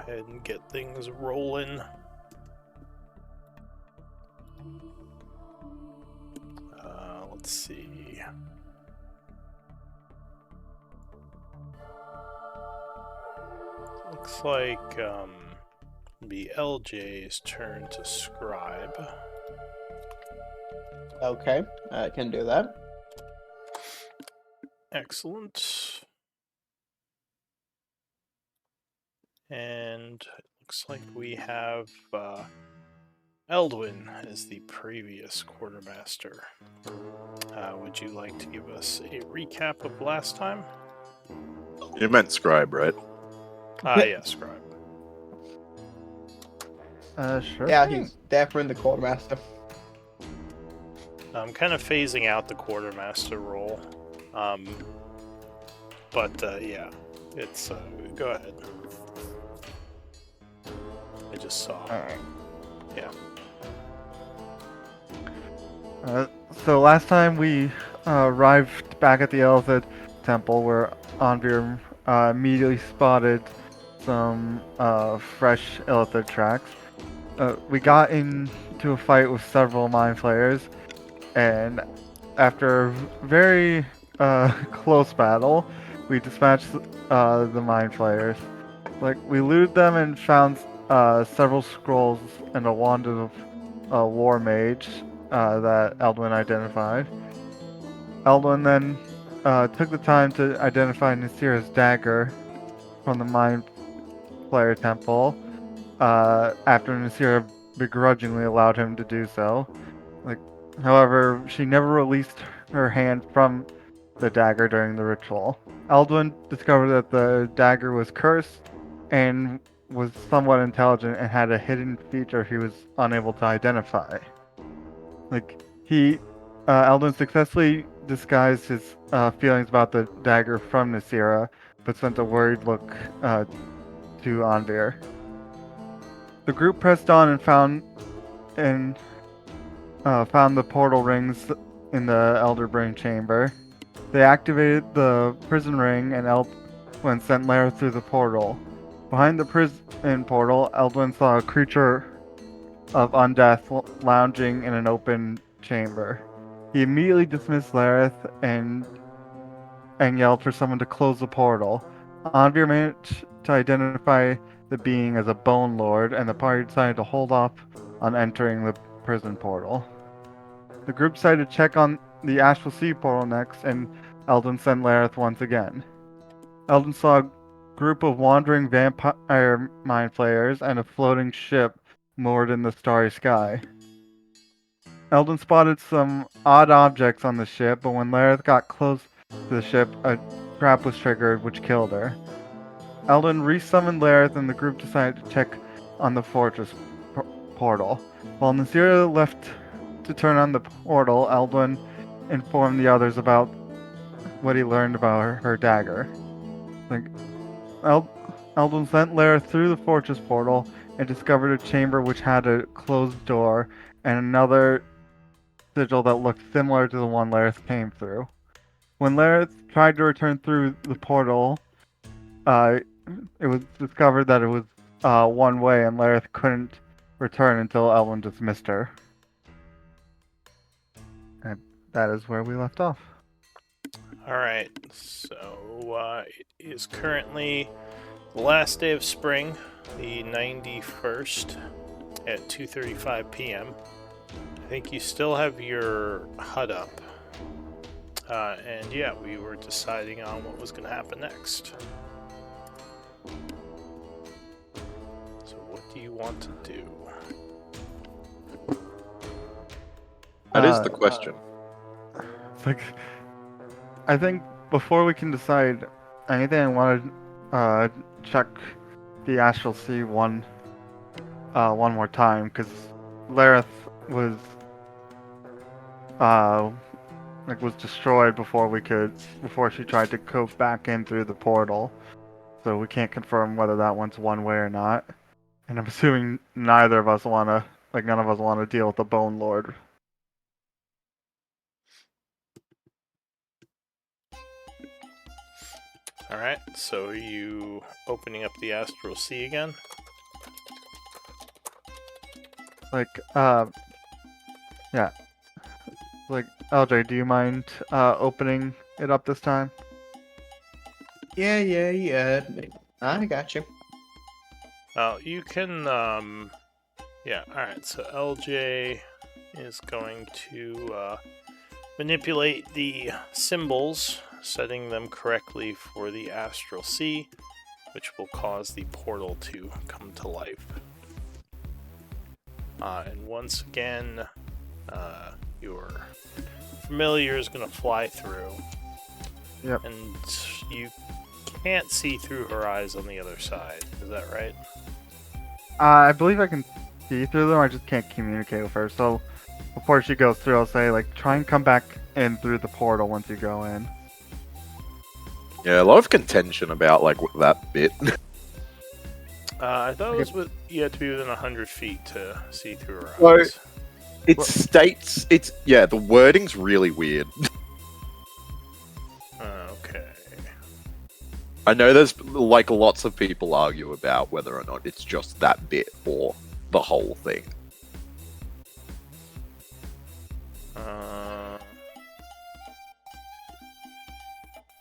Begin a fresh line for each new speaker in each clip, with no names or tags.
ahead and get things rolling. Let's see. Looks like the LJ's turn to scribe.
Okay, I can do that.
Excellent. And it looks like we have Eldwin as the previous quartermaster. Would you like to give us a recap of last time?
You meant scribe, right?
Yeah, scribe.
Sure.
Yeah,
thing.
he's definitely the quartermaster.
I'm kind of phasing out the quartermaster role. Yeah, it's go ahead. I just saw.
Alright.
Yeah.
So last time we arrived back at the Elithid Temple, where Anvir immediately spotted some fresh Elithid tracks. We got into a fight with several Mind Flayers, and after a very close battle, we dispatched the Mind Flayers. We looted them and found several scrolls and a wand of War Mage that Eldwin identified. Eldwin then took the time to identify Nasira's dagger from the Mind Flayer Temple after Nasira begrudgingly allowed him to do so. However, she never released her hand from the dagger during the ritual. Eldwin discovered that the dagger was cursed and was somewhat intelligent and had a hidden feature he was unable to identify. Eldwin successfully disguised his feelings about the dagger from Nasira, but sent a worried look to Anvir. The group pressed on and found the portal rings in the Elder Brain chamber. They activated the prison ring and Eldwin sent Lareth through the portal. Behind the prison portal, Eldwin saw a creature of undeath lounging in an open chamber. He immediately dismissed Lareth and yelled for someone to close the portal. Anvir managed to identify the being as a Bone Lord, and the party decided to hold off on entering the prison portal. The group decided to check on the Astral Sea portal next, and Eldon sent Lareth once again. Eldon saw a group of wandering vampire mind flayers and a floating ship moored in the starry sky. Eldon spotted some odd objects on the ship, but when Lareth got close to the ship, a trap was triggered, which killed her. Eldon resummoned Lareth, and the group decided to check on the fortress portal. While Nasira left to turn on the portal, Eldon informed the others about what he learned about her dagger. Eldon sent Lareth through the fortress portal and discovered a chamber which had a closed door and another sigil that looked similar to the one Lareth came through. When Lareth tried to return through the portal, it was discovered that it was one way, and Lareth couldn't return until Eldon dismissed her. And that is where we left off.
Alright, so it is currently the last day of spring, the 91st, at 2:35 p.m. I think you still have your HUD up. And yeah, we were deciding on what was going to happen next. So what do you want to do?
That is the question.
I think before we can decide anything, I want to check the Astral Sea one more time, because Lareth was destroyed before she tried to go back in through the portal. So we can't confirm whether that one's one way or not. And I'm assuming none of us want to deal with the Bone Lord.
Alright, so are you opening up the Astral Sea again?
Like, yeah. Like, LJ, do you mind opening it up this time?
Yeah. I got you.
You can, yeah, alright, so LJ is going to manipulate the symbols, setting them correctly for the Astral Sea, which will cause the portal to come to life. And once again, your familiar is going to fly through.
Yep.
And you can't see through her eyes on the other side. Is that right?
I believe I can see through them. I just can't communicate with her. So before she goes through, I'll say, like, try and come back in through the portal once you go in.
Yeah, a lot of contention about like that bit.
I thought it was you had to be within 100 feet to see through her
Well,
eyes.
It states the wording's really weird.
Okay.
I know there's like lots of people argue about whether or not it's just that bit or the whole thing.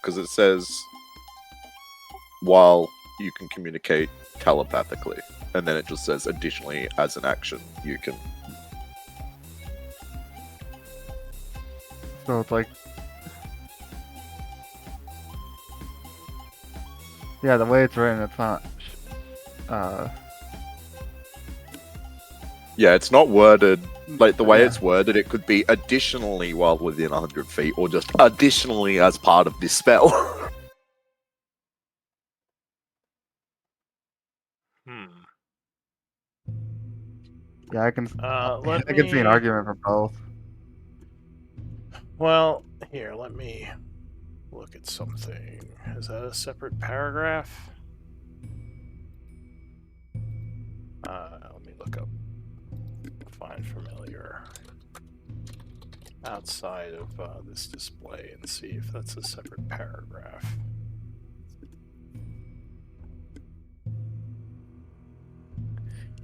Because it says while you can communicate telepathically, and then it just says additionally as an action you can.
So it's like, yeah, the way it's written, it's not.
Yeah, it's not worded like the way
Yeah.
it's worded. It could be additionally while within 100 feet, or just additionally as part of this spell.
Yeah, I can.
Let
I can see an
me-
argument for both.
Well, here, let me look at something. Is that a separate paragraph? Let me look up Find Familiar outside of this display and see if that's a separate paragraph.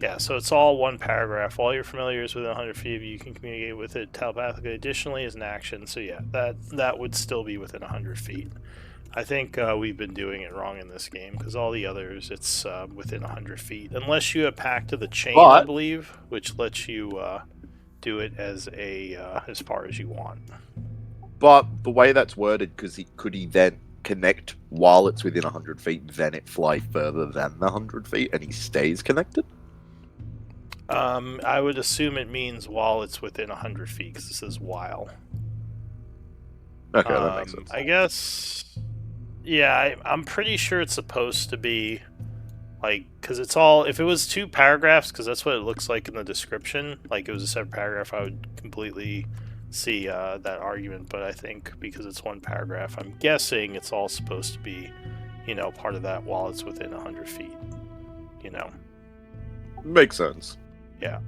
Yeah, so it's all one paragraph. All your familiars within 100 feet of you, you can communicate with it telepathically. Additionally, as an action. So yeah, that would still be within 100 feet. I think we've been doing it wrong in this game because all the others, it's within 100 feet. Unless you have Pact of the Chain, I believe, which lets you do it as far as you want.
But the way that's worded, could he then connect while it's within 100 feet, then it fly further than the 100 feet, and he stays connected?
I would assume it means while it's within 100 feet because it says while.
Okay, that makes sense.
I guess. Yeah, I'm pretty sure it's supposed to be like, because it's all, if it was 2 paragraphs, because that's what it looks like in the description, like it was a separate paragraph, I would completely see that argument. But I think because it's 1 paragraph, I'm guessing it's all supposed to be, part of that while it's within 100 feet.
Makes sense.
Yeah.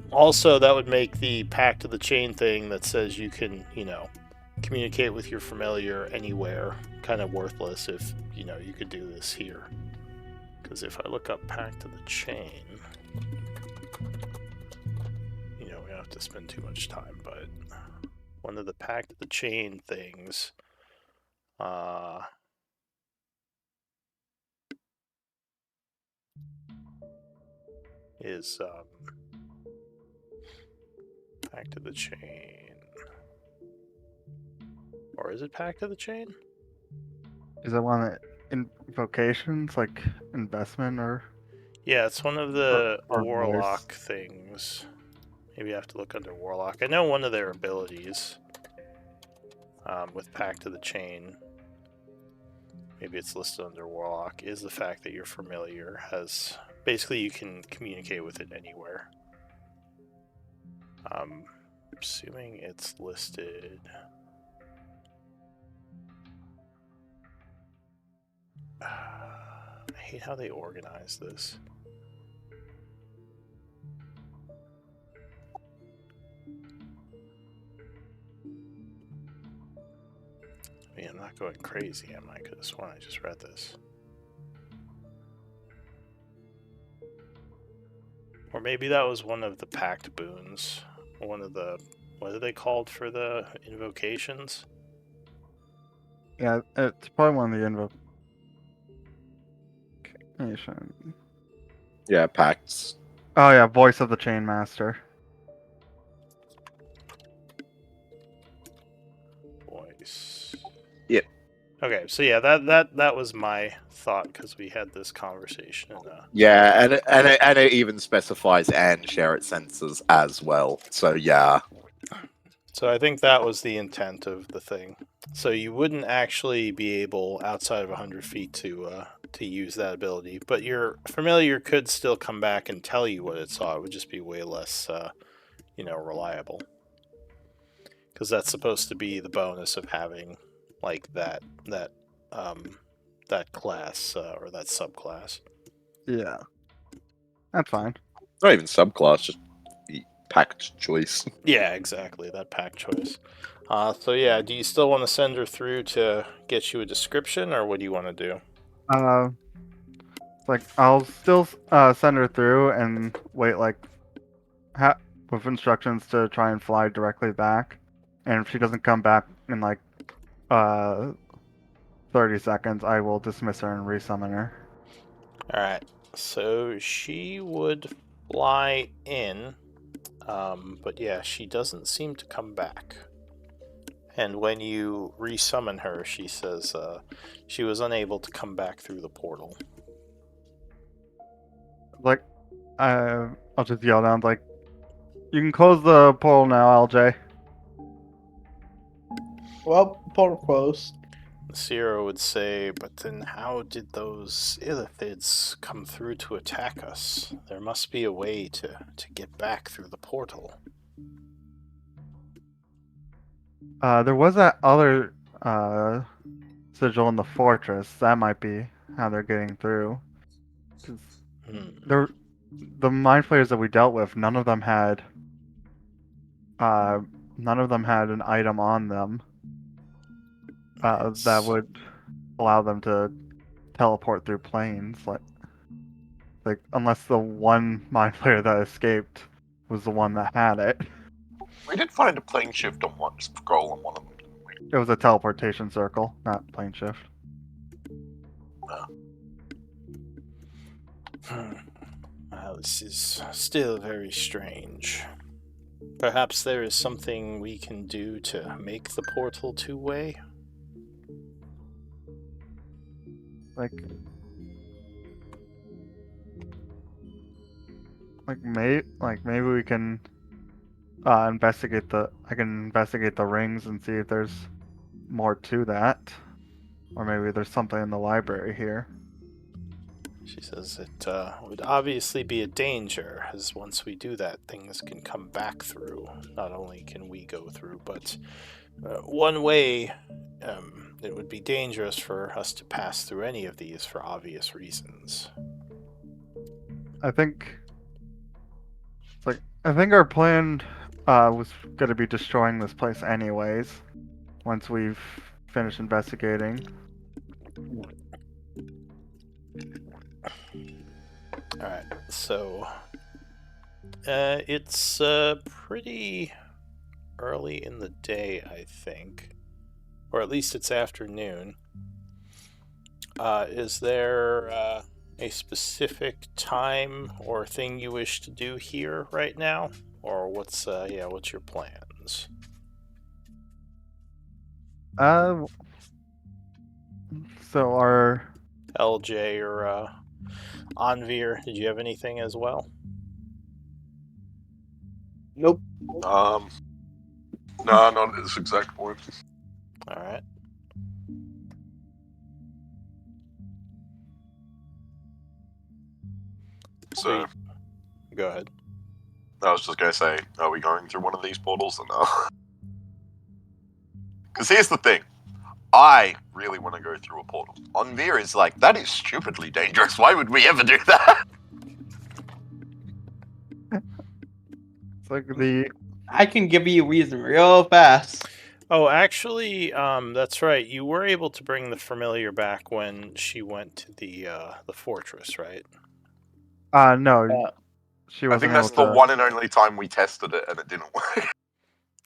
Also, that would make the Pact of the Chain thing that says you can, communicate with your familiar anywhere kind of worthless if, you could do this here. Because if I look up Pact of the Chain, we don't have to spend too much time, but one of the Pact of the Chain things is Pact of the Chain. Or is it Pact of the Chain?
Is it one that invocations, like investment, or?
Yeah, it's one of the
Or
Warlock things. Maybe I have to look under Warlock. I know one of their abilities with Pact of the Chain, maybe it's listed under Warlock, is the fact that your familiar has... Basically, you can communicate with it anywhere. I'm assuming it's listed... I hate how they organize this. I mean, I'm not going crazy, am I? Because when I just read this. Or maybe that was one of the pact boons. One of the... What are they called for the invocations?
Yeah, it's probably one of the invocation.
Yeah, pacts.
Oh yeah, Voice of the Chainmaster.
Voice.
Yep.
Okay, so yeah, that was my thought because we had this conversation.
Yeah, and it even specifies and share its sensors as well. So yeah.
So I think that was the intent of the thing. So you wouldn't actually be able, outside of 100 feet, to use that ability, but your familiar could still come back and tell you what it saw. It would just be way less, reliable. Because that's supposed to be the bonus of having, like, that class, or that subclass.
Yeah. That's fine.
Not even subclass, just the pact choice.
Yeah, exactly, that pack choice. So yeah, do you still want to send her through to get you a description, or what do you want to do?
Like I'll still send her through and wait like with instructions to try and fly directly back. And if she doesn't come back in like 30 seconds, I will dismiss her and resummon her.
Alright, so she would fly in, but yeah, she doesn't seem to come back. And when you resummon her, she says she was unable to come back through the portal.
Like, I'll just yell down like, "You can close the portal now, LJ."
Well, portal closed.
Zero would say, but then how did those illithids come through to attack us? There must be a way to get back through the portal.
There was that other sigil in the fortress. That might be how they're getting through. 'Cause the mind flayers that we dealt with, none of them had an item on them that would allow them to teleport through planes. Like unless the one mind flayer that escaped was the one that had it.
We did find a plane shift on one scroll on one of them, didn't we?
It was a teleportation circle, not plane shift.
Well, this is still very strange. Perhaps there is something we can do to make the portal two-way?
Like maybe we can investigate I can investigate the rings and see if there's more to that. Or maybe there's something in the library here.
She says it would obviously be a danger, as once we do that, things can come back through. Not only can we go through, but one way, it would be dangerous for us to pass through any of these for obvious reasons.
I think our plan was going to be destroying this place anyways. Once we've finished investigating.
Alright, so it's pretty early in the day, I think. Or at least it's afternoon. Is there a specific time or thing you wish to do here right now? Or what's your plans?
So our
LJ or Anvir, did you have anything as well?
Nope.
No, not at this exact point.
Alright.
So,
Go ahead.
I was just gonna say, are we going through one of these portals or no? Because here's the thing. I really want to go through a portal. Onvir is like, that is stupidly dangerous. Why would we ever do that?
it's like
I can give you a reason real fast.
Oh, actually, that's right. You were able to bring the familiar back when she went to the fortress, right?
no. she
I
wasn't
think that's
able
the
to...
one and only time we tested it and it didn't work.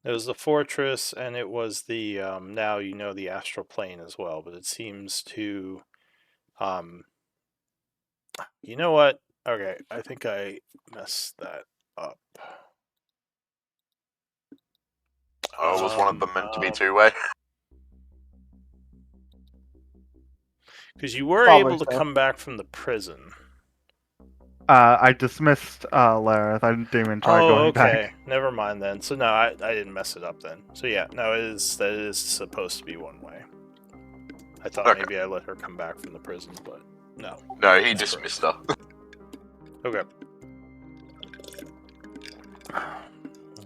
It was the fortress, and it was the now you know the astral plane as well. But it seems to, you know what? Okay, I think I messed that up.
Oh, was one of them meant to be two-way?
Because you were
Probably
able to
so.
come back from the prison.
I dismissed Lareth. I didn't even try going
okay.
back.
Never mind then. So no, I didn't mess it up then. So yeah, no, that is supposed to be one way. I thought
Okay.
maybe I let her come back from the prison, but no.
No, he
That's
dismissed her.
Okay.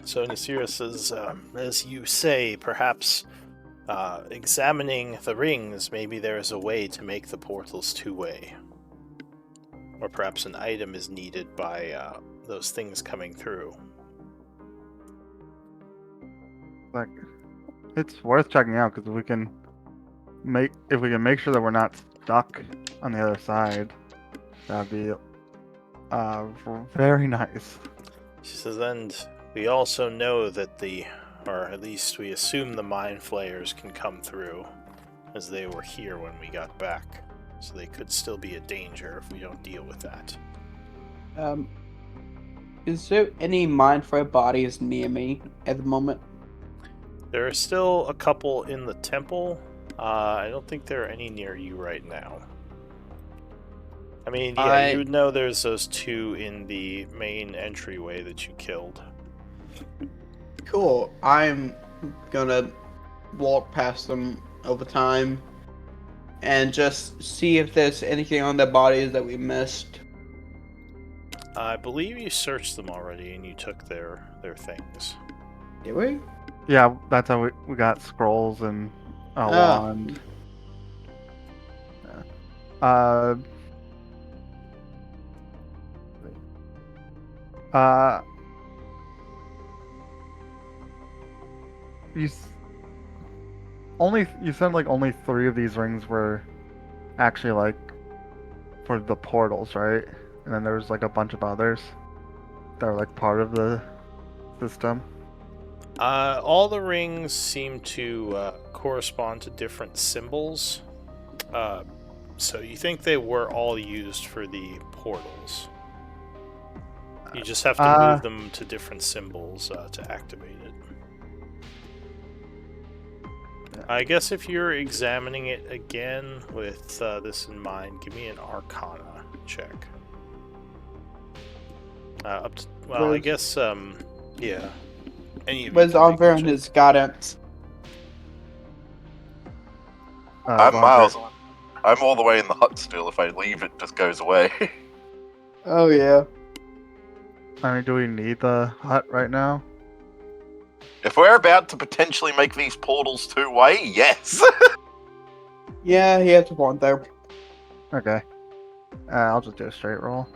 So Nasira says, as you say, perhaps examining the rings, maybe there is a way to make the portals two-way. Or perhaps an item is needed by those things coming through.
Like, it's worth checking out because if we can make sure that we're not stuck on the other side, that'd be very nice.
She says, and we also know that or at least we assume the mind flayers can come through, as they were here when we got back. So they could still be a danger if we don't deal with that.
Is there any mind flayer bodies near me at the moment?
There are still a couple in the temple. I don't think there are any near you right now. I mean, yeah, you would know there's those two in the main entryway that you killed.
Cool. I'm gonna walk past them over time and just see if there's anything on their bodies that we missed.
I believe you searched them already and you took their things.
Did we?
Yeah, that's how we got scrolls and a
Oh.
wand. Uh, you said like only 3 of these rings were actually like for the portals, right? And then there was like a bunch of others that were like part of the system.
All the rings seem to correspond to different symbols. So you think they were all used for the portals. You just have to move them to different symbols to activate it. I guess if you're examining it again with this in mind, give me an Arcana check. I guess, yeah. Any of you
Where's
can make
Oliver
a
and
check.
his guidance?
I'm Miles. I'm all the way in the hut still. If I leave, it just goes away.
Oh yeah.
I mean, do we need the hut right now?
If we're about to potentially make these portals two-way, yes.
Yeah, he has a point there.
Okay. I'll just do a straight roll.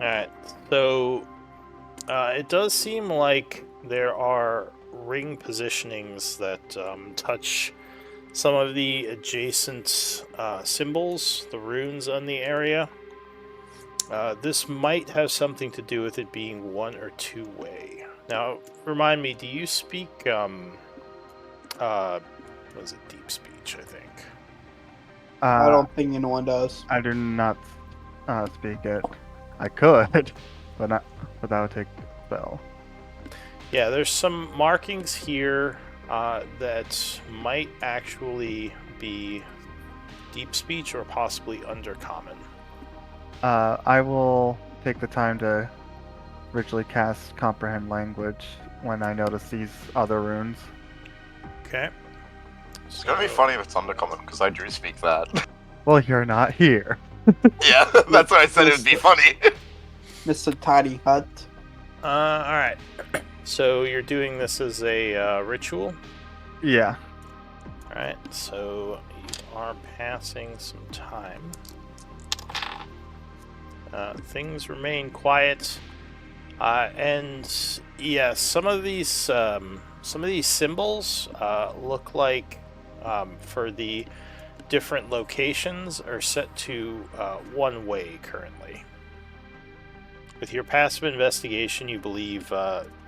Alright, so it does seem like there are ring positionings that touch some of the adjacent symbols, the runes on the area. This might have something to do with it being one or two-way. Now, remind me, do you speak, what is it, deep speech, I think?
I don't think anyone does.
I do not speak it. I could, but that would take a spell.
Yeah, there's some markings here that might actually be deep speech or possibly undercommon.
I will take the time to ritually cast Comprehend Language when I notice these other runes.
Okay.
It's gonna be funny if it's undercommon, because I do speak that.
Well, you're not here.
Yeah, that's why I said it would be funny.
Mr. Tiny Hut.
Alright. So you're doing this as a ritual?
Yeah.
Alright, so you are passing some time. Things remain quiet. And yeah, some of these symbols look like for the different locations are set to one way currently. With your passive investigation, you believe,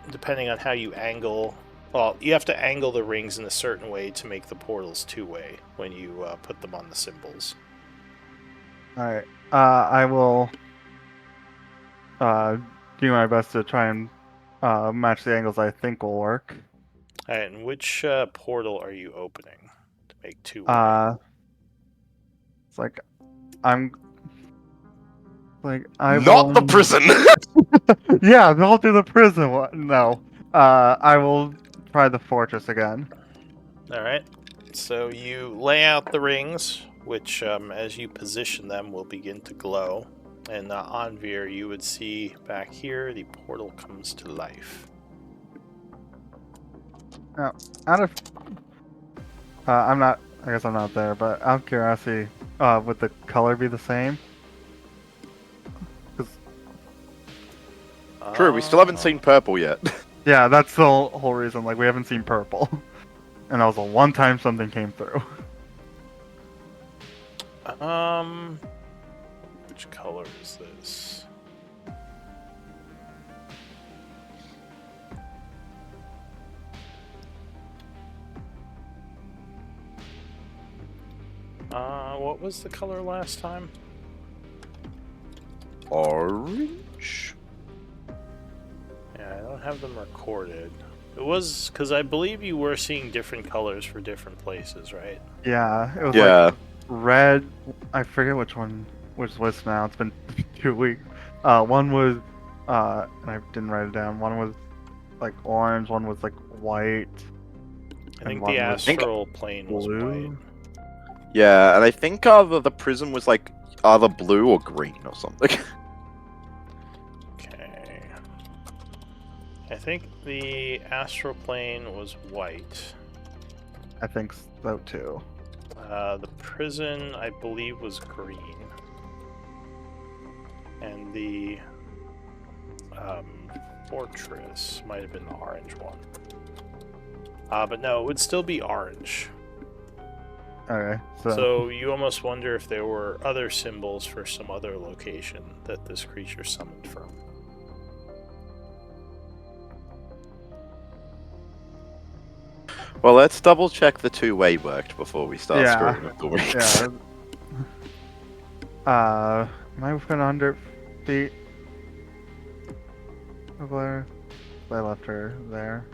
depending on how you angle, well, you have to angle the rings in a certain way to make the portals two-way when you put them on the symbols.
Alright. I will do my best to try and match the angles I think will work.
Alright, and which portal are you opening to make two-way?
It's like I'm like
Not the prison.
Yeah, I'll do the prison one. No. I will try the fortress again.
Alright, so you lay out the rings, which, as you position them, will begin to glow. And Anvir, you would see back here, the portal comes to life.
Now, out of I guess I'm not there, but out of curiosity, would the color be the same?
True, we still haven't seen purple yet.
Yeah, that's the whole reason. Like, we haven't seen purple. And that was the one time something came through.
Which color is this? What was the color last time?
Orange?
Yeah, I don't have them recorded. It was because I believe you were seeing different colors for different places, right?
Yeah, it was
Yeah.
like red. I forget which list now. It's been 2 weeks. One was, and I didn't write it down. One was like orange. One was like white.
I think
one
the
was
astral plane was
blue.
white.
Yeah, and I think either the prism was like either blue or green or something.
Okay. I think the astral plane was white.
I think so too.
The prison, I believe, was green. And the fortress might have been the orange one. But no, it would still be orange.
Okay,
So you almost wonder if there were other symbols for some other location that this creature summoned from.
Well, let's double check the two-way worked before we start
Yeah.
screwing with the rings.
yeah. Am I within 100 feet of Blair? I left her there.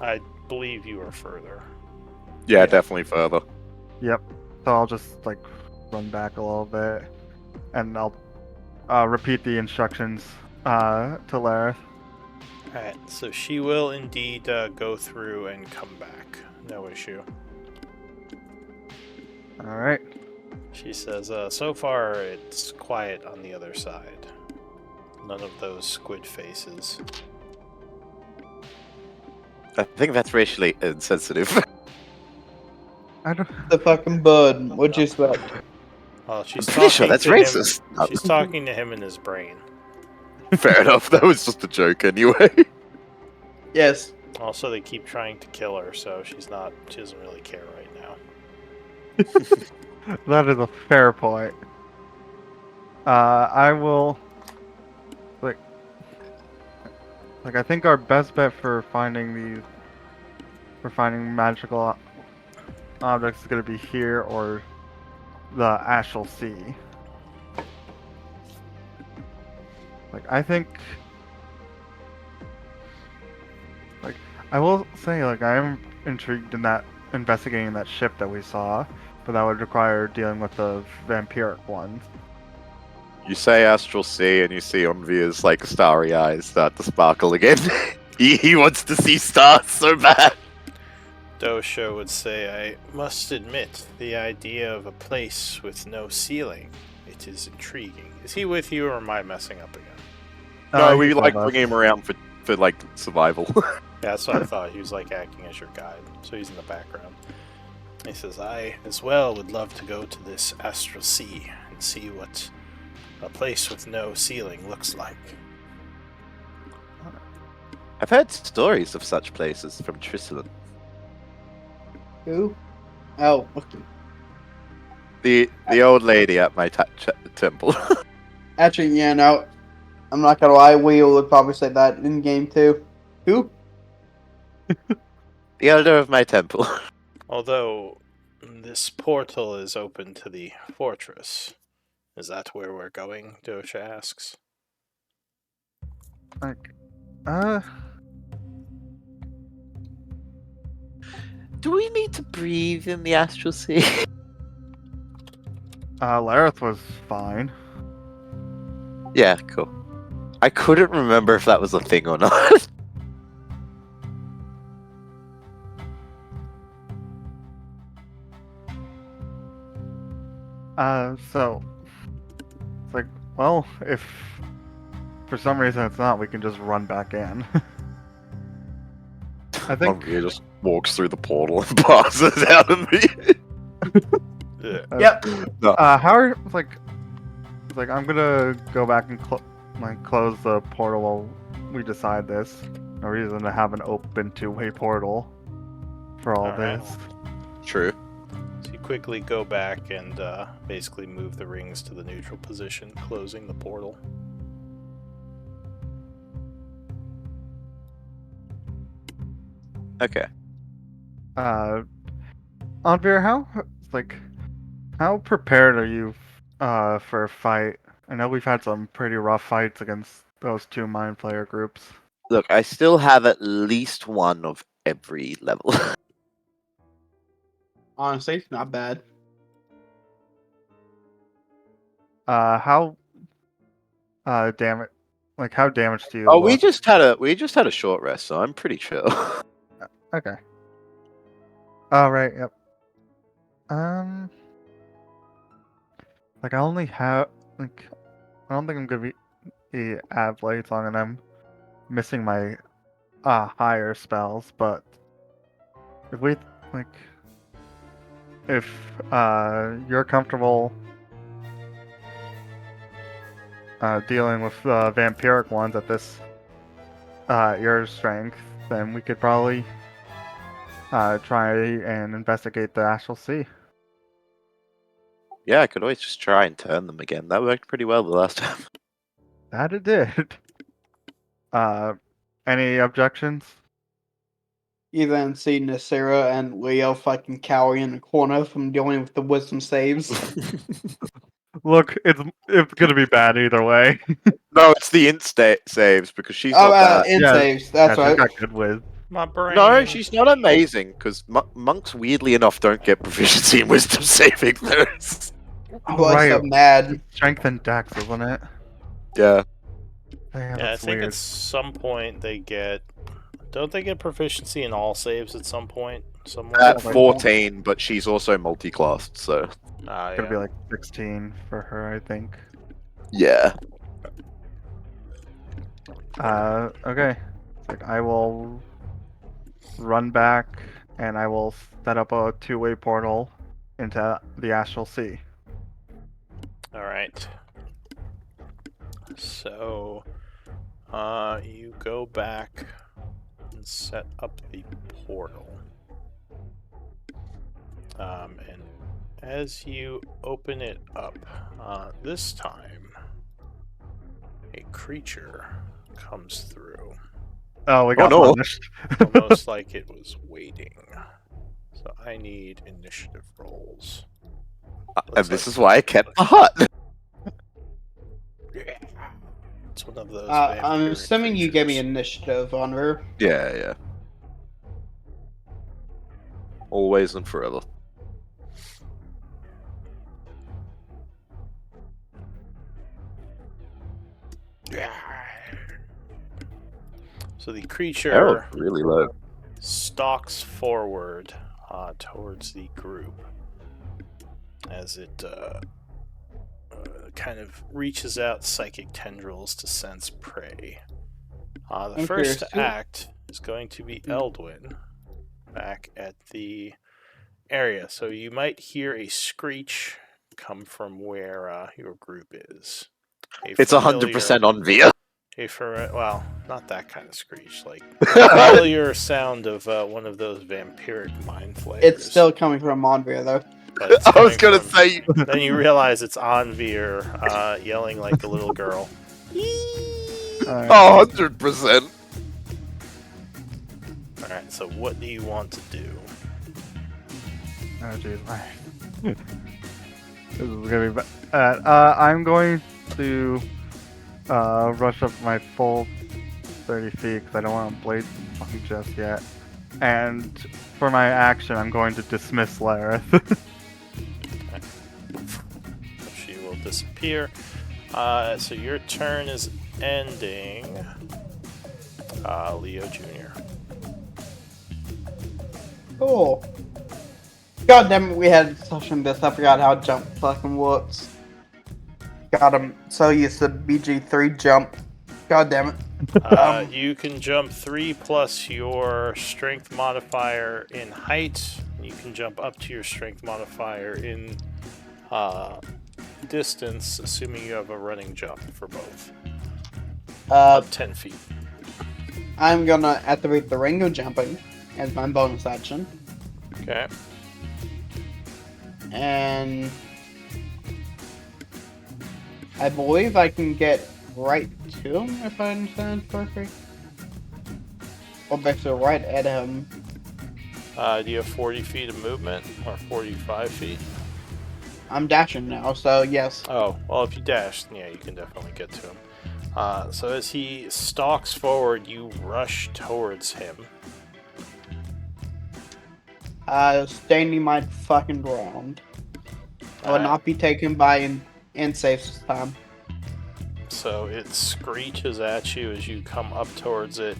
I believe you are further.
Yeah, definitely further.
Yep. So I'll just like run back a little bit, and I'll repeat the instructions to Lareth.
Alright, so she will indeed go through and come back. No issue.
All right.
She says, so far it's quiet on the other side. None of those squid faces.
I think that's racially insensitive.
I don't.
The fucking bud. What'd you expect?
Well, she's
I'm pretty sure
talking
that's
to him-
racist.
She's talking to him in his brain.
Fair enough, that was just a joke anyway.
Yes.
Also, they keep trying to kill her, so she doesn't really care right now.
That is a fair point. I will. Like I think our best bet for finding magical objects is gonna be here or the Astral Sea. Like I think. Like I will say, like I am intrigued in that investigating that ship that we saw, but that would require dealing with the vampiric ones.
You say Astral Sea and you see Onvir's like starry eyes start to sparkle again. he wants to see stars so bad.
Dosho would say, I must admit, the idea of a place with no ceiling, it is intriguing. Is he with you or am I messing up again?
No, we
he's
like
with us.
bringing him around for like survival.
Yeah, that's what I thought. He was like acting as your guide, so he's in the background. He says, I as well would love to go to this Astral Sea and see what a place with no ceiling looks like.
I've heard stories of such places from Tristan.
Who? Oh, okay.
The old lady at my temple.
Actually, yeah, no. I'm not gonna lie, Wheel would probably say that in game too. Who?
The elder of my temple.
Although this portal is open to the fortress. Is that where we're going? Dosha asks.
Like,
Do we need to breathe in the astral sea?
Lareth was fine.
Yeah, cool. I couldn't remember if that was a thing or not.
So it's like, well, if for some reason it's not, we can just run back in. I think.
He just walks through the portal and passes out of me.
Yeah.
Yep.
How are it's like I'm gonna go back and close the portal while we decide this. No reason to have an open two-way portal for all
Alright.
this.
True.
So you quickly go back and basically move the rings to the neutral position, closing the portal.
Okay.
Anvir, how prepared are you for a fight? I know we've had some pretty rough fights against those two Mind Flayer groups.
Look, I still have at least one of every level.
Honestly, not bad.
How how damaged do you
Oh,
look?
we just had a short rest, so I'm pretty chill.
Okay. All right. Yep. Like I only have I don't think I'm gonna be at Blades long, and I'm missing my higher spells. But if we if you're comfortable dealing with vampiric ones at this your strength, then we could probably try and investigate the Astral Sea.
Yeah, I could always just try and turn them again. That worked pretty well the last time.
That it did. Any objections?
You then see Nasira and Leo fucking cowering in the corner from dealing with the wisdom saves.
Look, it's gonna be bad either way.
No, it's the saves because she's
Oh,
not bad.
in
Yeah,
saves. That's
yeah, she's
right.
got good whiz.
My brain.
No, she's not amazing because monks, weirdly enough, don't get proficiency in wisdom saving throws.
Oh,
But
right.
so mad.
Strength and Dex, isn't it?
Yeah.
Yeah,
I
that's
think
weird.
at some point they get. Don't they get proficiency in all saves at some point? Somewhere?
At 14, but she's also multi-classed, so
Ah,
It's gonna
yeah.
be like 16 for her, I think.
yeah.
Okay. It's like I will run back and I will set up a two-way portal into the Astral Sea.
Alright. So, you go back and set up the portal. And as you open it up, this time, a creature comes through.
Oh, we got
no.
punished.
Almost like it was waiting. So I need initiative rolls.
And this is why I kept the hut.
It's one of those.
I'm
vampiric
assuming you gave me
creatures.
initiative on her.
Yeah, yeah. Always and forever.
So the creature
Arrow really low.
stalks forward towards the group as it kind of reaches out psychic tendrils to sense prey. The
I'm
first
curious,
to
too.
act is going to be Eldwin back at the area. So you might hear a screech come from where your group is.
It's 100% on Via.
well, not that kind of screech. Like familiar sound of one of those vampiric mind flayers.
It's still coming from Monvir, though.
But it's
I was
coming
gonna
from-
say.
Then you realize it's Anvir yelling like a little girl.
Alright.
100%.
Alright, so what do you want to do?
Oh jeez. This is gonna be bad. I'm going to rush up my full 30 feet because I don't want to blade him just yet. And for my action, I'm going to dismiss Lareth.
She will disappear. So your turn is ending. Leo Jr.
Cool. God damn it, we had session this. I forgot how jump fucking works. God, I'm so used to BG3 jump. God damn it.
You can jump 3 plus your strength modifier in height. You can jump up to your strength modifier in distance, assuming you have a running jump for both. Up 10 feet.
I'm gonna activate the ring of jumping as my bonus action.
Okay.
And I believe I can get right to him, if I understand correctly. Or basically right at him.
Do you have 40 feet of movement or 45 feet?
I'm dashing now, so yes.
Oh, well, if you dash, yeah, you can definitely get to him. So as he stalks forward, you rush towards him.
Standing my fucking ground. I will not be taken by in safe this time.
So it screeches at you as you come up towards it,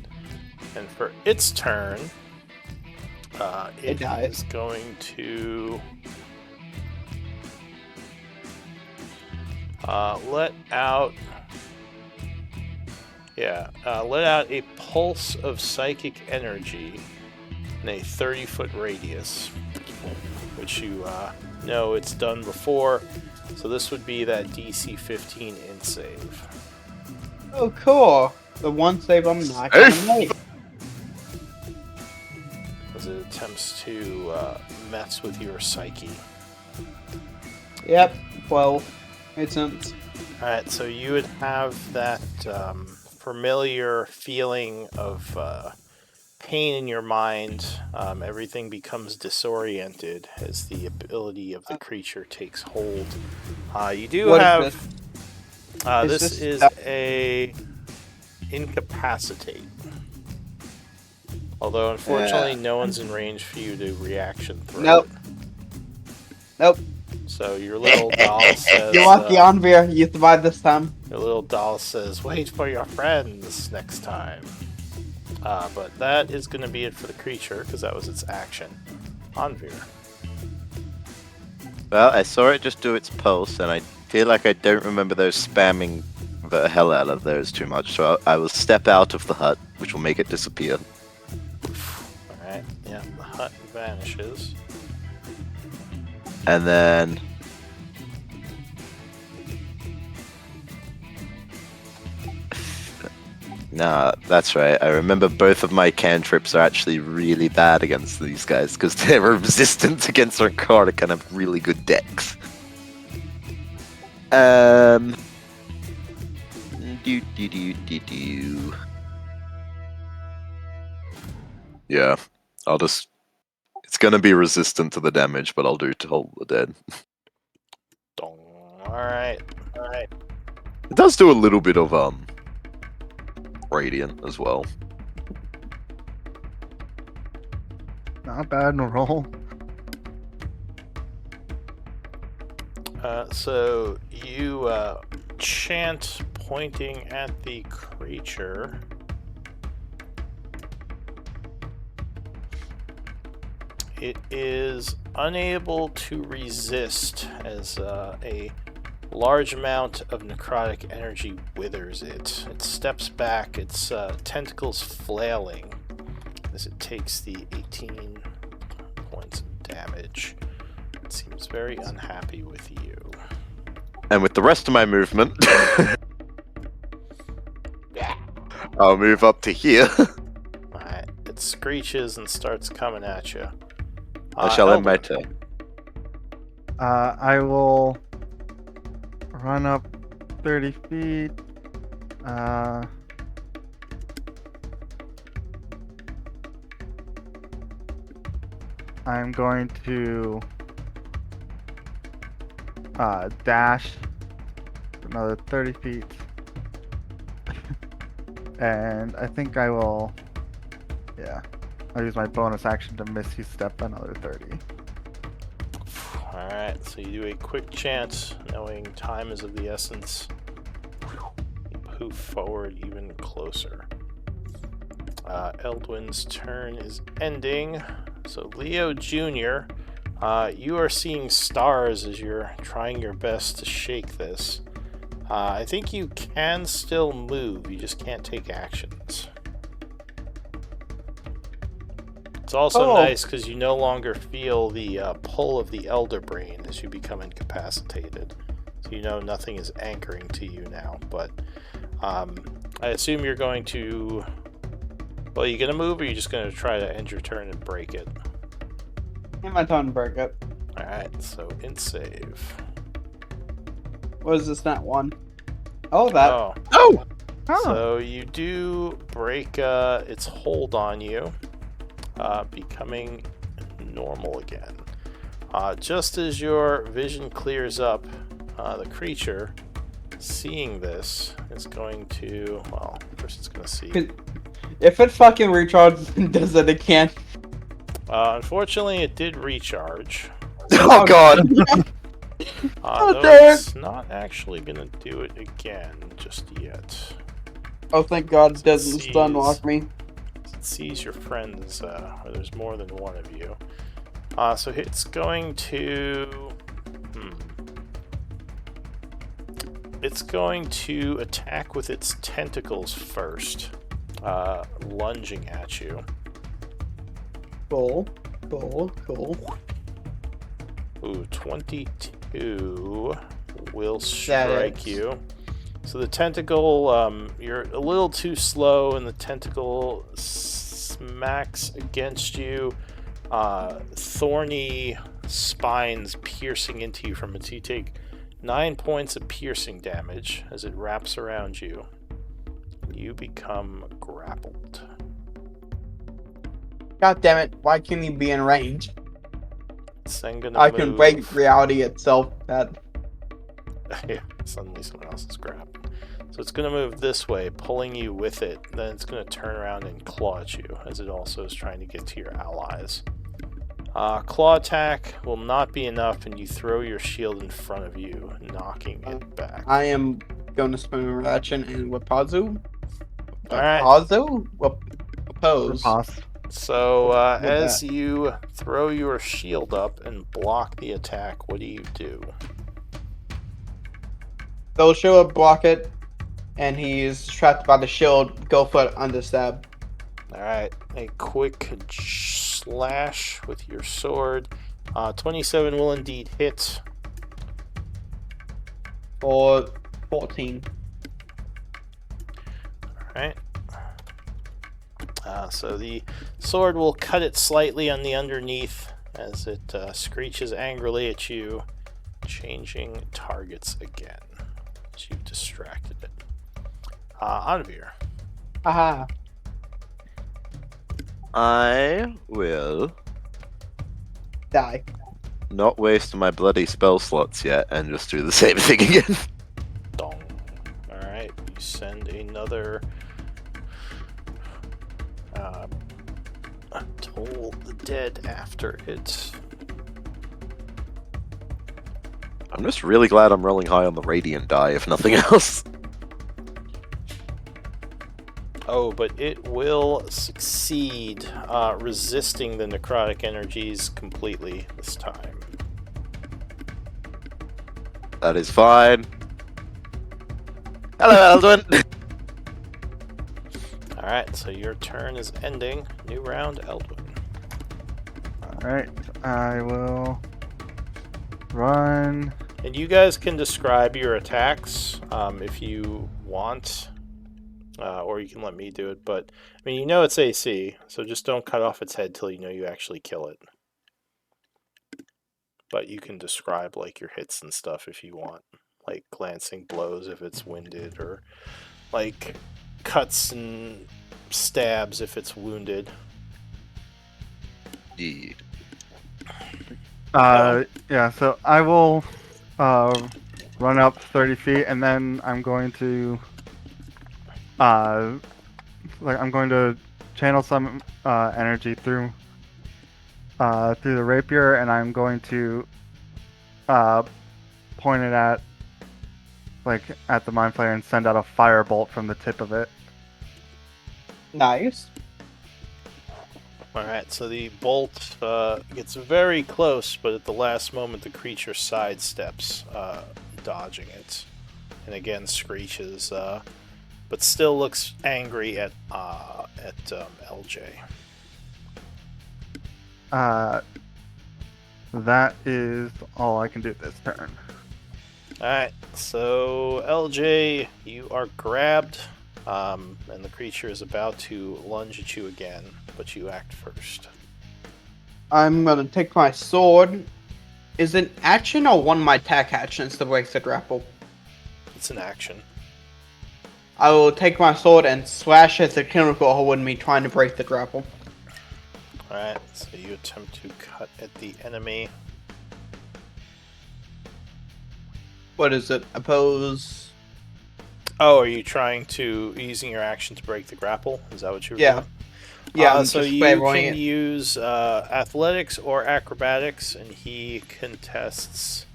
and for its turn, it
dies.
is going to let out a pulse of psychic energy in a 30-foot radius, which you know it's done before. So this would be that DC 15 int save.
Oh, cool. The one save I'm not gonna make.
As it attempts to mess with your psyche.
Yep, 12. Makes sense.
Alright, so you would have that familiar feeling of pain in your mind. Everything becomes disoriented as the ability of the creature takes hold. You do
What is
have...
this?
This
Is
is a incapacitate. Although, unfortunately, no one's in range for you to reaction throw.
Nope. Nope.
So your little doll says...
You're lucky, Anvir. You survived this time.
Your little doll says, wait for your friends next time. But that is going to be it for the creature, because that was its action. Anvir.
Well, I saw it just do its pulse, and I feel like I don't remember those spamming the hell out of those too much, so I will step out of the hut, which will make it disappear.
Alright, yeah, the hut vanishes.
And then... Nah, that's right. I remember both of my cantrips are actually really bad against these guys, because they're resistant against narcotic and have really good decks. Yeah, I'll just... It's gonna be resistant to the damage, but I'll do Toll the Dead.
Dong. Alright.
It does do a little bit of, Radiant as well.
Not bad in a roll.
So you chant pointing at the creature. It is unable to resist as a large amount of necrotic energy withers it. It steps back, its tentacles flailing as it takes the 18 points of damage. It seems very unhappy with you.
And with the rest of my movement, I'll move up to here.
Alright, it screeches and starts coming at you.
I shall end my
Eldwin.
turn.
I will run up 30 feet. I'm going to dash another 30 feet. And I think I will, yeah, I'll use my bonus action to Misty Step another 30.
Alright, so you do a quick chance, knowing time is of the essence. You move forward even closer. Eldwin's turn is ending. So Leo Jr., you are seeing stars as you're trying your best to shake this. I think you can still move, you just can't take actions. It's also nice because you no longer feel the pull of the Elder Brain as you become incapacitated. So you know nothing is anchoring to you now, but I assume you're going to... Well, are you going to move or are you just going to try to end your turn and break it?
In my turn to break it.
Alright, so int save.
What is this, not one? Oh, that.
Oh,
Oh!
so you do break its hold on you, becoming normal again. Just as your vision clears up, the creature, seeing this, is going to... Well, first it's going to see...
If it fucking recharges and does it again.
Unfortunately, it did recharge.
Oh god!
Though
damn
it's not actually going to do it again just yet.
Oh, thank God it doesn't stun lock me.
It sees your friends, or there's more than one of you. So it's going to... It's going to attack with its tentacles first, lunging at you.
Cool.
Ooh, 22 will strike you. So the tentacle, you're a little too slow, and the tentacle smacks against you. Thorny spines piercing into you from it. You take 9 points of piercing damage as it wraps around you. You become grappled.
God damn it, why can't he be in range?
It's then gonna
I
move.
can break reality itself. That
Yeah, suddenly someone else is grabbed. So it's going to move this way, pulling you with it. Then it's going to turn around and claw at you, as it also is trying to get to your allies. Claw attack will not be enough, and you throw your shield in front of you, knocking it back.
I am going to spin Ratchet and Wapazu.
Alright.
Wapazu? Oppose.
Pass.
So
With
as
that.
you throw your shield up and block the attack, what do you do?
They'll show up, block it, and he's trapped by the shield. Go for it, understab.
Alright, a quick slash with your sword. 27 will indeed hit.
For 14.
Alright. So the sword will cut it slightly on the underneath as it screeches angrily at you, changing targets again. As you've distracted it. Anvir.
Haha.
I will
Die.
not waste my bloody spell slots yet and just do the same thing again.
Dong. Alright, you send another Toll the Dead after it.
I'm just really glad I'm rolling high on the radiant die, if nothing else.
Oh, but it will succeed resisting the necrotic energies completely this time.
That is fine. Hello, Eldwin.
Alright, so your turn is ending. New round, Eldwin.
Alright, I will run.
And you guys can describe your attacks if you want. or you can let me do it. But I mean, you know it's AC, so just don't cut off its head till you know you actually kill it. But you can describe like your hits and stuff if you want, like glancing blows if it's winded, or like cuts and stabs if it's wounded.
Yeah.
Yeah, so I will run up 30 feet, and then I'm going to channel some energy through the rapier, and I'm going to point it at the mind flayer and send out a firebolt from the tip of it.
Nice.
Alright, so the bolt gets very close, but at the last moment the creature sidesteps, dodging it. And again screeches, but still looks angry at LJ.
That is all I can do this turn.
Alright, so LJ, you are grabbed, and the creature is about to lunge at you again, but you act first.
I'm gonna take my sword. Is it action or one of my attack actions to break the grapple?
It's an action.
I will take my sword and slash at the tentacle holding me trying to break the grapple.
Alright, so you attempt to cut at the enemy.
What is it? Oppose?
Oh, are you trying to, using your action to break the grapple? Is that what you were
Yeah.
doing?
Yeah, I'm
so
just
you
favoring
can
it.
use athletics or acrobatics, and he contests.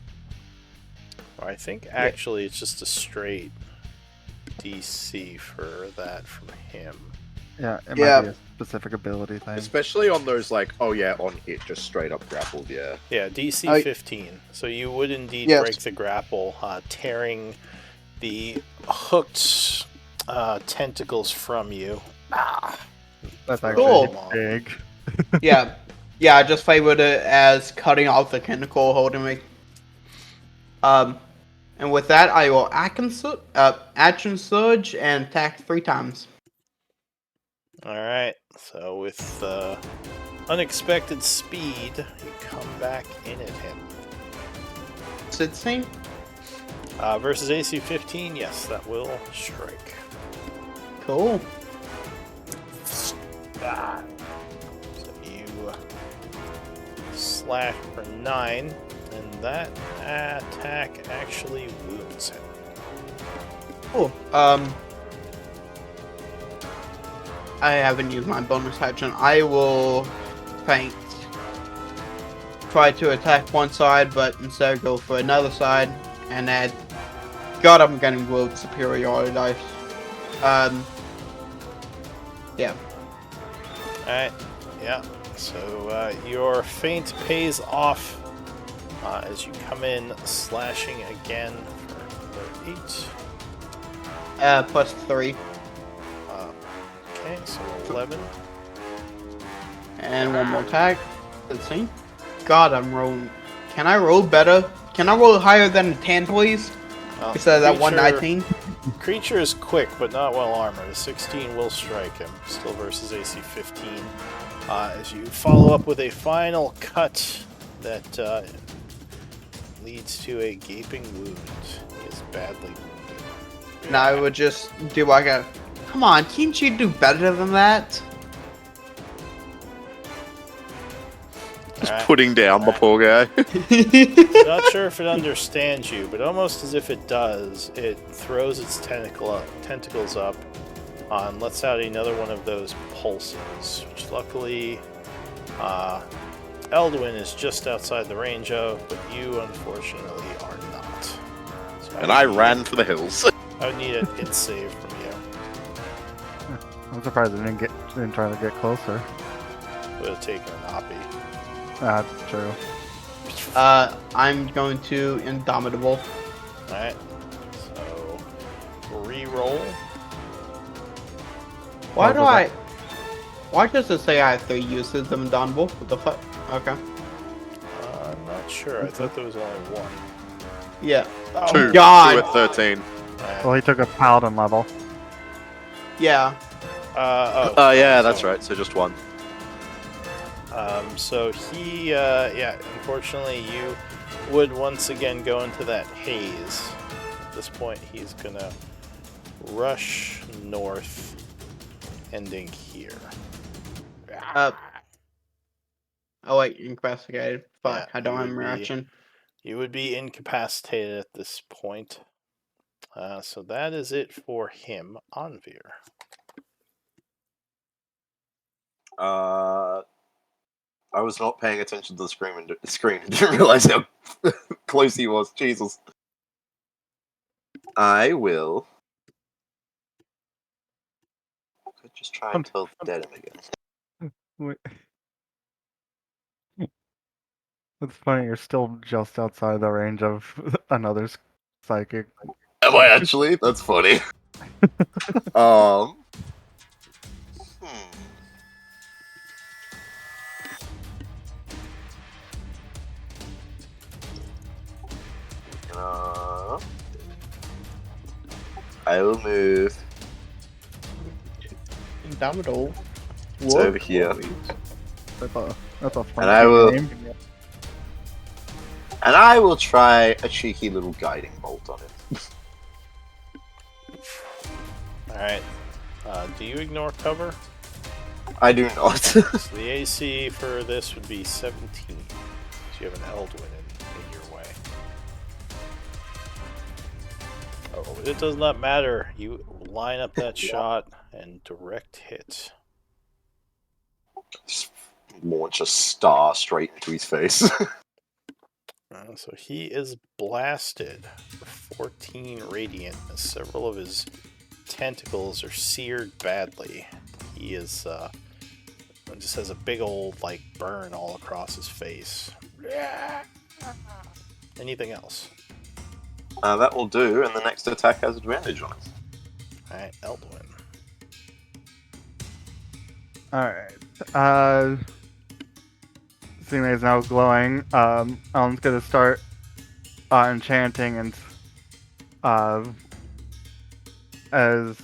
Or I think actually it's just a straight DC for that from him.
Yeah, it
Yeah.
might be a specific ability thing.
Especially on those like, oh yeah, on hit, just straight up grappled, yeah.
Yeah, DC
I-
15. So you would indeed
Yes.
break the grapple, tearing the hooked tentacles from you.
That's
Cool.
actually big.
Yeah. Yeah, I just favored it as cutting off the tentacle holding me. And with that, I will action surge and attack 3 times.
Alright, so with unexpected speed, you come back in at him.
16?
Versus AC 15, yes, that will strike.
Cool.
So you slash for 9, and that attack actually wounds him.
Cool. I haven't used my bonus action. I will faint. Try to attack one side, but instead go for another side, and add. God, I'm getting world superiority dice. Yeah.
Alright, yeah. So your feint pays off as you come in slashing again for another 8.
Plus 3.
Okay, so 11.
And one more attack. 15. God, I'm rolling. Can I roll better? Can I roll higher than a 10, please? Instead of that 119?
Creature is quick, but not well armored. A 16 will strike him, still versus AC 15. As you follow up with a final cut that leads to a gaping wound. He is badly wounded.
And I would just do like a. Come on, can't you do better than that?
Alright.
Putting down the poor guy.
Not sure if it understands you, but almost as if it does, it throws its tentacles up and lets out another one of those pulses, which luckily Eldwin is just outside the range of, but you unfortunately are not. So
And I ran for the hills.
I would need a hit save from you.
I'm surprised I didn't try to get closer.
Would have taken an oppie.
That's true.
I'm going to Indomitable.
Alright, so re-roll.
Why
Oh,
do
go
I.
back.
Why does it say I have 3 uses of Indomitable? What the fuck? Okay.
I'm not sure. I thought there was only one.
Yeah.
Two.
God.
2 at 13.
Alright.
Well, he took a paladin level.
Yeah.
Oh, yeah, that's right. So just one.
So he, yeah, unfortunately, you would once again go into that haze. At this point, he's gonna rush north, ending here.
Oh wait, incapacitated. Fuck,
Yeah,
I don't
you
have
would
my
be-
reaction.
You would be incapacitated at this point. So that is it for him, Anvir.
I was not paying attention to the screen and didn't realize how close he was. Jesus. I will. Could just try and tell dead him again.
Wait. It's funny, you're still just outside the range of another psychic.
Am I actually? That's funny. Hmm. I will move.
Domino.
It's over here.
That's a funny
And I will-
name.
And I will try a cheeky little guiding bolt on it.
Alright. Do you ignore cover?
I do not.
So the AC for this would be 17. So you have an Eldwin in your way. Oh, it does not matter. You line up that shot and direct hit.
Just launch a star straight into his face.
So he is blasted for 14 radiant, as several of his tentacles are seared badly. He is just has a big old like burn all across his face. Anything else?
That will do, and the next attack has advantage on it.
Alright, Eldwin.
Alright. Seeing that he's now glowing, Alan's gonna start enchanting and as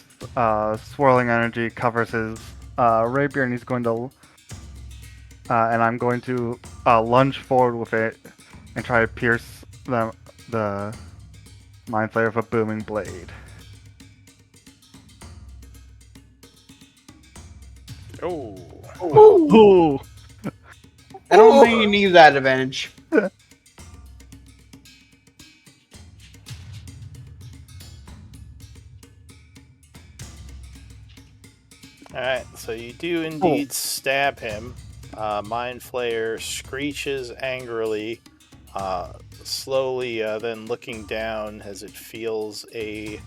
swirling energy covers his rapier, and he's going to and I'm going to lunge forward with it and try to pierce the Mind Flayer with a booming blade.
Oh.
Ooh!
I don't think you need that advantage.
Alright, so you do indeed stab him. Mind Flayer screeches angrily, slowly then looking down as it feels a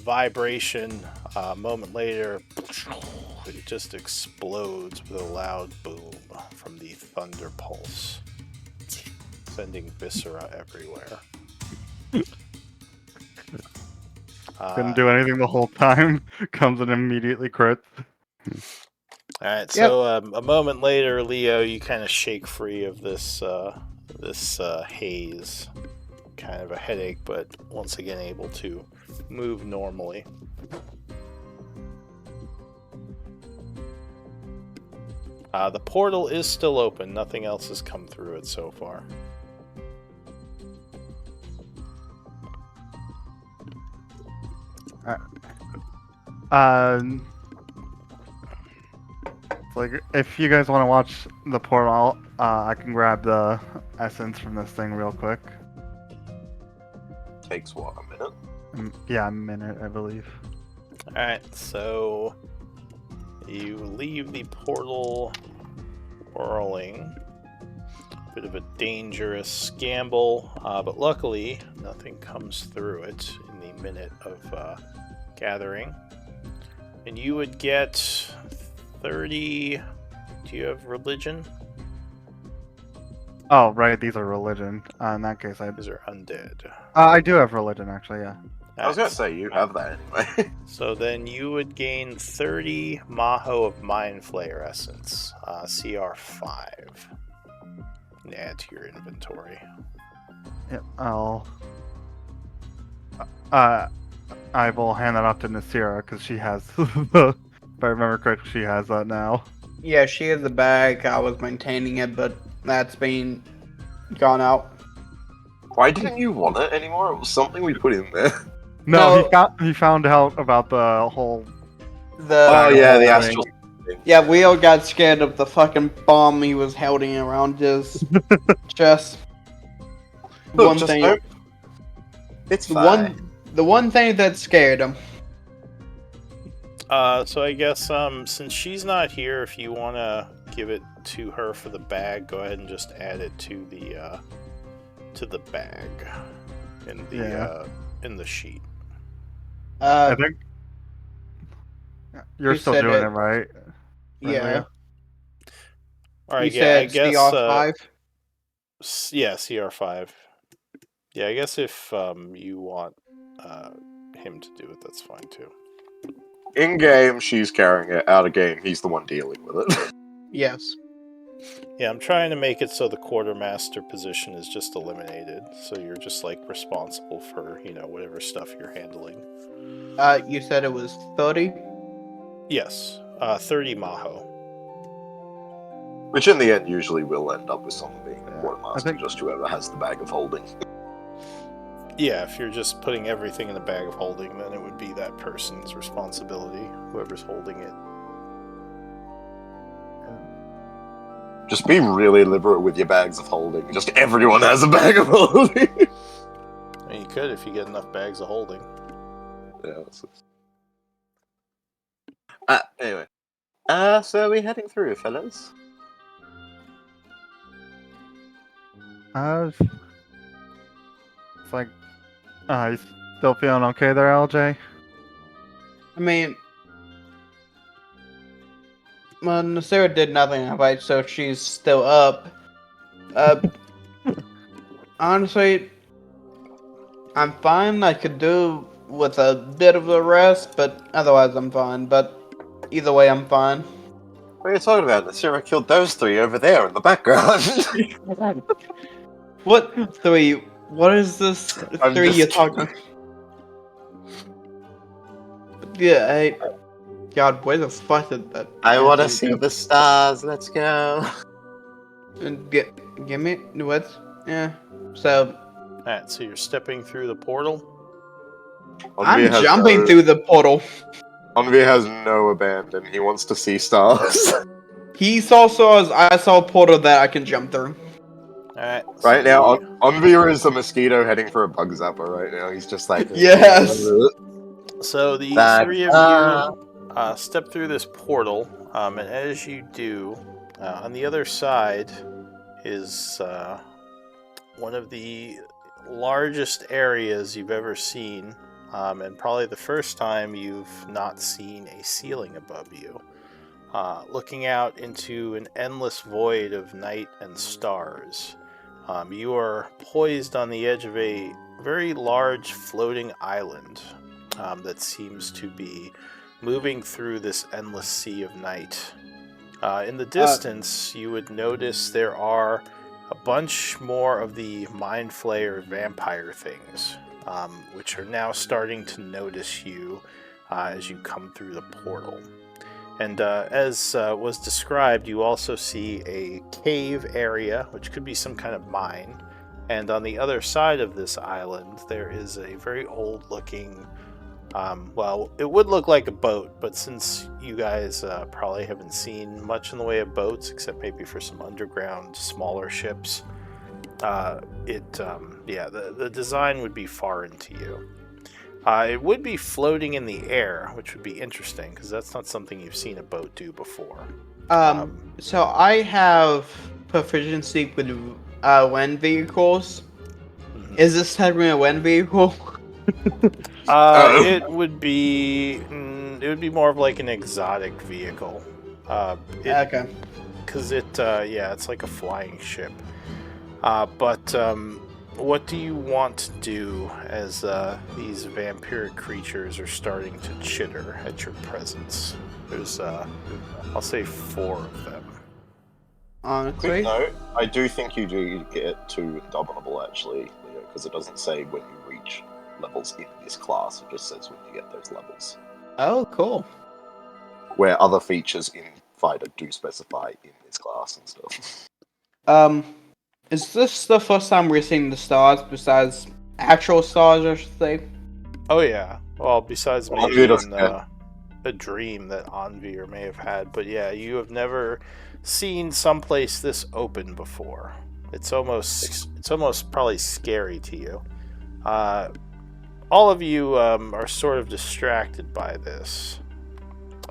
vibration. A moment later, it just explodes with a loud boom from the thunder pulse, sending viscera everywhere.
Couldn't do anything the whole time. Comes and immediately crits.
Alright, so a moment later, Leo, you kind of shake free of this haze. Kind of a headache, but once again able to move normally. The portal is still open. Nothing else has come through it so far.
Like, if you guys want to watch the portal, I can grab the essence from this thing real quick.
Takes what, a minute?
Yeah, a minute, I believe.
Alright, so you leave the portal whirling. Bit of a dangerous gamble, but luckily nothing comes through it in the minute of gathering. And you would get 30. Do you have religion?
Oh, right, these are religion. In that case,
These are undead.
I do have religion, actually, yeah.
I was gonna say, you have that anyway.
So then you would gain 30 Maho of Mind Flayer Essence, CR5. And add to your inventory.
Yep, I'll... I will hand that off to Nasira because she has the. If I remember correctly, she has that now.
Yeah, she has the bag. I was maintaining it, but that's been gone out.
Why didn't you want it anymore? It was something we put in there.
No,
No.
he found out about the whole.
The
Oh yeah, the
Ring.
astral.
Yeah, we all got scared of the fucking bomb he was holding around his chest.
Look,
One
just
thing,
don't- It's
the
fine.
the one thing that scared him.
So I guess since she's not here, if you want to give it to her for the bag, go ahead and just add it to the bag in the sheet.
I think you're
You
still
said
doing
it.
it, right?
Yeah.
All right,
You
yeah, I
said
guess
CR5.
yeah, CR5. Yeah, I guess if you want him to do it, that's fine too.
In game, she's carrying it. Out of game, he's the one dealing with it.
Yes.
Yeah, I'm trying to make it so the quartermaster position is just eliminated, so you're just like responsible for whatever stuff you're handling.
You said it was 30.
Yes, 30 Maho.
Which in the end usually will end up with someone being the
Yeah,
quartermaster,
I think-
just whoever has the bag of holding.
Yeah, if you're just putting everything in the bag of holding, then it would be that person's responsibility, whoever's holding it.
Just be really liberal with your bags of holding. Just everyone has a bag of holding.
I mean, you could if you get enough bags of holding.
Yeah. Anyway. So are we heading through, fellas?
It's like, you still feeling okay there, LJ?
I mean, well, Nasira did nothing right, so she's still up. Honestly, I'm fine. I could do with a bit of a rest, but otherwise I'm fine. But either way, I'm fine.
What are you talking about? Nasira killed those three over there in the background.
What three? What is this
I'm
three
just
you're talking? Yeah, God, where the fuck did that?
I want to
asshole
see
go?
the stars. Let's go.
And give me what? Yeah. So
Alright, so you're stepping through the portal.
I'm jumping through the portal.
Envy has no abandon. He wants to see stars.
He saw stars. I saw a portal that I can jump through.
Alright.
Right now, Envy is a mosquito heading for a bug zapper right now. He's just like...
Yes.
So the
Back
three of you step through this portal, and as you do, on the other side is one of the largest areas you've ever seen, and probably the first time you've not seen a ceiling above you. Looking out into an endless void of night and stars. You are poised on the edge of a very large floating island that seems to be moving through this endless sea of night. In the distance, you would notice there are a bunch more of the Mind Flayer vampire things, which are now starting to notice you as you come through the portal. And as was described, you also see a cave area, which could be some kind of mine. And on the other side of this island, there is a very old-looking, well, it would look like a boat, but since you guys probably haven't seen much in the way of boats, except maybe for some underground smaller ships, the design would be foreign to you. It would be floating in the air, which would be interesting, because that's not something you've seen a boat do before.
So I have proficiency with land vehicles.
Mhm.
Is this technically a land vehicle?
It would be more of like an exotic vehicle.
Okay.
Because it's like a flying ship. But what do you want to do as these vampiric creatures are starting to chitter at your presence? There's, I'll say 4 of them.
Honestly,
Quick note, I do think you do get to Indomitable, actually, because it doesn't say when you reach levels in this class. It just says when you get those levels.
Oh, cool.
Where other features in Fighter do specify in this class and stuff.
Is this the first time we're seeing the stars besides actual stars, I should say?
Oh yeah. Well, besides
Well,
maybe
Anvir
in
doesn't
a dream that Anvir may have had, but yeah, you have never seen someplace this open before. It's almost probably scary to you. All of you are sort of distracted by this.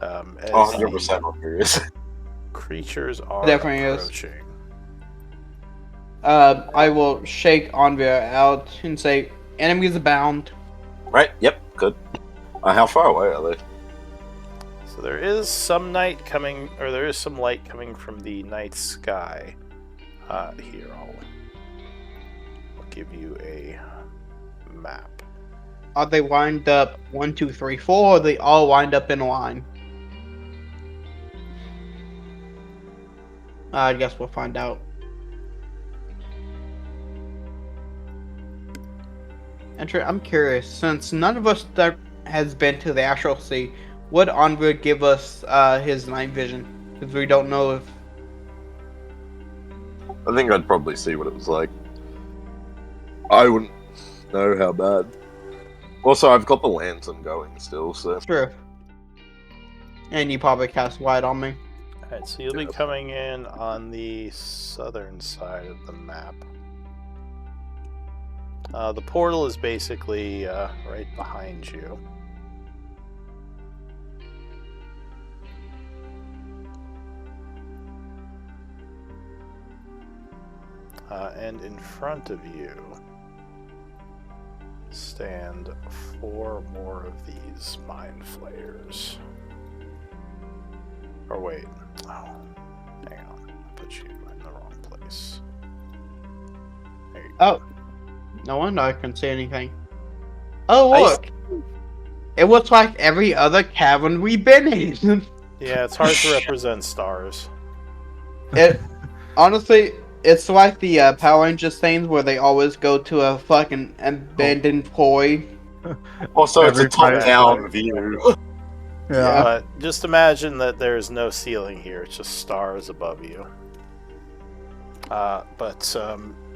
As
100% on curious.
creatures are
Definitely is.
approaching.
I will shake Anvir out and say, enemies abound.
Right, yep, good. How far away are they?
So there is some light coming from the night sky. Here, I'll give you a map.
Are they lined up 1, 2, 3, 4, or are they all lined up in a line? I guess we'll find out. I'm curious, since none of us that has been to the Astral Sea, would Anvir give us his night vision? Because we don't know if...
I think I'd probably see what it was like. I wouldn't know how bad. Also, I've got the lantern going still, so...
True. And you probably cast light on me.
Alright, so you'll be coming in on the southern side of the map. The portal is basically right behind you. And in front of you stand 4 more of these mind flayers. Or wait. Oh, hang on. I put you in the wrong place. There you go.
Oh. No wonder I couldn't see anything. Oh, look! It looks like every other cavern we've been in.
Yeah, it's hard to represent stars.
Honestly, it's like the Power Rangers things where they always go to a fucking abandoned poi.
Also, it's a
Every pirate
top-down
life.
view.
Yeah.
But just imagine that there's no ceiling here, it's just stars above you.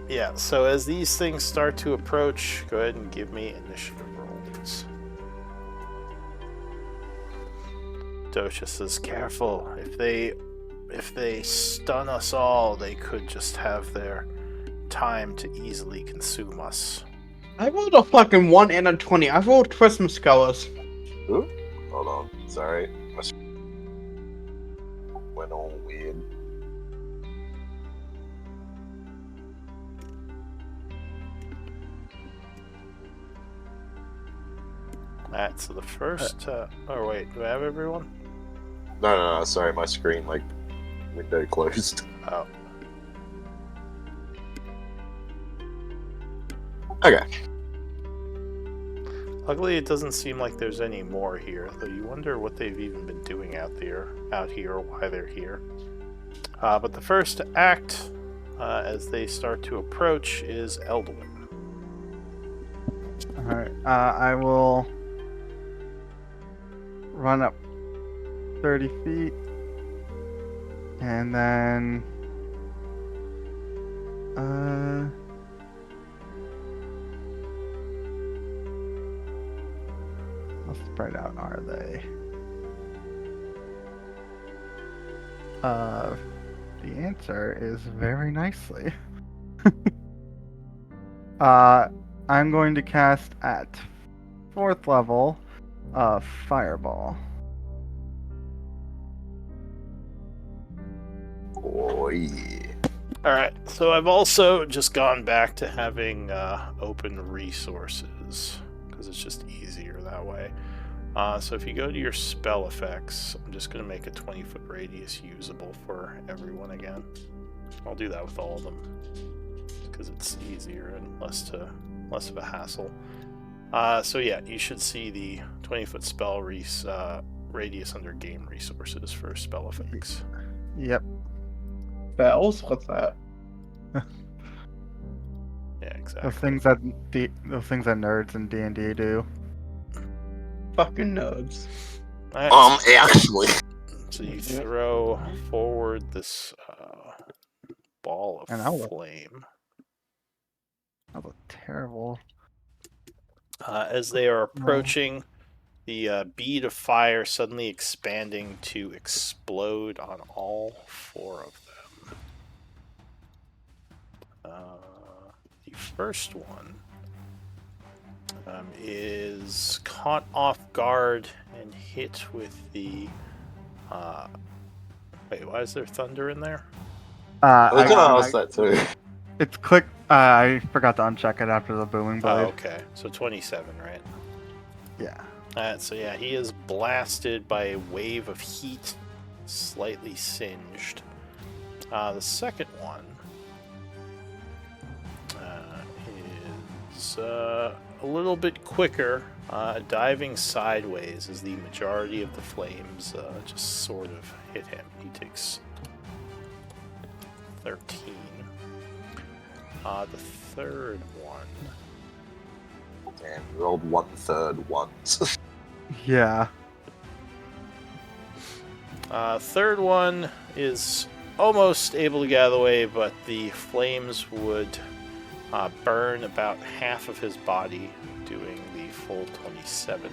Yeah, so as these things start to approach, go ahead and give me initiative rolls. Dosha says, careful. If they stun us all, they could just have their time to easily consume us.
I rolled a fucking 1 and a 20. I rolled Christmas colors.
Ooh, hold on. Sorry. My went all weird.
Alright, so the first... oh wait, do I have everyone?
No, sorry, my screen, window closed.
Oh.
Okay.
Luckily, it doesn't seem like there's any more here, though you wonder what they've even been doing out here, or why they're here. But the first act, as they start to approach, is Eldwin.
Alright, I will run up 30 feet, and then how spread out are they? The answer is very nicely. I'm going to cast at 4th level Fireball.
Oh, yeah.
Alright, so I've also just gone back to having open resources, because it's just easier that way. So if you go to your spell effects, I'm just going to make a 20-foot radius usable for everyone again. I'll do that with all of them, because it's easier and less of a hassle. So yeah, you should see the 20-foot spell radius under game resources for spell effects.
Yep.
Spells? What's that?
Yeah, exactly.
Those things that nerds in D&D do.
Fucking nerds.
Alright,
Actually.
so you throw forward this ball
And
of flame.
That was terrible.
As they are approaching, the bead of fire suddenly expanding to explode on all 4 of them. The first one is caught off guard and hit with the. Wait, why is there thunder in there?
I was gonna ask that too.
It's click. I forgot to uncheck it after the booming blade.
Oh, okay. So 27, right?
Yeah.
So yeah, he is blasted by a wave of heat, slightly singed. The second one is a little bit quicker, diving sideways as the majority of the flames just sort of hit him. He takes 13. The third one.
Damn, you rolled 1/3 once.
Yeah.
Third one is almost able to get out of the way, but the flames would burn about half of his body, doing the full 27.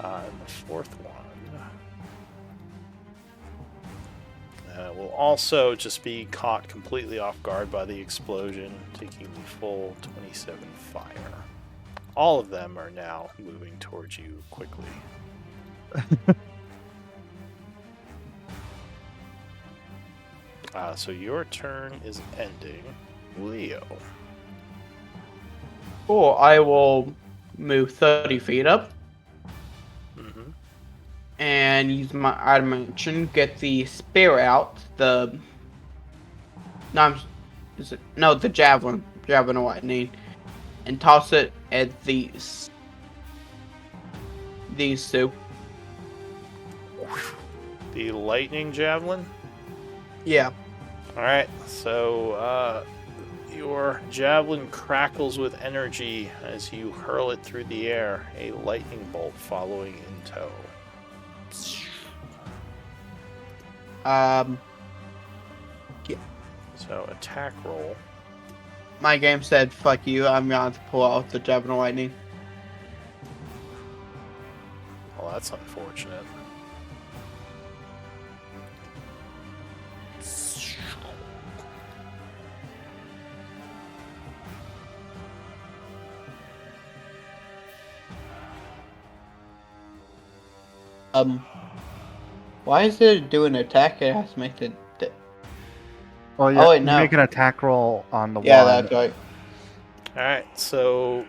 And the fourth one will also just be caught completely off guard by the explosion, taking the full 27 fire. All of them are now moving towards you quickly. So your turn is ending. Leo.
Cool. I will move 30 feet up
Mm-hmm.
and use my item action. Get the spear out. The javelin of lightning, and toss it at these two.
The lightning javelin.
Yeah.
Alright, so your javelin crackles with energy as you hurl it through the air, a lightning bolt following in tow. So attack roll.
My game said, "Fuck you." I'm going to pull out the javelin of lightning.
Well, that's unfortunate.
Why is it doing an attack? It has to make the.
Well, yeah.
Oh, wait,
You
no.
make an attack roll on the
Yeah,
one.
that's right.
Alright, so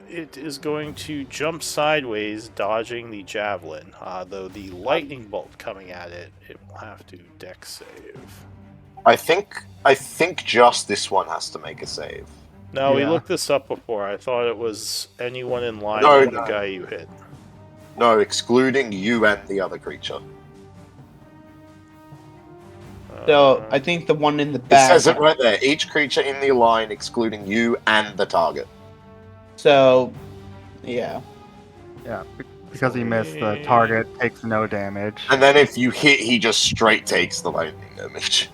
it is going to jump sideways, dodging the javelin. Though the lightning bolt coming at it, it will have to dex save.
I think just this one has to make a save.
No, we
Yeah.
looked this up before. I thought it was anyone in line
No,
with the
no.
guy you hit.
No, excluding you and the other creature.
So I think the one in the
It
back.
says it right there. Each creature in the line, excluding you and the target.
So, yeah.
Yeah. Because he missed, the target takes no damage.
And then if you hit, he just straight takes the lightning damage.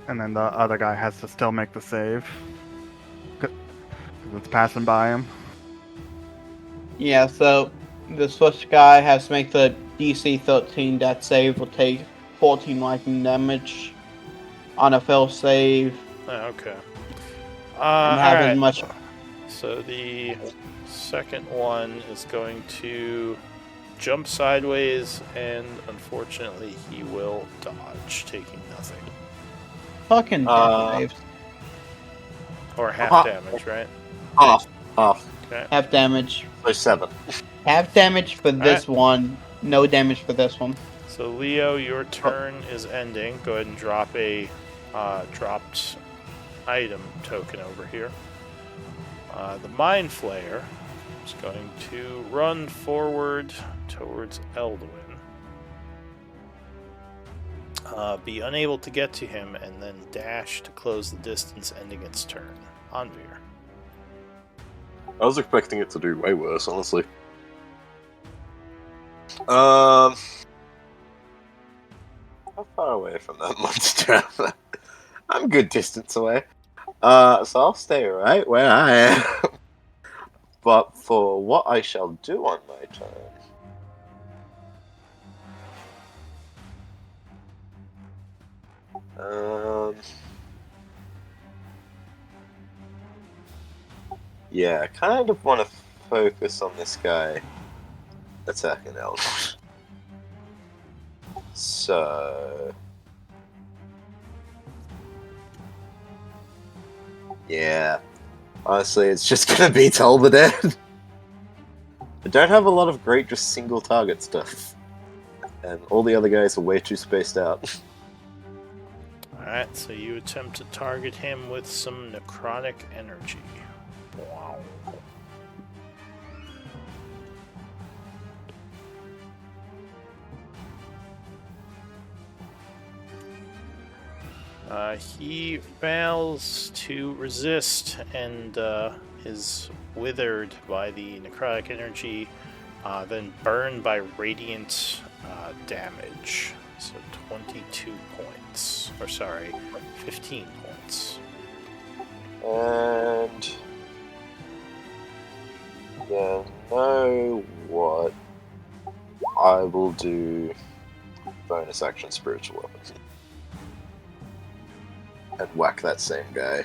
And then the other guy has to still make the save. Because it's passing by him.
Yeah, so the switch guy has to make the DC 13 death save, will take 14 lightning damage on a fail save,
Okay.
and have as
Alright.
much.
So the second one is going to jump sideways, and unfortunately he will dodge, taking nothing.
Fucking saves.
Or half
Uh-huh.
damage, right?
Half.
Okay.
Half damage.
So 7.
Half damage for this one, no damage for this one.
So Leo, your turn is ending. Go ahead and drop a dropped item token over here. The Mind Flayer is going to run forward towards Elduin. be unable to get to him, and then dash to close the distance, ending its turn. Anvir.
I was expecting it to do way worse, honestly. How far away from that monster? I'm a good distance away. So I'll stay right where I am. But for what I shall do on my turn. Yeah, I kind of want to focus on this guy attacking Eldritch. So... yeah. Honestly, it's just gonna be Toll the Dead. I don't have a lot of great just single target stuff. And all the other guys are way too spaced out.
Alright, so you attempt to target him with some necrotic energy. Wow. He fails to resist and is withered by the necrotic energy, then burned by radiant damage. So 22 points. Or sorry, 15 points.
And... yeah, know what? I will do bonus action spiritual weapon. And whack that same guy.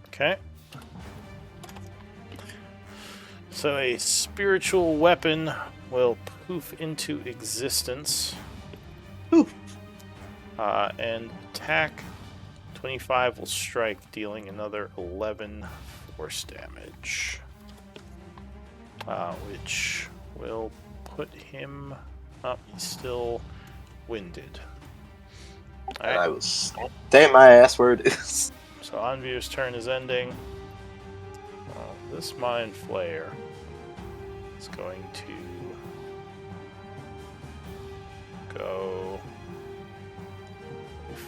Okay. So a spiritual weapon will poof into existence.
Poof.
And attack 25 will strike, dealing another 11 force damage. Which will put him up. He's still winded.
And I will stay my ass where it is.
So Anvir's turn is ending. This Mind Flayer is going to go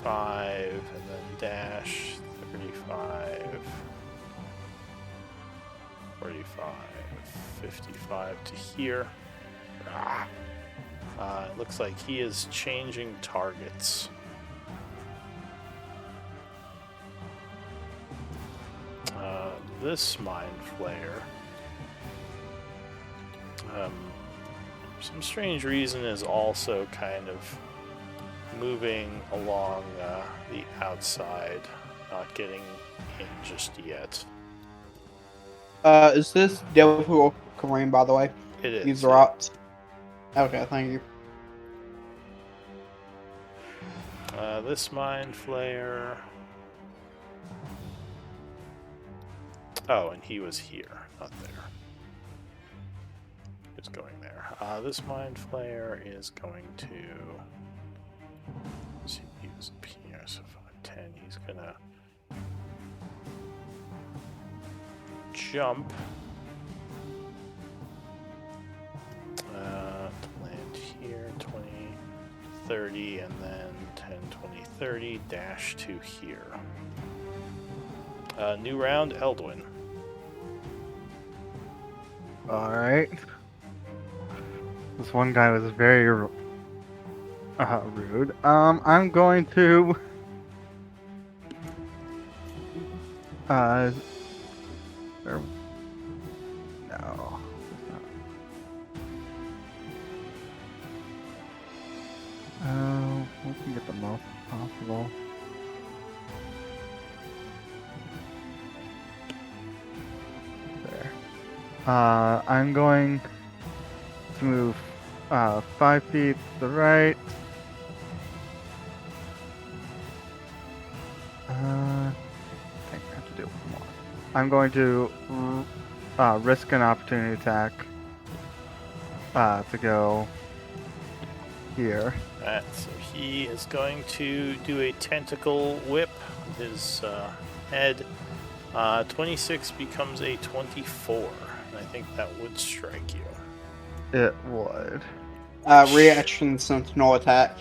5 and then dash 35, 45, 55 to here. It looks like he is changing targets. This Mind Flayer, for some strange reason, is also kind of moving along the outside, not getting in just yet.
Is this Devil Kareem, by the way?
It is.
Use rocks. Okay, thank you.
This Mind Flayer. Oh, and he was here, not there. He was going there. This Mind Flayer is going to... let's see, he was up here, so 5, 10. He's gonna jump. Land here, 20, 30, and then 10, 20, 30, dash to here. New round, Eldwin.
Alright. This one guy was very rude. I'm going to... no. We can get the most possible. There. I'm going to move 5 feet to the right. I think I have to do one more. I'm going to risk an opportunity attack to go here.
Alright, so he is going to do a tentacle whip with his head. 26 becomes a 24, and I think that would strike you.
It would.
Reaction sentinel attack.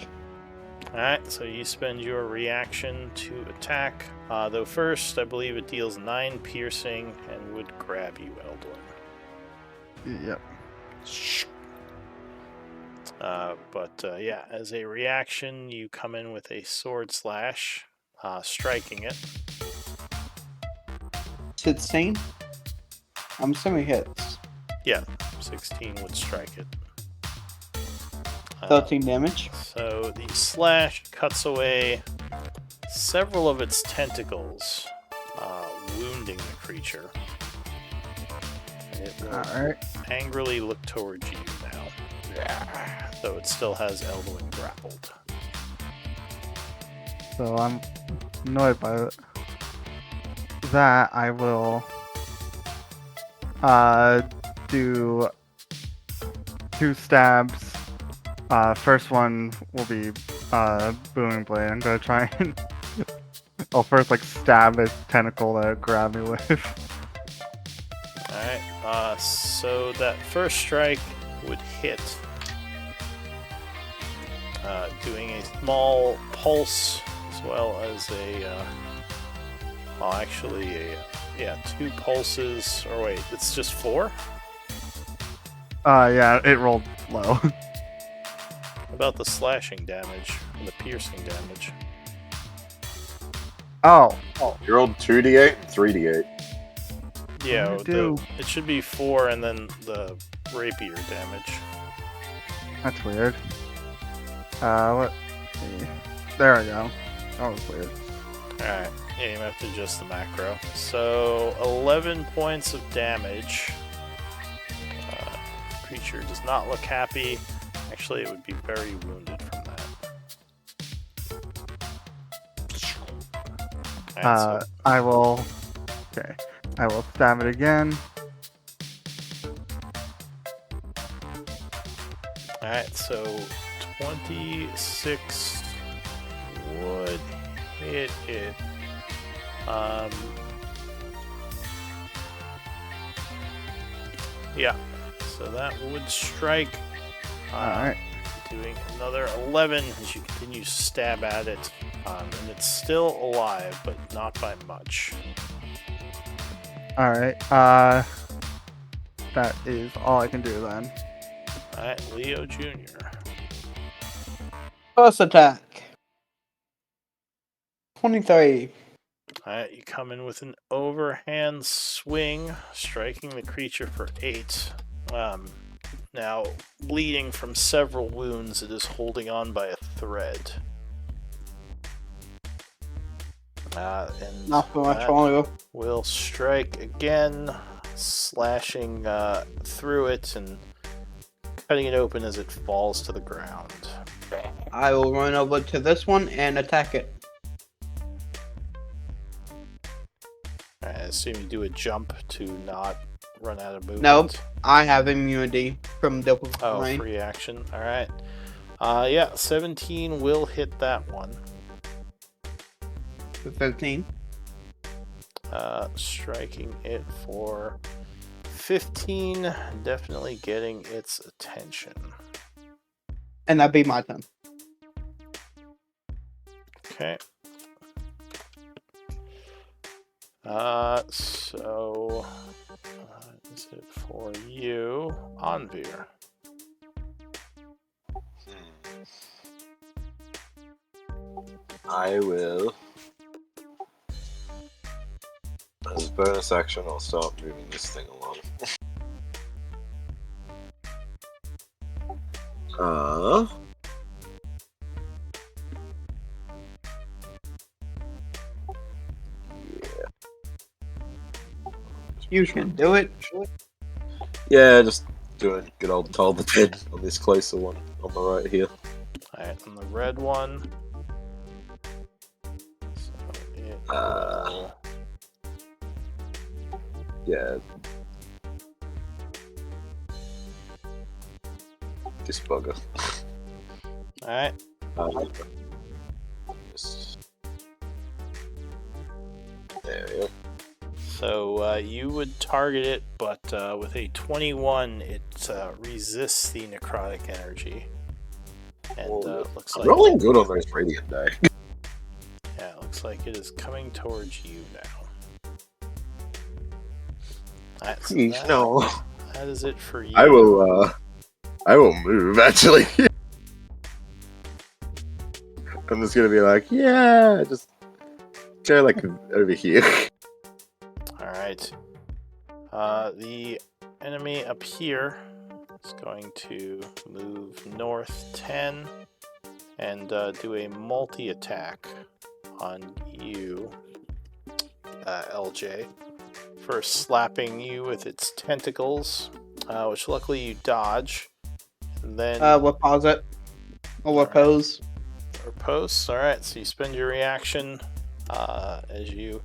Alright, so you spend your reaction to attack. Though first, I believe it deals 9 piercing and would grab you, Eldwin.
Yep.
Yeah, as a reaction, you come in with a sword slash, striking it.
16. I'm assuming hits.
Yeah, 16 would strike it.
13 damage.
So the slash cuts away several of its tentacles, wounding the creature. It will
Alright.
angrily look towards you now, though it still has Eldwin grappled.
So I'm annoyed by that. I will do 2 stabs. First one will be Booming Blade. I'm gonna try and I'll first stab its tentacle that it grabbed me with.
Alright, so that first strike would hit, doing a small pulse as well as a 2 pulses, or wait, it's just 4?
Yeah, it rolled low.
About the slashing damage and the piercing damage.
Oh,
You rolled 2d8 and 3d8.
Yeah,
What do I do?
it should be 4 and then the rapier damage.
that's weird. What? There we go. That was weird.
Alright, yeah, you have to adjust the macro. So, 11 points of damage. Creature does not look happy. Actually, it would be very wounded from that. Alright,
I will. Okay. I will stab it again.
Alright, so 26 would hit it. Yeah, so that would strike.
Alright.
Doing another 11 as you continue to stab at it. And it's still alive, but not by much.
Alright. That is all I can do then.
Alright, Leo Jr.
First attack. 23.
Alright, you come in with an overhand swing, striking the creature for 8. Now, bleeding from several wounds, it is holding on by a thread. And
Not for much
that
longer.
will strike again, slashing through it and cutting it open as it falls to the ground.
I will run over to this one and attack it.
I assume you do a jump to not run out of movement.
Nope. I have immunity from double
Oh,
terrain.
free action. Alright. Yeah, 17 will hit that one.
15.
Striking it for 15. Definitely getting its attention.
And that'd be my turn.
Okay. Is it for you, Anvir?
I will. As a bonus action, I'll start moving this thing along.
You can do it.
Yeah, just doing good old Toll the Dead on this closer one on the right here.
Alright, on the red one. So it will...
Yeah. This bugger.
Alright.
Just... There we go.
So you would target it, but with a 21, it resists the necrotic energy. And looks
I'm
like
rolling good on those radiant die.
yeah, it looks like it is coming towards you now. Alright, so
Please, no.
that is it for you.
I will move, actually. I'm just gonna be like, yeah, just go, like, over here.
Alright. The enemy up here is going to move north 10 and do a multi-attack on you, LJ, for slapping you with its tentacles, which luckily you dodge. And then
We'll pause it. Or we'll pose.
Riposte. Alright, so you spend your reaction as you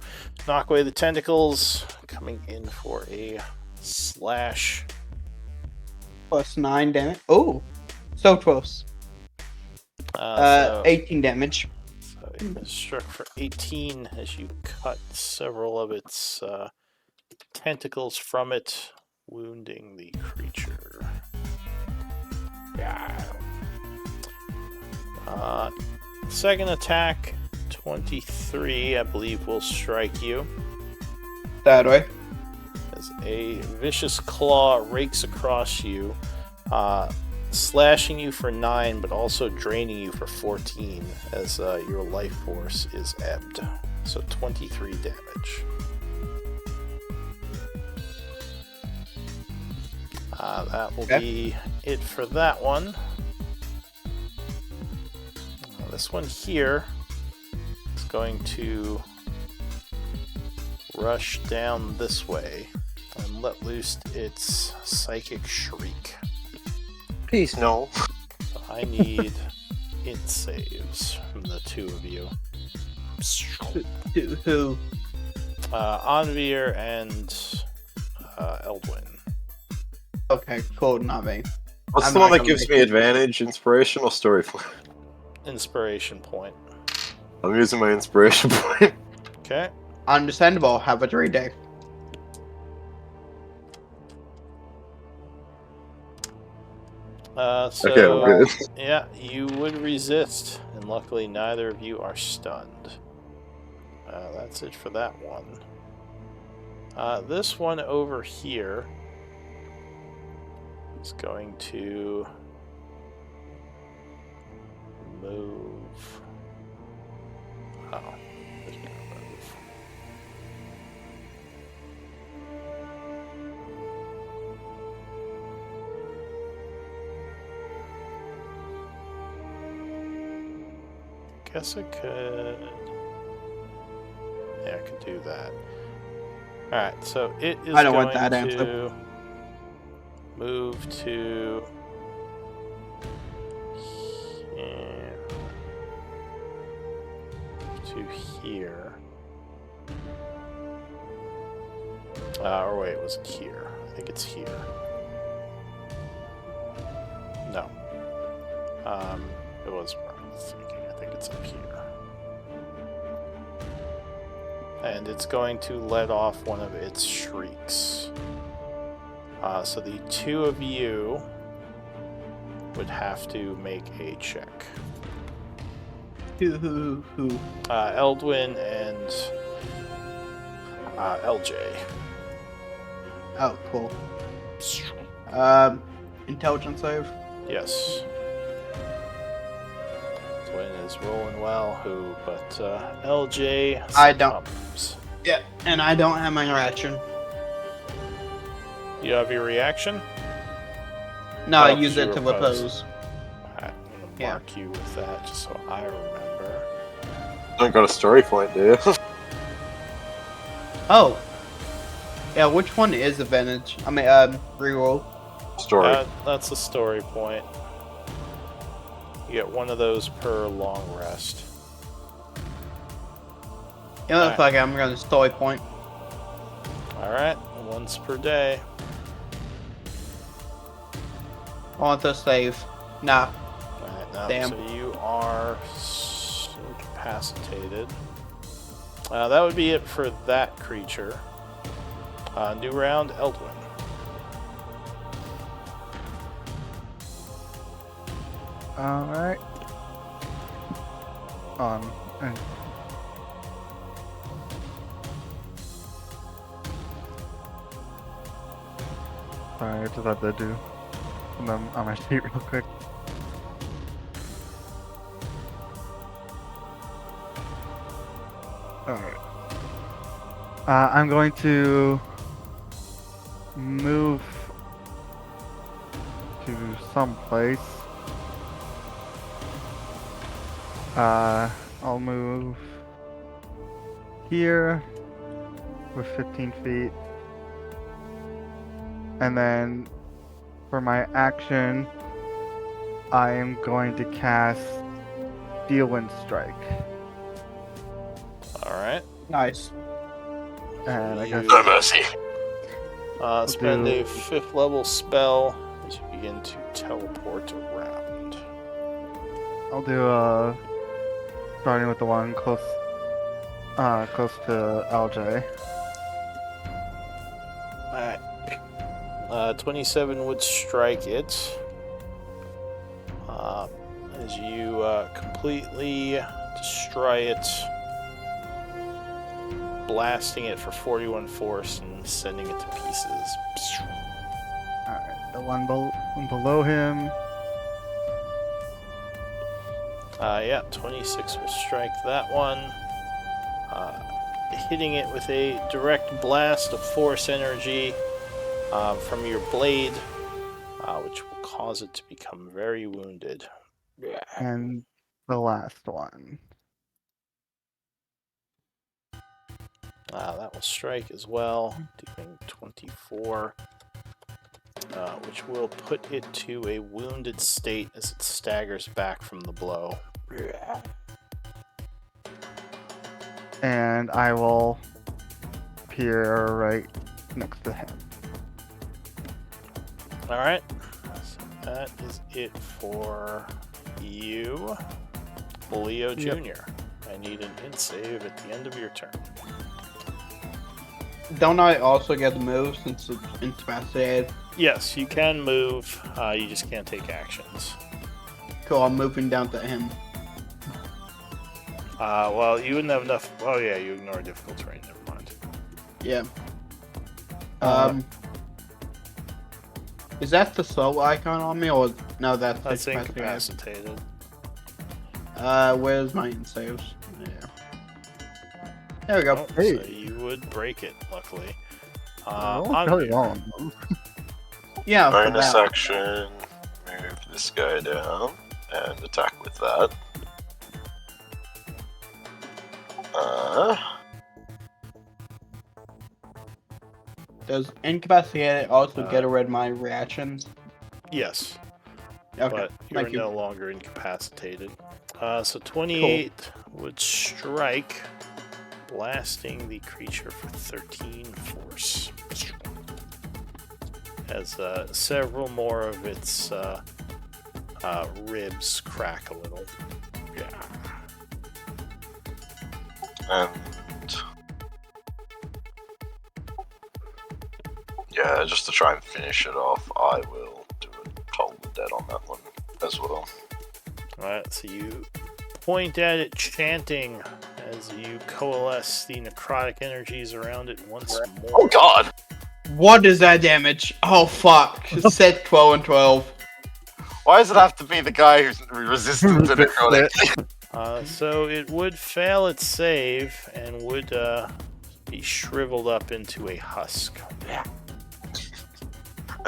knock away the tentacles, coming in for a slash.
+9 damage. Oh, so close.
So
18 damage.
it struck for 18 as you cut several of its tentacles from it, wounding the creature. Yeah. Second attack, 23, I believe, will strike you.
That way.
As a vicious claw rakes across you, slashing you for 9, but also draining you for 14 as your life force is ebbed. So 23 damage. That will be it for that one. This one here is going to rush down this way and let loose its psychic shriek.
Please, no.
So I need int saves from the two of you.
Who?
Anvir and Eldwin.
Okay, cool, not me.
What's
I'm
the
not
one that
gonna
gives
make
me
it.
advantage? Inspiration or story point?
Inspiration point.
I'm using my inspiration point.
Okay.
Understandable. Have a great day.
So,
Okay, I'm good.
yeah, you would resist, and luckily neither of you are stunned. That's it for that one. This one over here is going to move. Oh, there's no move. Guess I could. Yeah, I could do that. Alright, so it is
I don't
going
want that
to
answer.
move to here. To here. Or wait, was it here? I think it's here. No. It was where I was thinking. I think it's up here. And it's going to let off one of its shrieks. So the two of you would have to make a check.
Who?
Eldwin and LJ.
Oh, cool. Intelligence save.
Yes. Twin is rolling well, but LJ
I don't.
succumbs.
Yeah, and I don't have my reaction.
You have your reaction?
No, I
Oh,
use
you
it to
repose.
repose.
I'm gonna
Yeah.
mark you with that just so I remember.
Don't got a story point, do you?
Oh. Yeah, which one is advantage? I mean, reroll.
Story.
That's a story point. You get one of those per long rest.
It looks like I'm going to story point.
Alright, once per day.
I want to save. Nah.
Alright, now,
Damn.
so you are incapacitated. That would be it for that creature. New round, Eldwin.
Alright. And sorry, I just had to do them on my sheet real quick. Alright. I'm going to move to someplace. I'll move here with 15 feet. And then for my action, I am going to cast Steel Wind Strike.
Alright.
Nice.
And I guess
No mercy.
Spend
do-
a 5th level spell as you begin to teleport around.
I'll do starting with the one close to LJ.
Alright. 27 would strike it. As you completely destroy it, blasting it for 41 force and sending it to pieces.
Alright, the one below him.
Yeah, 26 will strike that one. Hitting it with a direct blast of force energy from your blade, which will cause it to become very wounded.
And the last one.
That will strike as well, doing 24, which will put it to a wounded state as it staggers back from the blow.
And I will appear right next to him.
Alright, so that is it for you, Leo
Yep.
Jr. I need an int save at the end of your turn.
Don't I also get to move since it's incapacitated?
Yes, you can move, you just can't take actions.
Cool, I'm moving down to him.
Well, you wouldn't have enough. Oh, yeah, you ignore difficult terrain, never mind.
Yeah.
Uh,
Is that the slow icon on me, or no? That's
That's
incapacitated.
incapacitated.
Where's my saves? Yeah. There we go.
Oh,
Hey.
So you would break it, luckily.
Oh,
on
really
you.
long.
Yeah. for
Bonus
that.
action, move this guy down and attack with that.
Does incapacitated also get
Uh,
rid of my reactions?
Yes,
Okay.
but you're
Thank you.
no longer incapacitated. So 28 would strike, blasting the creature for 13 force. As several more of its ribs crack a little. Yeah.
And yeah, just to try and finish it off, I will do a Toll the Dead on that one as well.
Alright, so you point at it, chanting as you coalesce the necrotic energies around it once more.
Oh god!
What is that damage? Oh fuck! Set 12 and 12.
Why does it have to be the guy who's resistant to necrotic?
So it would fail its save and would be shriveled up into a husk.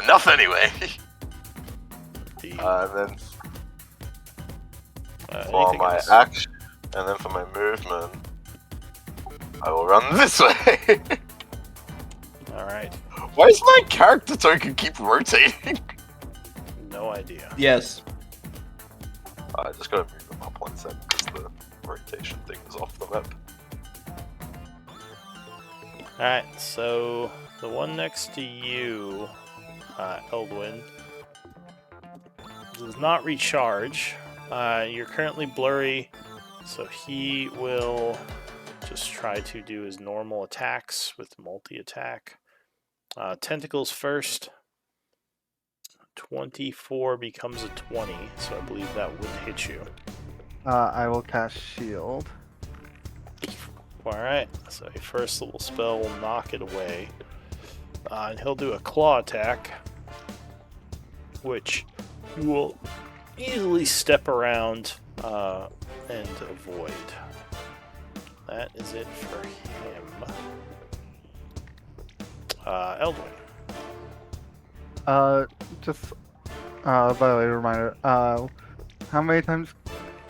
Enough anyway.
The,
And then for
anything
my
else?
action, and then for my movement, I will run this way.
Alright,
Why does my character token keep rotating?
no idea.
Yes.
I just gotta move them up 1 second because the rotation thing is off the map.
Alright, so the one next to you, Eldwin, does not recharge. You're currently blurry, so he will just try to do his normal attacks with multi-attack. Tentacles first. 24 becomes a 20, so I believe that would hit you.
I will cast shield.
Alright, so a first level spell will knock it away. And he'll do a claw attack, which you will easily step around and avoid. That is it for him. Eldwin.
Just by the way, reminder. How many times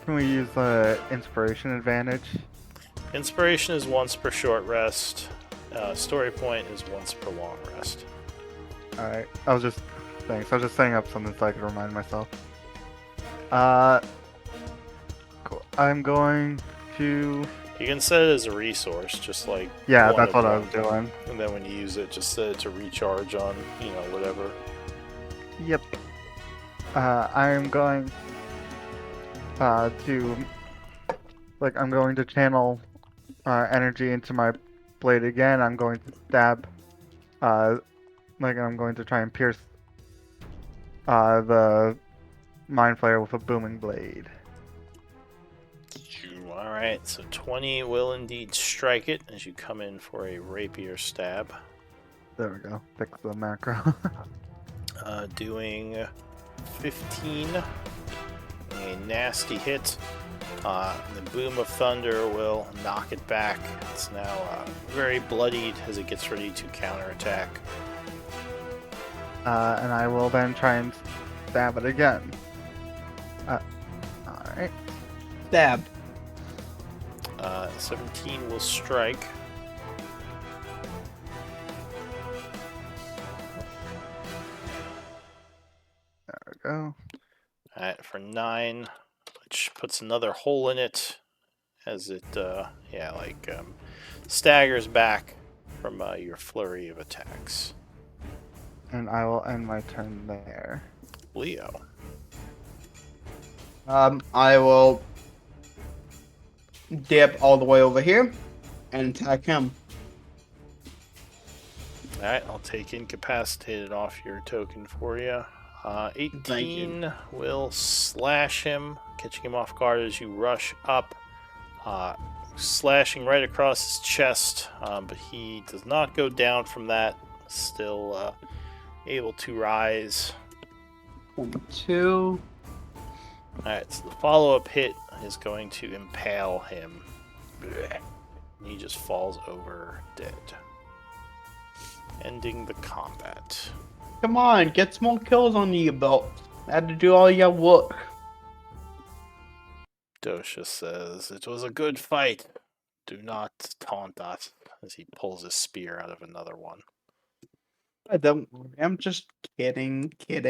can we use the inspiration advantage?
Inspiration is once per short rest. Story point is once per long rest.
All right. I was just setting up something so I could remind myself. Cool. I'm going to.
You can set it as a resource, just like
Yeah,
one
that's
of
what I
them.
was doing.
And then when you use it, just set it to recharge on, whatever.
Yep. I am going to I'm going to channel energy into my blade again. I'm going to stab I'm going to try and pierce the mind flayer with a booming blade.
Alright, so 20 will indeed strike it as you come in for a rapier stab.
There we go. Fix the macro.
Doing 15. A nasty hit. The boom of thunder will knock it back. It's now very bloodied as it gets ready to counterattack.
And I will then try and stab it again. Alright.
Stabbed.
17 will strike.
There we go.
Alright, for 9, which puts another hole in it as it, staggers back from your flurry of attacks.
And I will end my turn there.
Leo.
I will dip all the way over here and attack him.
Alright, I'll take incapacitated off your token for you. 18 will slash him, catching him off guard as you rush up, slashing right across his chest, but he does not go down from that, still able to rise.
2.
Alright, so the follow-up hit is going to impale him. Blech. He just falls over dead. Ending the combat.
Come on, get some more kills on your belt. I had to do all your work.
Dosha says, "It was a good fight. Do not taunt us," as he pulls his spear out of another one.
I don't. I'm just kidding.
He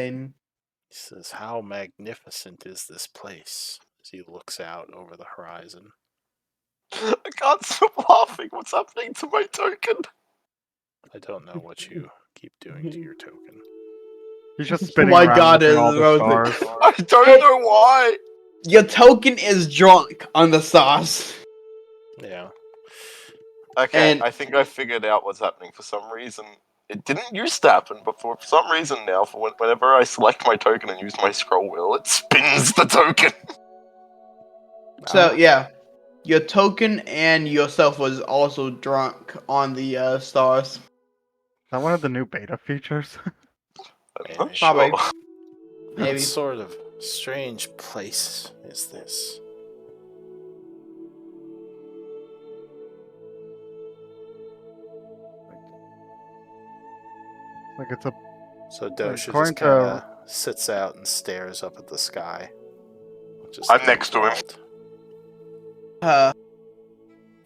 says, "How magnificent is this place?" as he looks out over the horizon.
I can't stop laughing. What's happening to my token?
I don't know what you keep doing to your token.
He's just spinning
my
around
God,
between
it
all
is
the
Rosie.
stars.
I don't know why.
Your token is drunk on the sauce.
Yeah.
Okay,
And-
I think I figured out what's happening. For some reason, it didn't used to happen, but for some reason now, whenever I select my token and use my scroll wheel, it spins the token.
So yeah, your token and yourself was also drunk on the stars.
Is that one of the new beta features?
I'm not
Probably.
sure.
Maybe.
What sort of strange place is this?
It's a
So Dosha
according
just kind of sits out and stares up at the sky.
I'm next to him.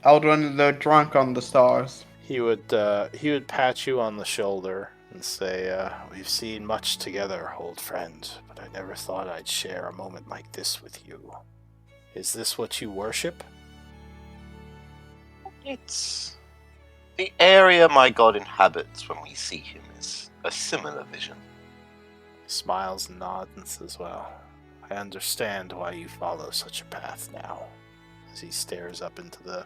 Eldrin, they're drunk on the stars.
He would pat you on the shoulder and say, "We've seen much together, old friend, but I never thought I'd share a moment like this with you. Is this what you worship?"
It's the area my god inhabits when we see him is a similar vision.
He smiles and nods and says, "Well, I understand why you follow such a path now," as he stares up into the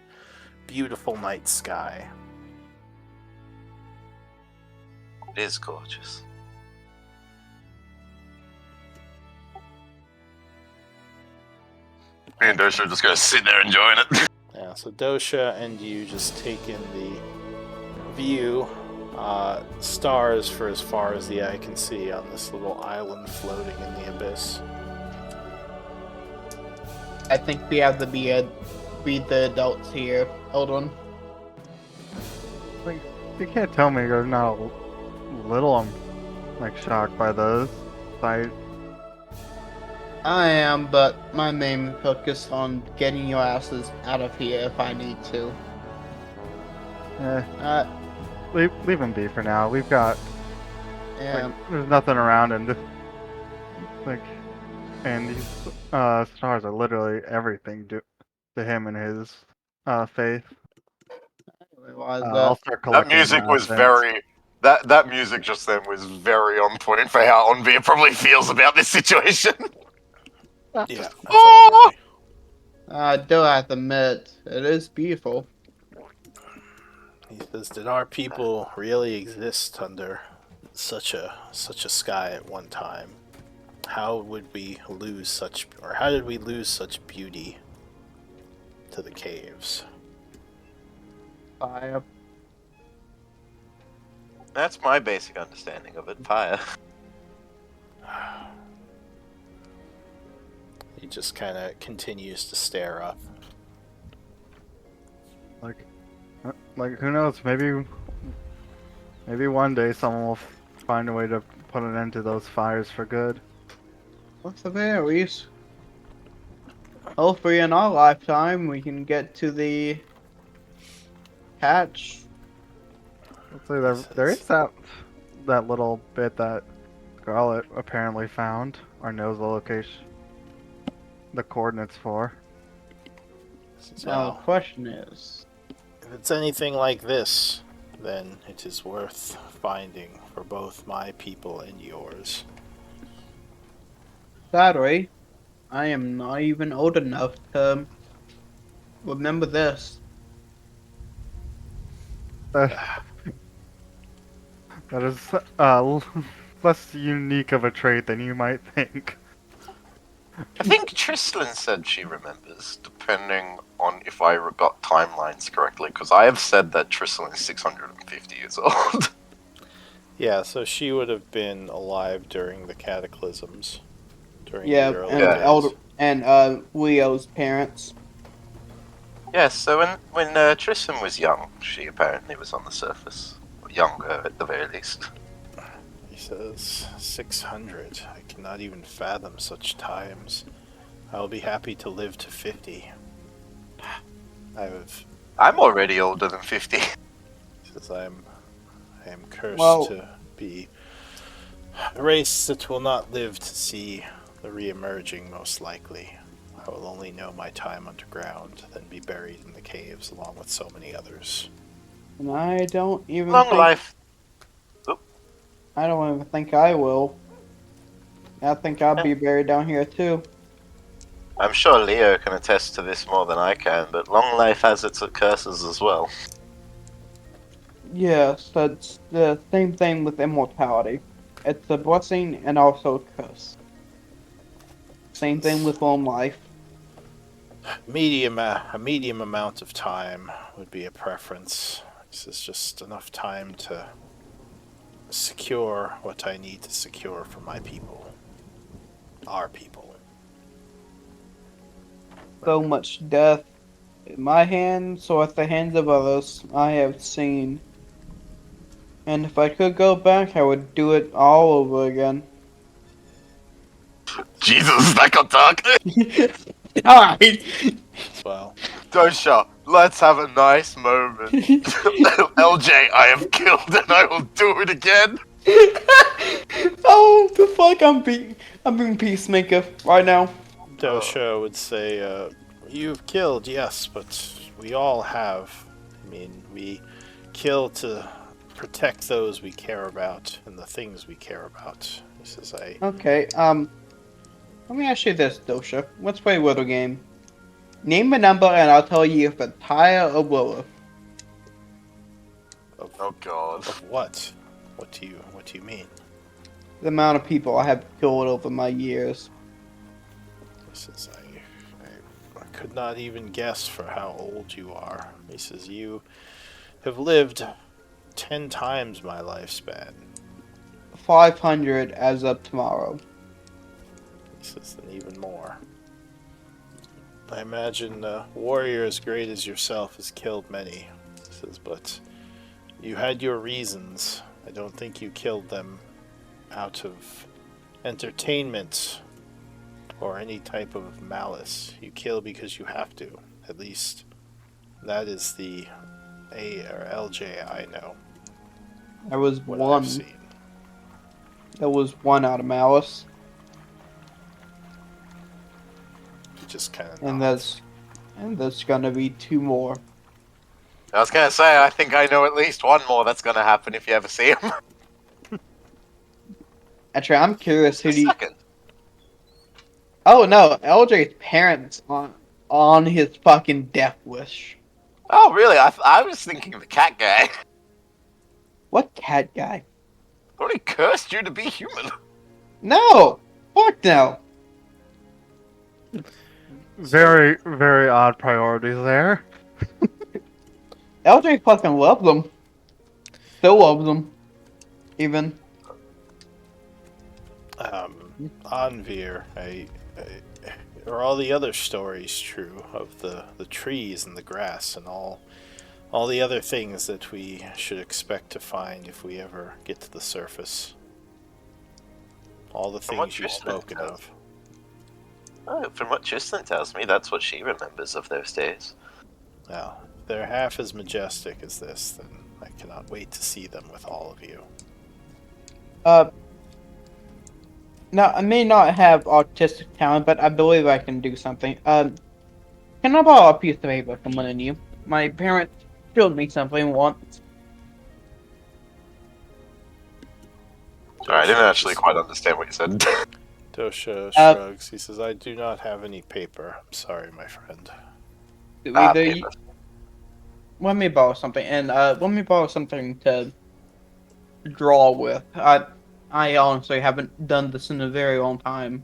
beautiful night sky.
It is gorgeous. Me and Dosha are just gonna sit there enjoying it.
Yeah, so Dosha and you just take in the view. Stars for as far as the eye can see on this little island floating in the abyss.
I think we have to be the adults here. Hold on.
Like, you can't tell me you're not a little, like, shocked by those sights.
I am, but my main focus on getting your asses out of here if I need to.
Leave him be for now. We've got,
Yeah.
like, there's nothing around, and like, and these stars are literally everything to him and his faith.
Realize
I'll
that.
start
That
collecting
music was
nonsense.
very. That music just then was very on point for how Onvia probably feels about this situation.
Yeah.
Oh!
absolutely.
I do have to admit, it is beautiful.
He says, "Did our people really exist under such a sky at one time? How would we lose such, or how did we lose such beauty to the caves?"
Fire.
That's my basic understanding of it. Fire.
He just kind of continues to stare up.
Like, who knows? Maybe one day someone will find a way to put an end to those fires for good.
What's the varies? Hopefully in our lifetime we can get to the hatch.
Let's say there is that little bit that Scarlet apparently found or knows the location, the coordinates for.
So,
Now the question is,
if it's anything like this, then it is worth finding for both my people and yours.
sadly, I am not even old enough to remember this.
That is less unique of a trait than you might think.
I think Trislin said she remembers, depending on if I got timelines correctly, because I have said that Trislin is 650 years old.
Yeah, so she would have been alive during the cataclysms. During
Yeah,
the early
and
days.
elder and Leo's parents.
Yes, so when Trislin was young, she apparently was on the surface. Or younger, at the very least.
He says, 600. I cannot even fathom such times. I will be happy to live to 50.
I'm already older than 50.
He says, I am cursed
Well-
to be a race that will not live to see the re-emerging, most likely. I will only know my time underground, then be buried in the caves along with so many others.
And I don't even
Long
think,
life.
I don't even think I will. I think I'll be buried down here too.
I'm sure Leo can attest to this more than I can, but long life has its curses as well.
Yes, that's the same thing with immortality. It's a blessing and also a curse. Same thing with long life.
A medium amount of time would be a preference. This is just enough time to secure what I need to secure for my people. Our people.
So much death in my hands or at the hands of others I have seen. And if I could go back, I would do it all over again.
Jesus, that got dark.
Died!
Well,
Dosha, let's have a nice moment. LJ, I have killed and I will do it again.
Oh, the fuck, I'm being peacemaker right now.
Dosha would say, you've killed, yes, but we all have. I mean, we kill to protect those we care about and the things we care about. He says,
Okay, let me ask you this, Dosha. Let's play a little game. Name a number and I'll tell you if it's higher or lower.
Oh god.
Of what? What do you mean?
The amount of people I have killed over my years.
This is I could not even guess for how old you are. He says you have lived 10 times my lifespan.
500 as of tomorrow.
He says then even more. I imagine a warrior as great as yourself has killed many. He says, but you had your reasons. I don't think you killed them out of entertainment or any type of malice. You kill because you have to. At least that is the A or LJ I know.
There was
What
one.
I've seen.
There was one out of malice,
He just kind of
and there's gonna be 2 more.
I was gonna say, I think I know at least one more that's gonna happen if you ever see him.
Actually, I'm curious who do you...
Second.
Oh no, LJ's parents on his fucking death wish.
Oh, really? I was thinking of the cat guy.
What cat guy?
Thought he cursed you to be human.
No! Fuck no!
Very, very odd priorities there.
LJ fucking loves them. Still loves them. Even.
Anvir, are all the other stories true of the trees and the grass and all the other things that we should expect to find if we ever get to the surface? All the
From what
things you've
Tristan
spoken
does.
of.
Oh, from what Tristan tells me, that's what she remembers of those days.
Now, if they're half as majestic as this, then I cannot wait to see them with all of you.
Now, I may not have autistic talent, but I believe I can do something. Can I borrow a piece of paper from one of you? My parents showed me something once.
Sorry, I didn't actually quite understand what you said.
Dosha shrugs. He says, I do not have any paper. I'm sorry, my friend.
Either you... Let me borrow something, and let me borrow something to draw with. I honestly haven't done this in a very long time,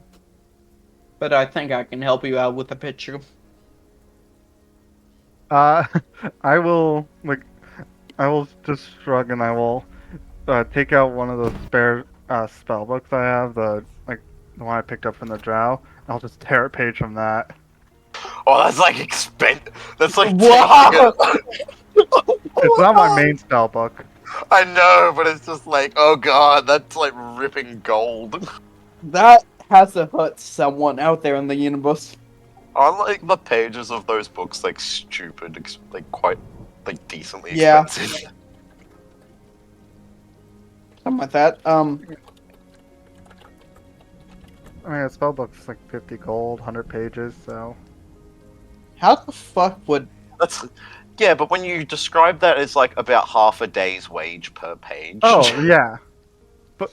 but I think I can help you out with a picture.
I will just shrug and I will take out one of those spare spell books I have, the one I picked up from the drow. I'll just tear a page from that.
Oh, that's like That's like
Wow!
It's not my main spell book.
I know, but it's just like, oh god, that's like ripping gold.
That has to hurt someone out there in the universe.
Aren't like the pages of those books like stupid, like quite like decently
Yeah.
expensive?
Something like that.
I mean, a spell book's like 50 gold, 100 pages, so.
How the fuck would...
That's yeah, but when you describe that as like about half a day's wage per page.
Oh, yeah.
how
For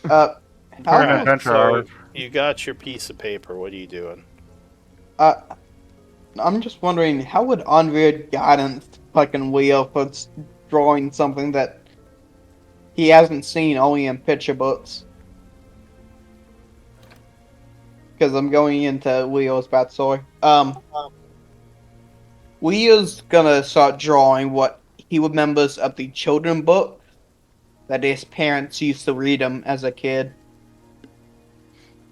an
Alright,
adventure
so
arc.
you got your piece of paper. What are you doing?
I'm just wondering, how would Anvir guidance fucking Leo for drawing something that he hasn't seen only in picture books? Because I'm going into Leo's backstory. Leo's gonna start drawing what he remembers of the children book that his parents used to read him as a kid.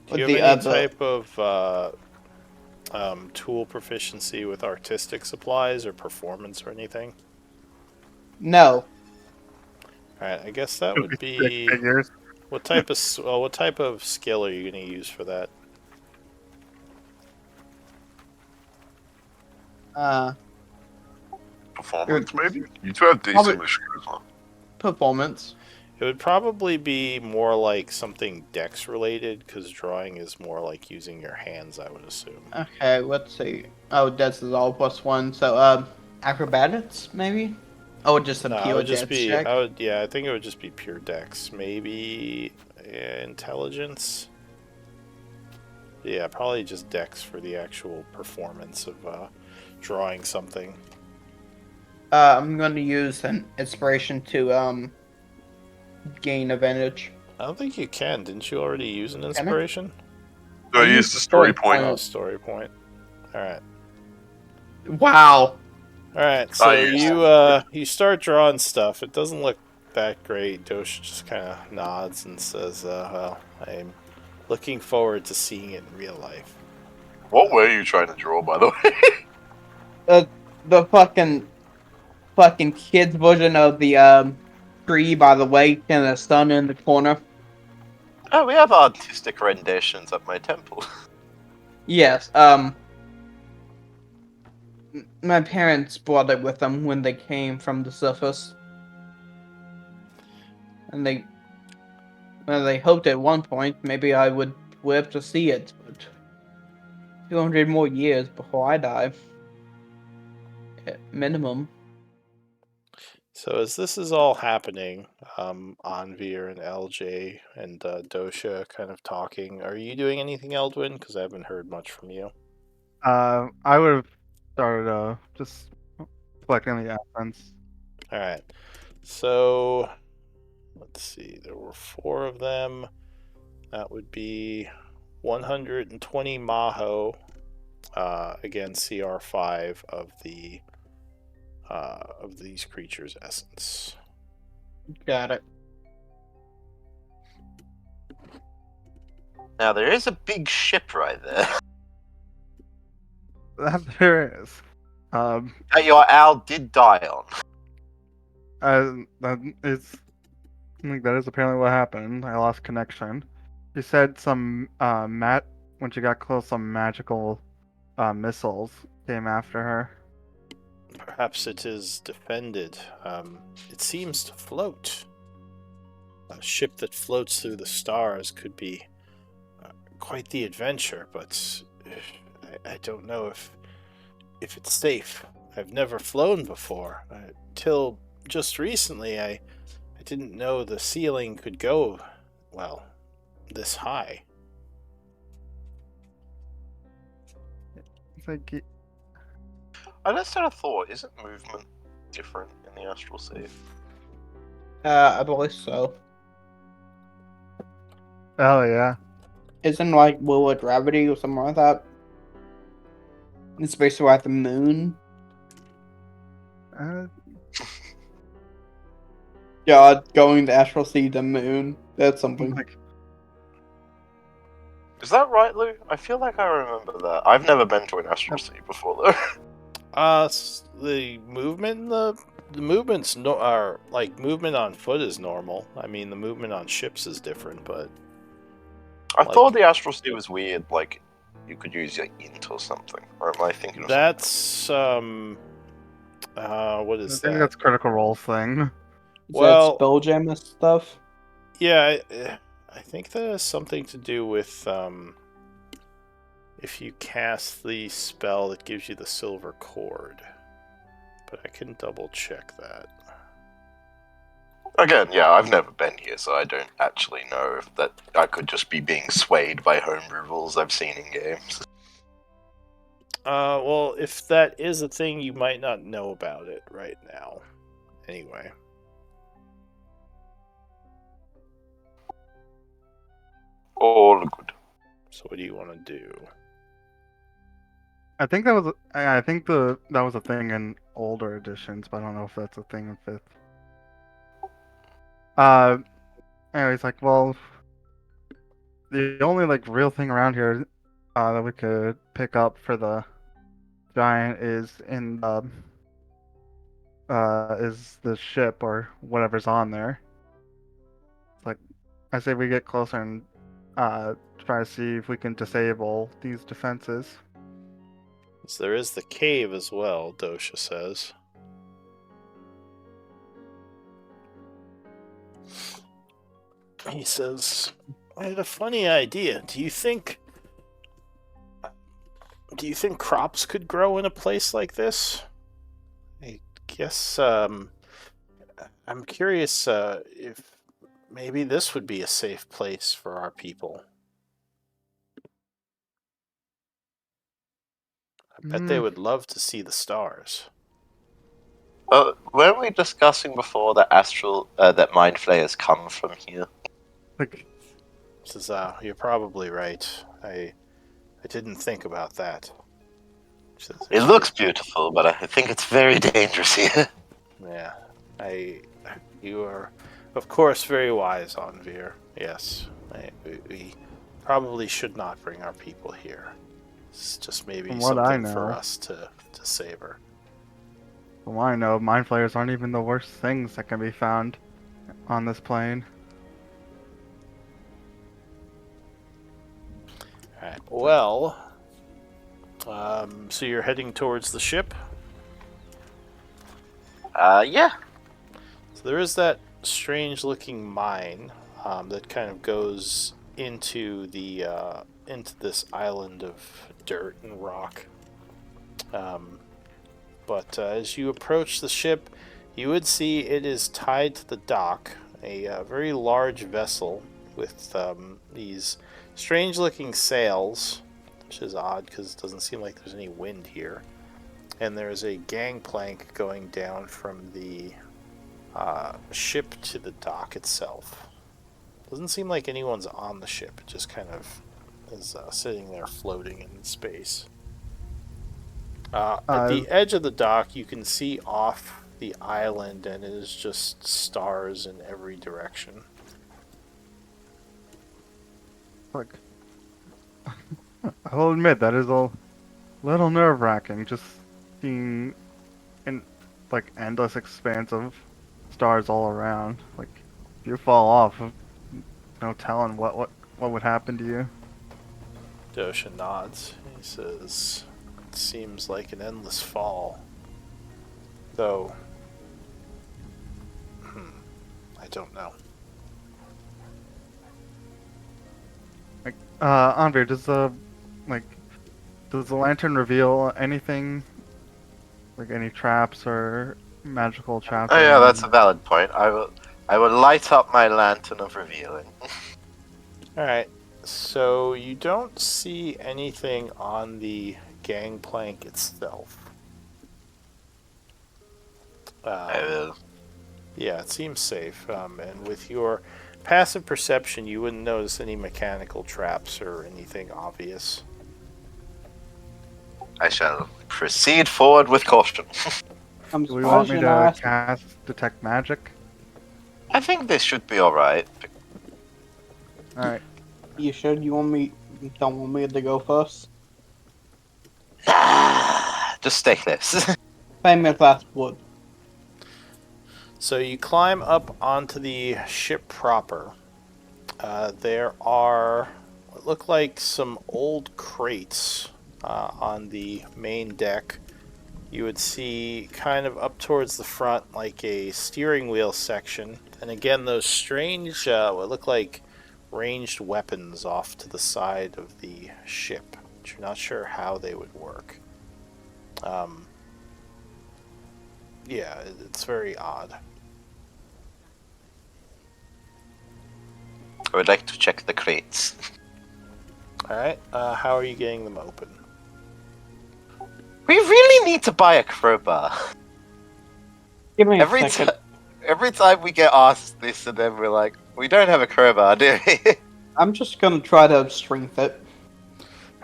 Do you
With
have
the
any
other-
type of tool proficiency with artistic supplies or performance or anything?
No.
Alright, I guess that would
Stick
be...
figures.
What type of skill are you going to use for that?
Performance, maybe? You two have decent charisma.
Performance.
It would probably be more like something dex related, because drawing is more like using your hands, I would assume.
Okay, let's see. Oh, Dex is all +1, so, acrobatics, maybe? Oh, just a
No, it
pure
would just
Dex
be.
check?
I think it would just be pure dex. Maybe intelligence. Yeah, probably just dex for the actual performance of drawing something.
I'm going to use an inspiration to, gain advantage.
I don't think you can. Didn't you already use an
I?
inspiration?
So
I
use
used
the
the
story
story
point.
Oh, story point. Alright.
Wow.
Alright, so
used
you start drawing stuff. It doesn't look that great. Dosha just kind of nods and says, well, I'm looking forward to seeing it in real life.
What were you trying to draw, by the way?
The fucking kids version of the tree by the lake and the sun in the corner.
Oh, we have artistic renditions at my temple.
Yes. My parents brought it with them when they came from the surface, and they hoped at one point maybe I would live to see it, but 200 more years before I die, at minimum.
So as this is all happening, Anvir and LJ and Dosha kind of talking, are you doing anything, Eldwin? Because I haven't heard much from you.
I would have started just collecting the essence.
Alright. So, let's see. There were 4 of them. That would be 120 Maho against CR5 of these creatures' essence.
Got it.
Now, there is a big ship right there
That there is.
that your owl did die on.
That is. I think that is apparently what happened. I lost connection. She said some when she got close, some magical missiles came after her.
Perhaps it is defended. It seems to float. A ship that floats through the stars could be quite the adventure, but I don't know if it's safe. I've never flown before. Till just recently, I didn't know the ceiling could go, well, this high.
It's like
I just had a thought. Isn't movement different in the astral sea?
I believe so.
oh yeah.
Isn't like will of gravity or something like that? It's basically like the moon.
Uh,
God, going to astral see the moon. That's something.
like,
Is that right, Lou? I feel like I remember that. I've never been to an astral sea before, though.
The movement, the movements are like movement on foot is normal. I mean, the movement on ships is different, but
I
Like-
thought the astral sea was weird, like you could use your int or something. Or am I thinking of
that's what
I
is
think
that?
that's Critical Role thing.
Is
Well-
that Spelljammer stuff?
Yeah, I think that has something to do with if you cast the spell that gives you the silver cord. But I can double check that.
Again, yeah, I've never been here, so I don't actually know if that I could just be being swayed by homebrew rules I've seen in games.
Well, if that is a thing, you might not know about it right now. Anyway.
All good.
So what do you want to do?
I think that was that was a thing in older editions, but I don't know if that's a thing in fifth. Anyways, like, well, the only like real thing around here that we could pick up for the giant is is the ship or whatever's on there. Like, I say we get closer and try to see if we can disable these defenses.
So there is the cave as well, Dosha says. He says, I had a funny idea. Do you think crops could grow in a place like this? I guess I'm curious if maybe this would be a safe place for our people. I bet they would love to see the stars.
Weren't we discussing before that that mind flayers come from here?
Like,
This is, you're probably right. I didn't think about that.
It looks beautiful, but I think it's very dangerous here.
Yeah, you are, of course, very wise, Anvir. Yes, we probably should not bring our people here. It's just maybe
From what I
something for
know.
us to savor.
from what I know, mind flayers aren't even the worst things that can be found on this plane.
All right. Well, so you're heading towards the ship.
Yeah.
So there is that strange-looking mine that kind of goes into the into this island of dirt and rock. But as you approach the ship, you would see it is tied to the dock, a very large vessel with these strange-looking sails, which is odd because it doesn't seem like there's any wind here. And there's a gangplank going down from the ship to the dock itself. Doesn't seem like anyone's on the ship. It just kind of is sitting there floating in space. At the edge of the dock, you can see off the island, and it is just stars in every direction.
Like, I will admit that is a little nerve-wracking, just seeing an endless expanse of stars all around. Like, if you fall off, no telling what would happen to you.
Dosha nods. He says, "It seems like an endless fall. Though, I don't know."
Andre, does the lantern reveal anything? Like any traps or magical traps?
Oh yeah, that's a valid point. I will light up my lantern of revealing.
Alright, so you don't see anything on the gangplank itself.
I will.
Yeah, it seems safe. And with your passive perception, you wouldn't notice any mechanical traps or anything obvious.
I shall proceed forward with caution.
I'm
Do we want
surprised
me
you
to
asked.
cast detect magic?
I think this should be alright.
All right.
You should. You want me? You don't want me to go first?
Just stay close.
Famous last word.
So you climb up onto the ship proper. There are what look like some old crates on the main deck. You would see kind of up towards the front like a steering wheel section. And again, those strange, what look like ranged weapons off to the side of the ship. But you're not sure how they would work. Yeah, it's very odd.
I would like to check the crates.
Alright, how are you getting them open?
We really need to buy a crowbar.
Give me a
Every
second.
every time we get asked this, and then we're like, we don't have a crowbar, do we?
I'm just gonna try to strength it.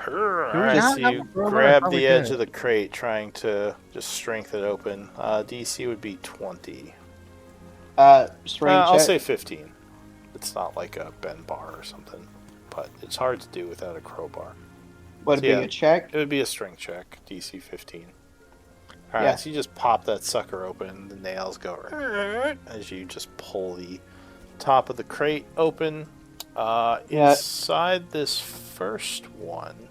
Alright,
Yeah,
so you
well,
grab
probably
the edge
did.
of the crate, trying to just strength it open. DC would be 20.
Strength
I'll
check.
say 15. It's not like a bend bar or something, but it's hard to do without a crowbar.
Would it
yeah.
be a check?
It would be a strength check, DC 15. Alright,
Yeah.
so you just pop that sucker open, the nails go as you just pull the top of the crate open.
Yeah.
Inside this first one,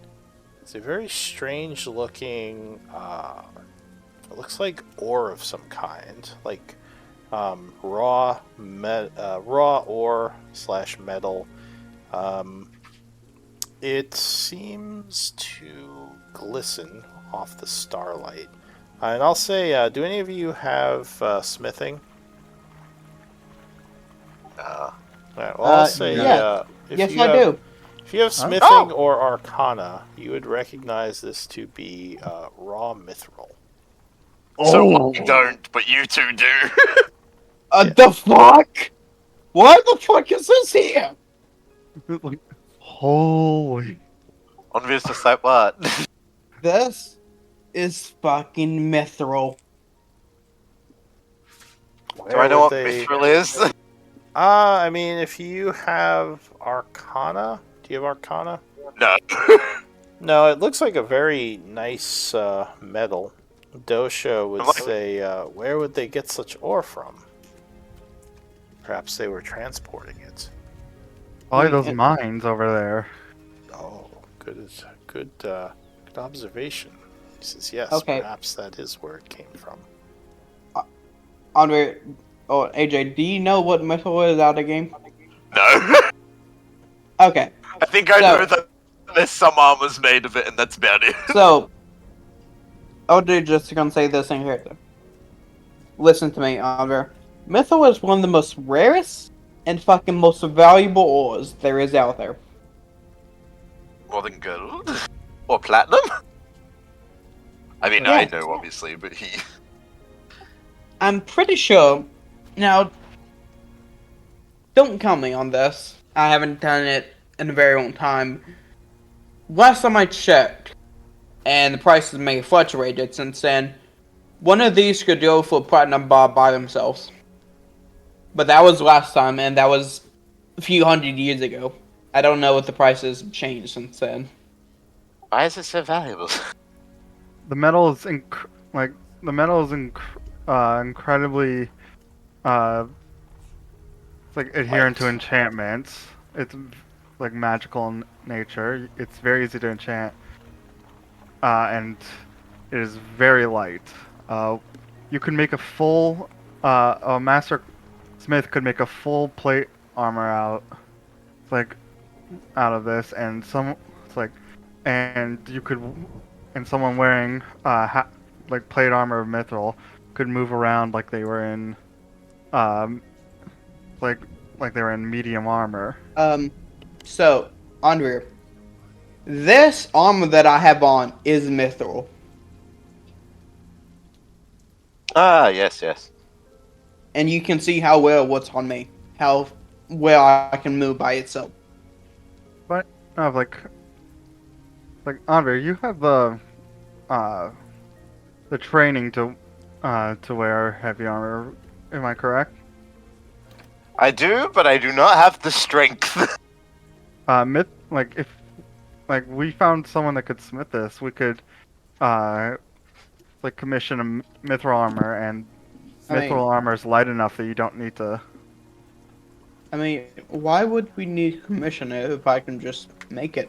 it's a very strange looking, it looks like ore of some kind, like raw ore / metal. It seems to glisten off the starlight. And I'll say, do any of you have smithing? Alright, well, I'll say,
yeah.
if
Yes,
you
I
have,
do.
If you have
Oh.
smithing or arcana, you would recognize this to be raw mithril.
So I don't, but you two do.
The fuck? What the fuck is this here?
Like, holy.
Envy's just like, what?
This is fucking mithril.
Do I know what mithril is?
I mean, if you have Arcana, do you have Arcana?
No.
No, it looks like a very nice metal. Dosha would
I'm like-
say, where would they get such ore from? Perhaps they were transporting it.
Probably those mines over there.
Oh, good observation. He says, yes,
Okay.
perhaps that is where it came from.
Andre, oh AJ, do you know what mithril is out of the game?
No.
Okay,
I think I
So-
know that there's some armors made of it, and that's about it.
so I'll do just gonna say this in here. Listen to me, Andre. Mithril is one of the most rarest and fucking most valuable ores there is out there.
More than gold? Or platinum? I mean, I
Yeah.
know, obviously, but he...
I'm pretty sure. Now, don't count me on this. I haven't done it in a very long time. Last time I checked, and the prices may have fluctuated since then, one of these could go for a platinum bar by themselves. But that was last time, and that was a few hundred years ago. I don't know if the prices have changed since then.
Why is it so valuable?
The metal is incredibly it's like adherent to enchantments. It's like magical in nature. It's very easy to enchant, and it is very light. You can make a full a master smith could make a full plate armor out of this, and someone wearing like plate armor of mithril could move around like they were in like they were in medium armor.
So, Andre, this armor that I have on is mithril.
Ah, yes, yes.
And you can see how well what's on me. How well I can move by itself.
But like Andre, you have the training to wear heavy armor. Am I correct?
I do, but I do not have the strength.
If we found someone that could smith this, we could commission a mithril armor, and mithril armor is light enough that you don't need to.
I mean, why would we need to commission it if I can just make it?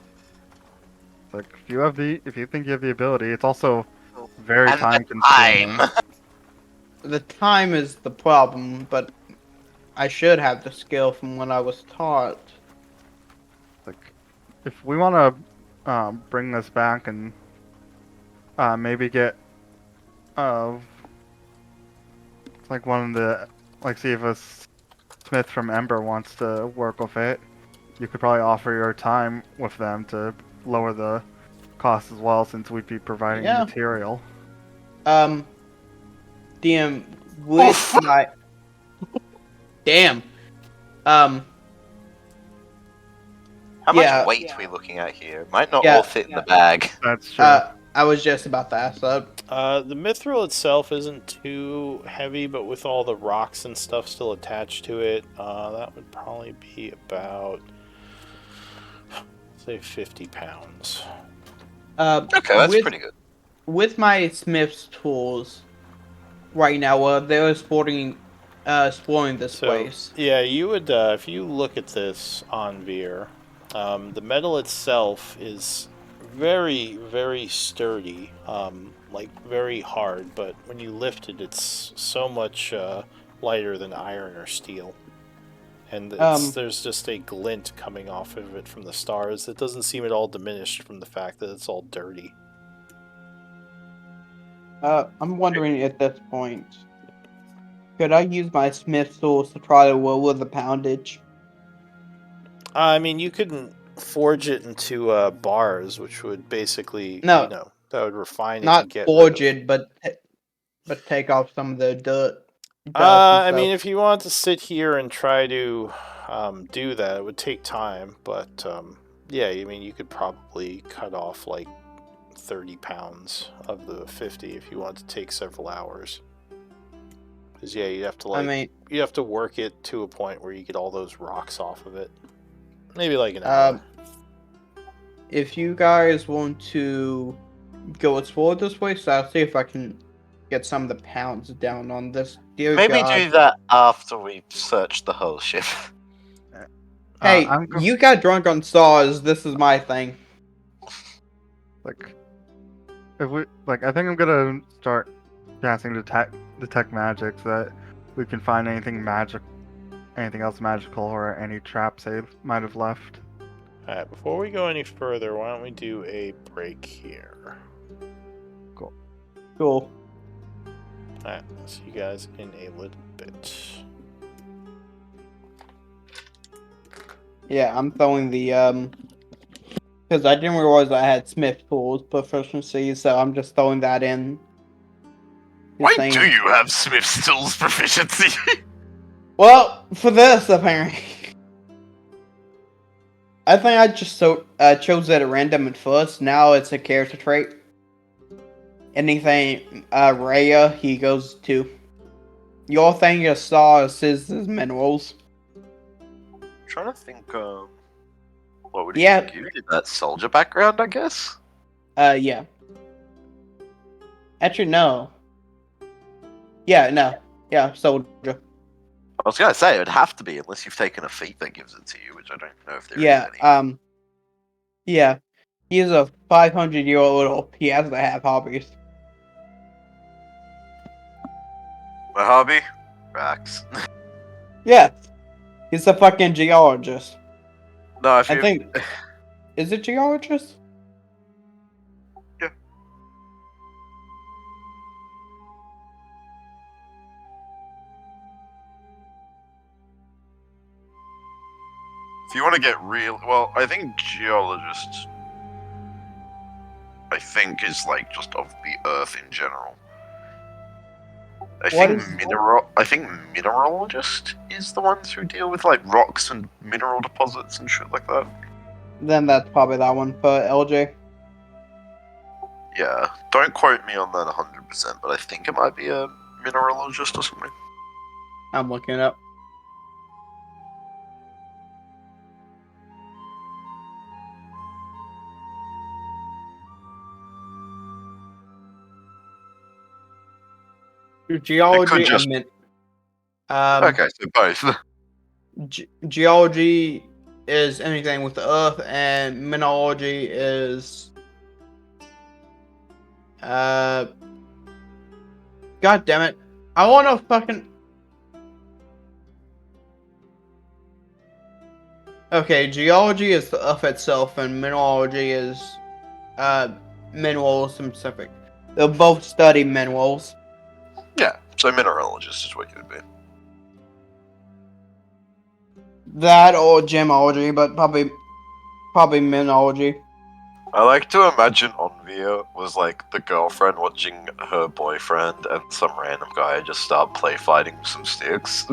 Like if you think you have the ability, it's also very
And the
time consuming.
time.
The time is the problem, but I should have the skill from what I was taught.
Like, if we want to bring this back and maybe get one of the see if a smith from Ember wants to work with it, you could probably offer your time with them to lower the cost as well, since we'd be providing material.
DM, with my... Damn.
How
Yeah.
much weight are we looking at here? It might not
Yeah.
all fit in the bag.
That's true.
I was just about to ask that.
The mithril itself isn't too heavy, but with all the rocks and stuff still attached to it, that would probably be about, say, 50 pounds.
Okay, that's pretty good.
With my smith's tools right now, they're exploring this place.
Yeah, you would, if you look at this on Veer, the metal itself is very, very sturdy, very hard, but when you lift it, it's so much lighter than iron or steel. And there's just a glint coming off of it from the stars. It doesn't seem at all diminished from the fact that it's all dirty.
I'm wondering at this point, could I use my smith's tools to try to lower the poundage?
I mean, you couldn't forge it into bars, which would basically,
No.
that would refine it.
Not
and get
forge
rid of...
it, but but take off some of the dirt.
I mean, if you want to sit here and try to do that, it would take time. But yeah, I mean, you could probably cut off like 30 pounds of the 50 if you want to take several hours. Because yeah, you have to
I mean,
you have to work it to a point where you get all those rocks off of it. Maybe like an hour.
if you guys want to go explore this place, I'll see if I can get some of the pounds down on this. Dear
Maybe
God.
do that after we search the whole ship.
Hey,
I'm go-
you got drunk on stars. This is my thing.
like, if we like, I think I'm gonna start casting detect magic so that we can find anything else magical, or any traps they might have left.
Alright, before we go any further, why don't we do a break here?
Cool.
Alright, I'll see you guys in a little bit.
Yeah, I'm throwing the because I didn't realize I had Smith tools proficiency, so I'm just throwing that in. Just
Why
saying-
do you have Smith's tools proficiency?
Well, for this apparently, I think I just chose it at random at first. Now it's a character trait. Anything Raya, he goes to. Your thing you saw is his minerals.
I'm trying to think, what would
Yeah.
he give you? That soldier background, I guess?
Yeah. Actually, no. Yeah, no. Yeah, soldier.
I was gonna say, it would have to be, unless you've taken a feat that gives it to you, which I don't know if there is
Yeah,
any.
yeah. He's a 500-year-old orc. He has to have hobbies.
My hobby? Racks.
Yeah. He's a fucking geologist.
No, if
I
you...
think. Is it geologist?
Yeah.
If you want to get real, well, I think geologist, I think, is like just of the earth in general. I think mineralogist is the ones who deal with like rocks and mineral deposits and shit like that.
Then that's probably that one for LJ.
Yeah, don't quote me on that 100%, but I think it might be a mineralogist or something.
I'm looking it up. Geology
just-
and
Okay, so both.
geology is anything with the earth, and mineralogy is God damn it. I want to fucking Okay, geology is the earth itself, and mineralogy is minerals specific. They'll both study minerals.
Yeah, so mineralogist is what you would be.
That or gemology, but probably mineralogy.
I like to imagine Onvia was like the girlfriend watching her boyfriend and some random guy just start play fighting some sticks.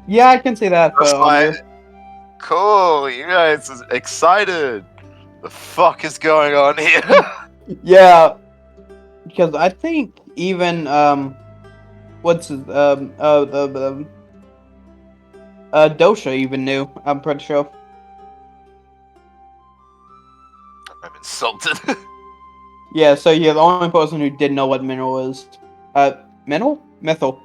Yeah, I can see that.
Just like, cool, you guys are excited. The fuck is going on here?
Yeah, because I think even what's his Dosha even knew. I'm pretty sure.
I'm insulted.
Yeah, so you're the only person who did know what mineral is. Mineral? Methyl.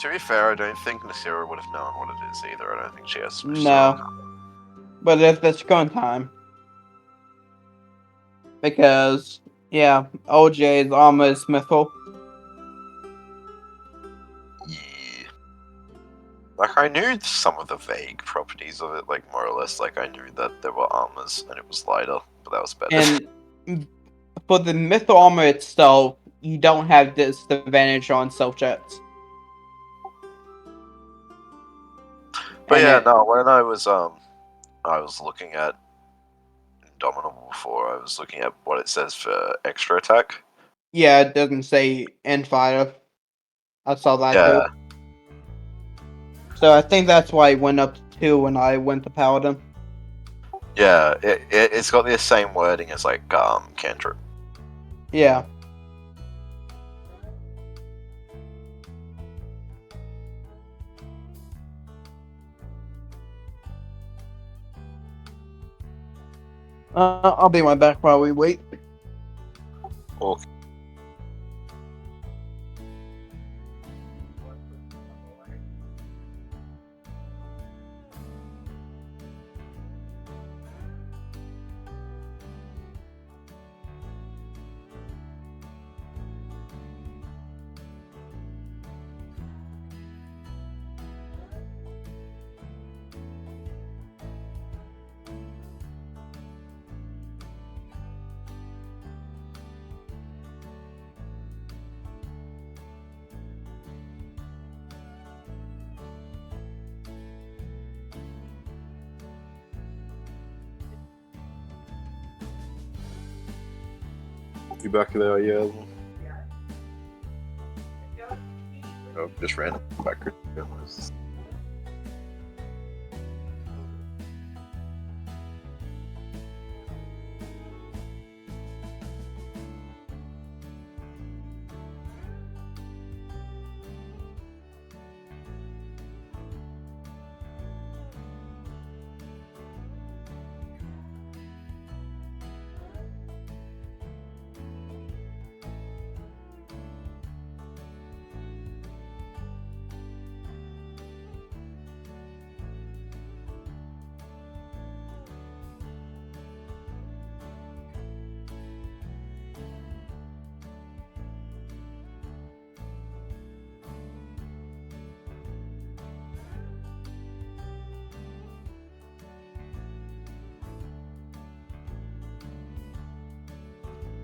To be fair, I don't think Nasira would have known what it is either. I don't think she has.
No. But if it's going time. Because, yeah, OJ's armor is methyl.
Yeah. Like, I knew some of the vague properties of it, like, more or less. Like, I knew that there were armors and it was lighter, but that was better.
And for the methyl armor itself, you don't have this advantage on self-jets.
But
And
yeah,
it-
no, when I was looking at Indomitable before, I was looking at what it says for extra attack.
Yeah, it doesn't say end fighter. I saw that
Yeah.
too. So I think that's why it went up to 2 when I went to Paladin.
Yeah, it's got the same wording as like cantrip.
Yeah. I'll be right back while we wait.
Okay. You back there, yeah. Oh, just ran back.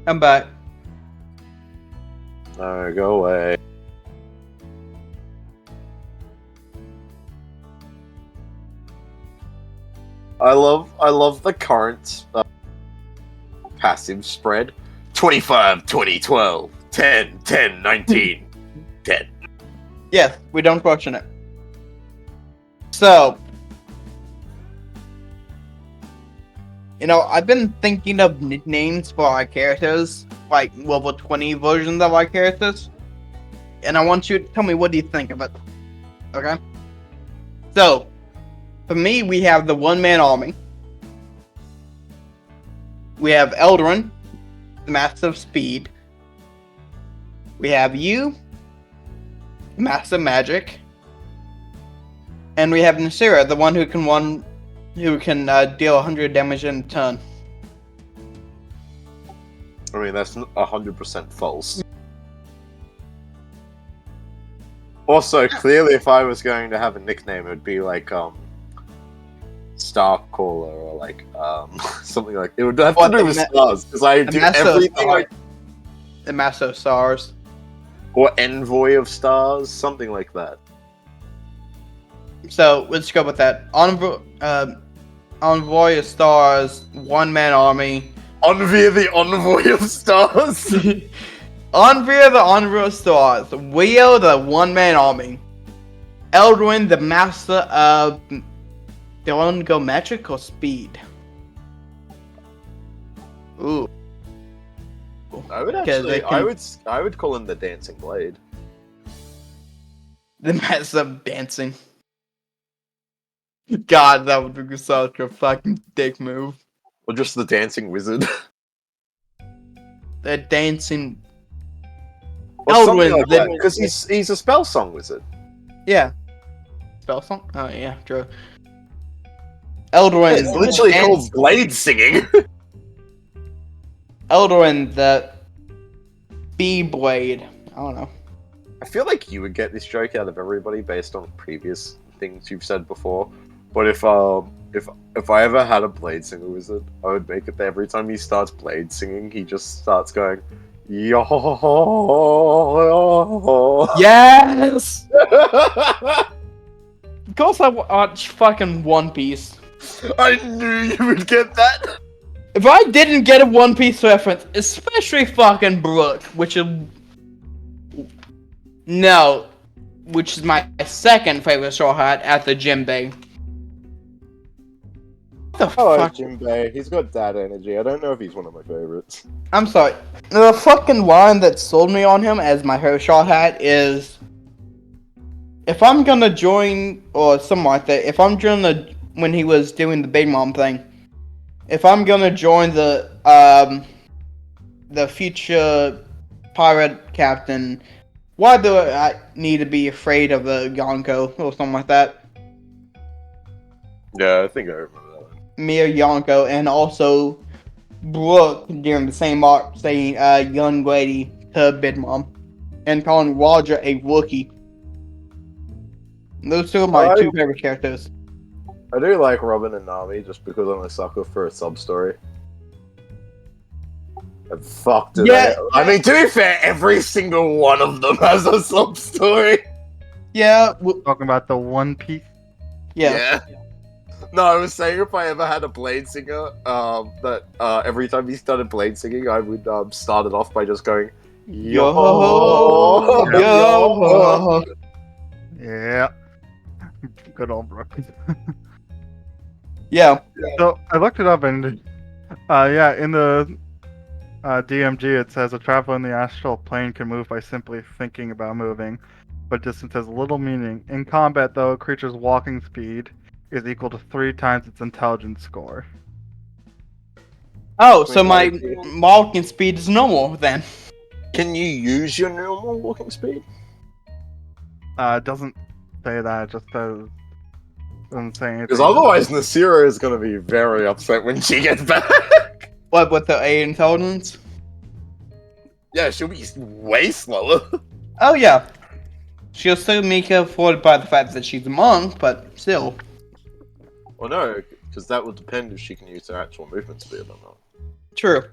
I'm back.
No, go away. I love the current passive spread. 25, 20, 12, 10, 10, 19, 10.
Yes, we don't question it. So, I've been thinking of nicknames for our characters, like level 20 versions of our characters. And I want you to tell me what do you think of it. Okay? So, for me, we have the one-man army. We have Eldarin, the Master of Speed. We have you, Master of Magic. And we have Nasira, the one who can deal 100 damage in a turn.
I mean, that's 100% false. Also, clearly, if I was going to have a nickname, it would be like Starcaller or like something like. It would have to do with stars because I do everything.
The Master of Stars.
Or Envoy of Stars, something like that.
So let's go with that. Envoy of Stars, one-man army.
Envoy the Envoy of Stars.
Envoy the Envoy of Stars. Wheel the one-man army. Eldarin the Master of. Do I want to go magic or speed? Ooh.
I would actually. I would call him the Dancing Blade.
The Master of Dancing. God, that would be such a fucking dick move.
Or just the Dancing Wizard.
The Dancing.
Eldarin, because he's a spell song wizard.
Yeah. Spell song? Oh yeah, true. Eldarin.
It's literally called Blade Singing.
Eldarin the Bee-Blade. I don't know.
I feel like you would get this joke out of everybody based on previous things you've said before. But if I ever had a Blade Singer wizard, I would make it that every time he starts Blade singing, he just starts going, yo.
Yes. Of course, I watch fucking One Piece.
I knew you would get that.
If I didn't get a One Piece reference, especially fucking Brook, which is no, which is my second favorite Straw Hat after Jinbei. What the
I like
fuck?
Jinbei. He's got dad energy. I don't know if he's one of my favorites.
I'm sorry. The fucking line that sold me on him as my favorite Straw Hat is, if I'm gonna join, or something like that, if I'm gonna, when he was doing the Big Mom thing, if I'm gonna join the future pirate captain, why do I need to be afraid of a Yonko or something like that?
Yeah, I think I remember that one.
Mia Yonko, and also Brooke during the same arc saying young lady to Big Mom and calling Roger a rookie. Those two are my
I-
two favorite characters.
I do like Robin and Nami just because I'm a sucker for a sub story. And fuck, do
Yeah.
they? I mean, to be fair, every single one of them has a sub story.
Yeah,
Talking about the One Piece.
yeah.
No, I was saying if I ever had a blade singer, that every time he started blade singing, I would start it off by just going,
Yo,
yo,
yo.
Yeah. Good old Brook.
Yeah.
So I looked it up and yeah, in the DMG it says a traveler in the astral plane can move by simply thinking about moving, but distance has little meaning. In combat though, a creature's walking speed is equal to 3 times its intelligence score.
Oh, so my
Wait,
walking speed is normal then.
can you use your normal walking speed?
It doesn't say that, it just says doesn't say anything.
Because otherwise, Nasira is going to be very upset when she gets back.
What, with the A intelligence?
Yeah, she'll be way slower.
Oh, yeah. She'll still make up for it by the fact that she's a monk, but still.
Well, no, because that would depend if she can use her actual movement speed or not.
True.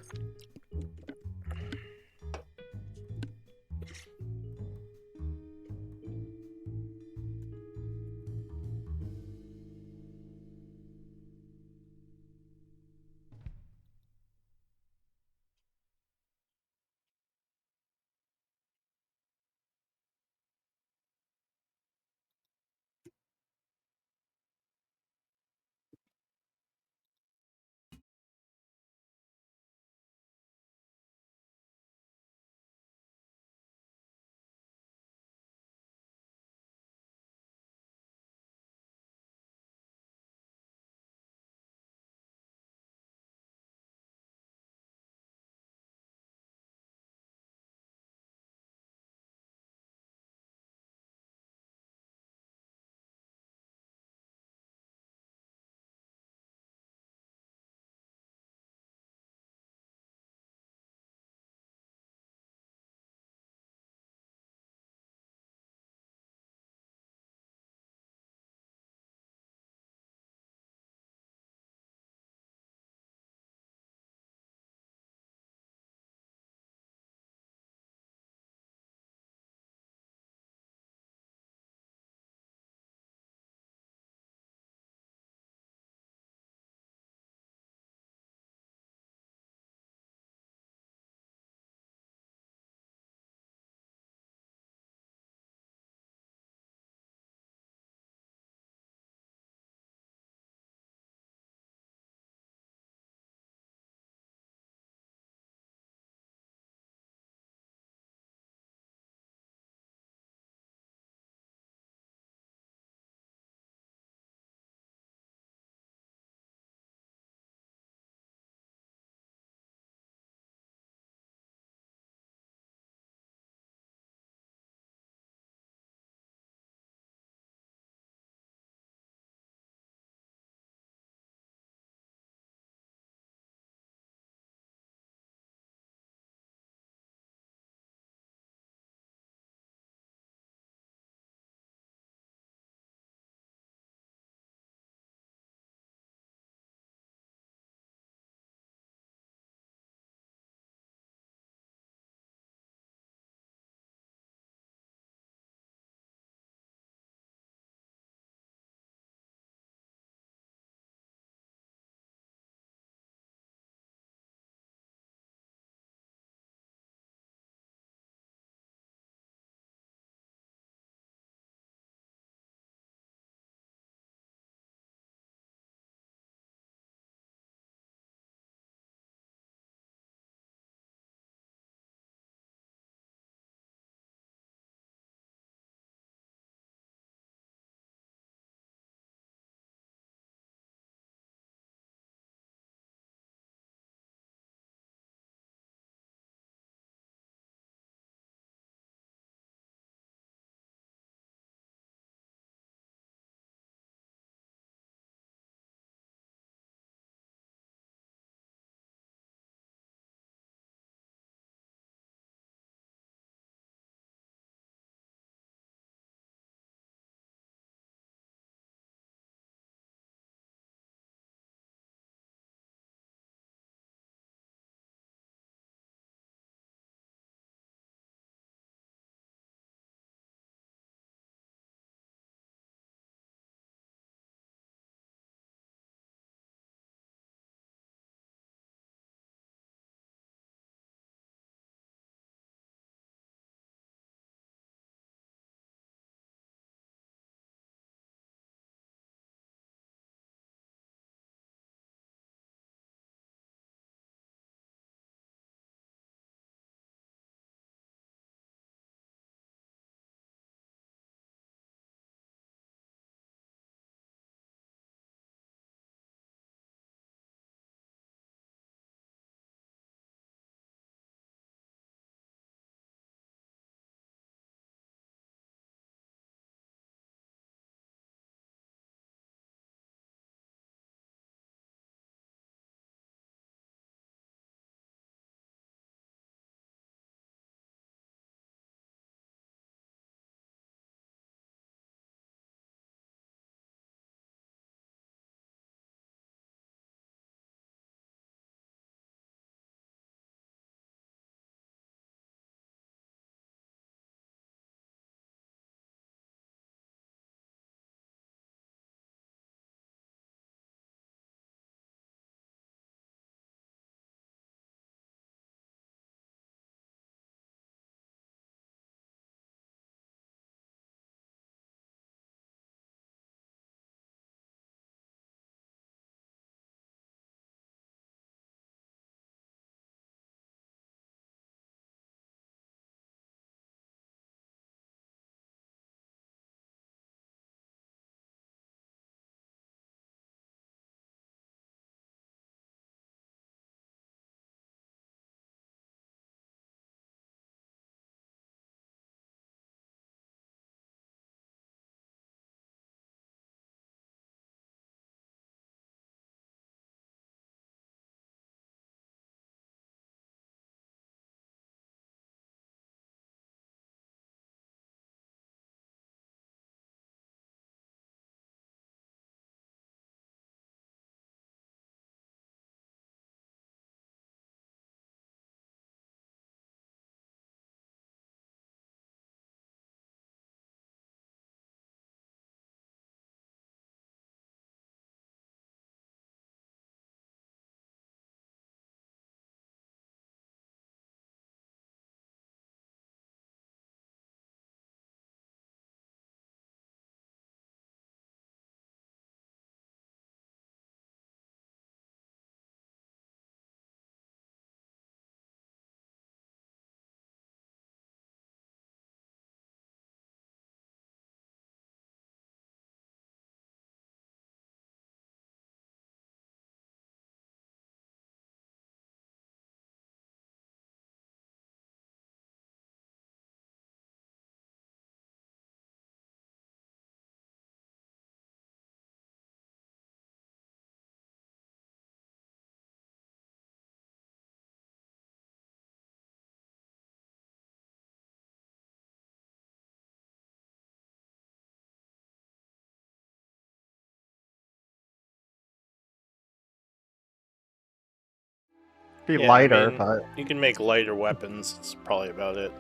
be
Yeah, I
lighter,
mean,
but
you can make lighter weapons. That's probably about it.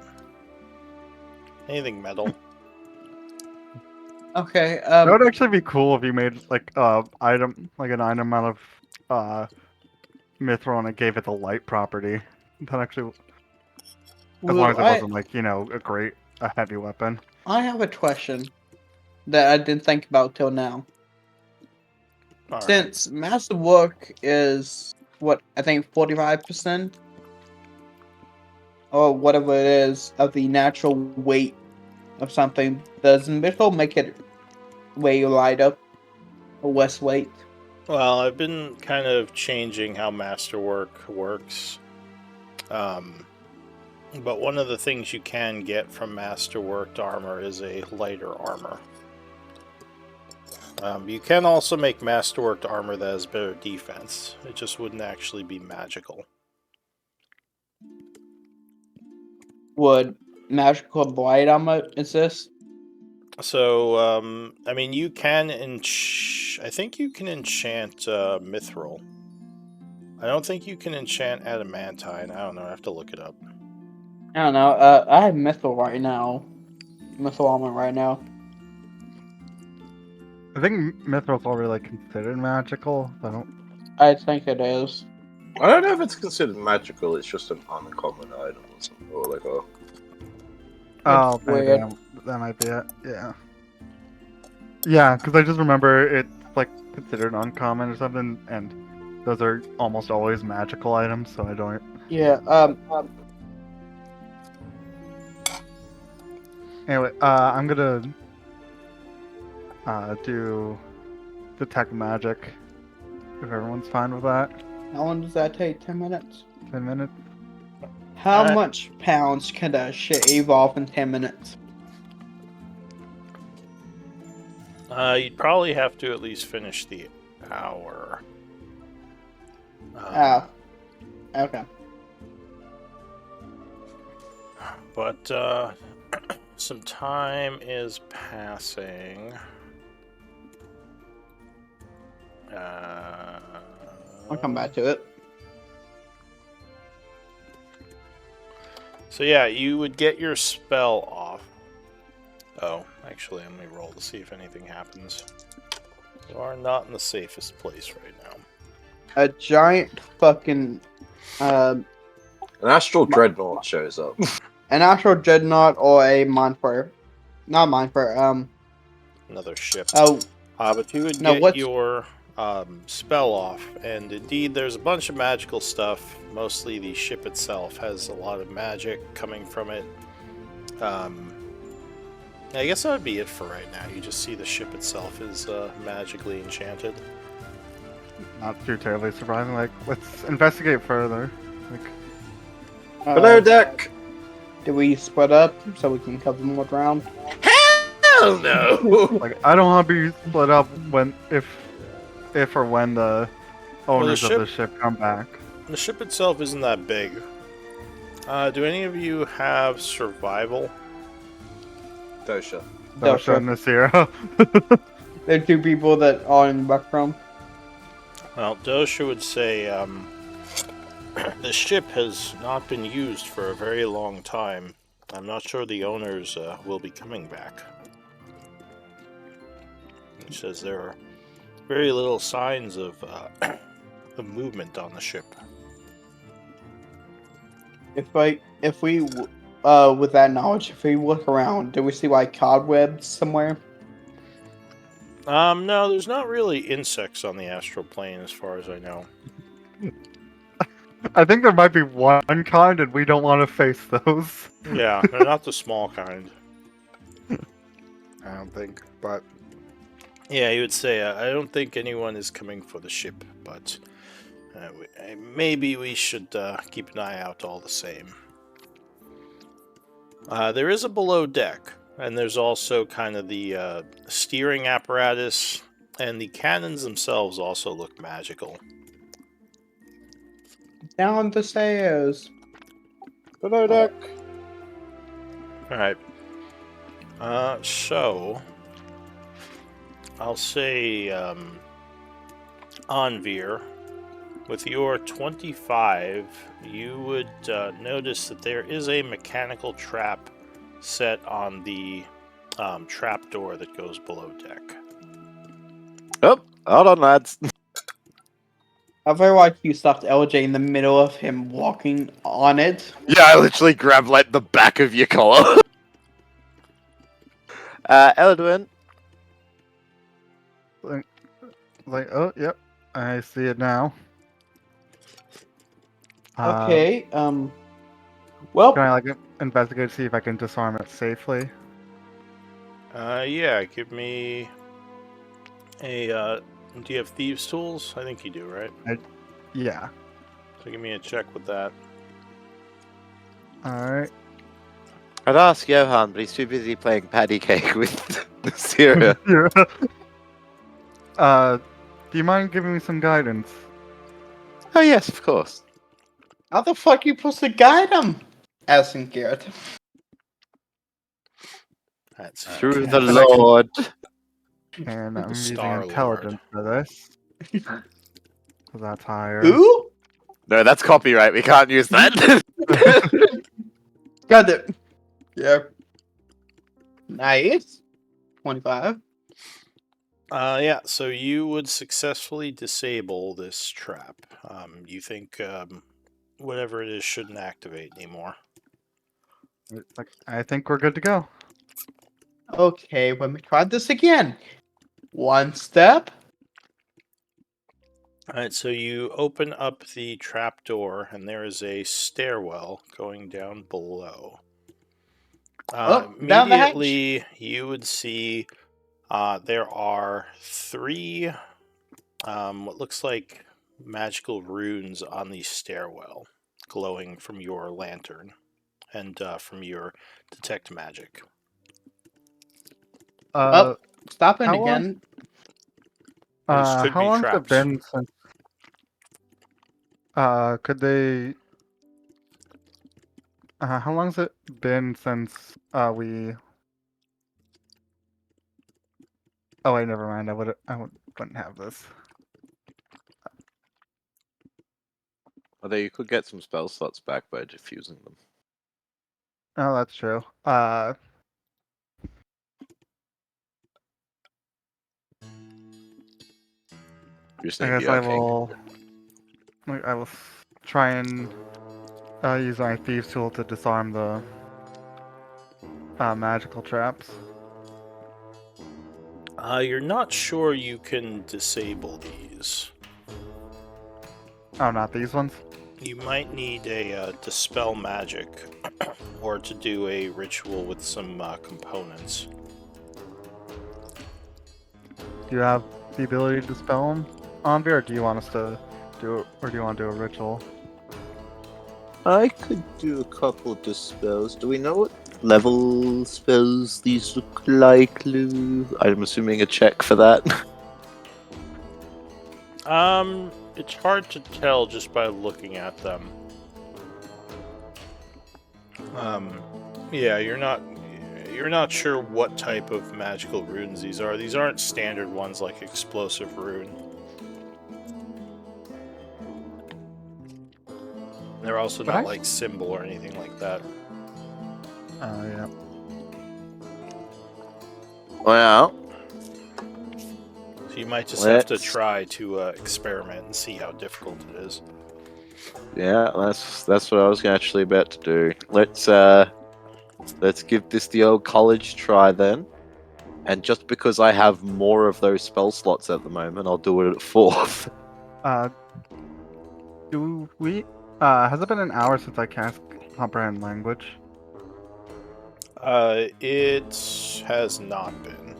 Anything metal.
Okay.
that would actually be cool if you made like item like an item out of mithril and it gave it the light property. That actually, as long as it wasn't like a heavy weapon.
I have a question that I didn't think about till now.
All right.
Since masterwork is what I think 45% or whatever it is of the natural weight of something, does mithril make it way lighter or less weight?
Well, I've been kind of changing how Masterwork works. But one of the things you can get from Masterworked armor is a lighter armor. You can also make Masterworked armor that has better defense. It just wouldn't actually be magical.
Would magical blade armor exist?
So, I mean, you can I think you can enchant Mithril. I don't think you can enchant Adamantine. I don't know. I have to look it up.
I don't know. I have mithril right now. Mithril armor right now.
I think mithril's already like considered magical. I don't.
I think it is.
I don't know if it's considered magical. It's just an uncommon item or something, or like a.
Oh, maybe
weird.
that might be it. Yeah. Yeah, because I just remember it's like considered uncommon or something, and those are almost always magical items, so I don't.
Yeah.
Anyway, I'm gonna do detect magic. If everyone's fine with that.
How long does that take? 10 minutes?
10 minutes.
How
Alright.
much pounds can that shit evolve in 10 minutes?
You'd probably have to at least finish the hour.
Oh. Okay.
But some time is passing.
I'll come back to it.
So yeah, you would get your spell off. Oh, actually, let me roll to see if anything happens. You are not in the safest place right now.
A giant fucking
An astral dreadnought shows up.
an astral dreadnought or a mindflayer. Not mindflayer,
Another ship.
oh,
But you would
Now,
get
what's-
your spell off, and indeed, there's a bunch of magical stuff. Mostly the ship itself has a lot of magic coming from it. I guess that would be it for right now. You just see the ship itself is magically enchanted.
Not too terribly surprising. Like, let's investigate further. Like,
Below deck.
Do we split up so we can cover more ground?
Hell no.
like I don't want to be split up when if or when the owners of the ship come back.
The ship itself isn't that big. Do any of you have survival?
Dosha.
Dosha and Nasira.
There are two people that are in the background.
Well, Dosha would say the ship has not been used for a very long time. I'm not sure the owners will be coming back. He says there are very little signs of movement on the ship.
If we, with that knowledge, if we look around, do we see like cobwebs somewhere?
No, there's not really insects on the astral plane as far as I know.
I think there might be one kind, and we don't want to face those.
Yeah, they're not the small kind.
I don't think, but
Yeah, he would say, I don't think anyone is coming for the ship, but maybe we should keep an eye out all the same. There is a below deck, and there's also kind of the steering apparatus, and the cannons themselves also look magical.
Down the stairs.
Below deck.
Alright. So I'll say Anvir, With your 25, you would notice that there is a mechanical trap set on the trap door that goes below deck.
Oh, hold on, lads.
I very like you stopped LJ in the middle of him walking on it.
Yeah, I literally grabbed like the back of your collar. Eldwin.
Like, oh, yep, I see it now.
Okay, well,
Can I like investigate to see if I can disarm it safely?
Yeah, give me a. Do you have thieves' tools? I think you do, right?
Yeah.
So give me a check with that.
All right.
I'd ask Johan, but he's too busy playing patty cake with Syria.
Do you mind giving me some guidance?
Oh yes, of course.
how the fuck you supposed to guide him? Asking Garrett.
That's
Through the
Can I-
Lord.
And I'm using
Star-Lord.
intelligence for this. So that's higher.
Who?
No, that's copyright. We can't use that.
Got it. Yeah. Nice. 25.
Yeah, so you would successfully disable this trap. You think whatever it is shouldn't activate anymore.
Like, I think we're good to go.
Okay, let me try this again. One step.
Alright, so you open up the trap door, and there is a stairwell going down below.
Oh, down the hatch.
Immediately, you would see there are 3 what looks like magical runes on the stairwell, glowing from your lantern and from your detect magic.
Oh, stopping
how long-
again.
Those could
how
be
long has it
traps.
been since? Could they? How long has it been since we? Oh wait, never mind. Wouldn't have this.
Although you could get some spell slots back by diffusing them.
Oh, that's true.
You're just
I
need to
guess
be
I
arcane.
will. I will try and use my thieves tool to disarm the magical traps.
You're not sure you can disable these.
Oh, not these ones.
You might need a dispel magic, or to do a ritual with some components.
Do you have the ability to dispel them, Anvi, or do you want us to do, or do you want to do a ritual?
I could do a couple dispels. Do we know what level spells these look like, Lou? I'm assuming a check for that.
It's hard to tell just by looking at them. Yeah, you're not sure what type of magical runes these are. These aren't standard ones like explosive rune. They're also
But
not
I-
like symbol or anything like that.
Oh yeah.
Well,
So you might just have to
Let's-
try to experiment and see how difficult it is.
yeah, that's what I was actually about to do. Let's give this the old college try then. And just because I have more of those spell slots at the moment, I'll do it at 4th.
Do we? Has it been an hour since I cast Comprehend Language?
It has not been.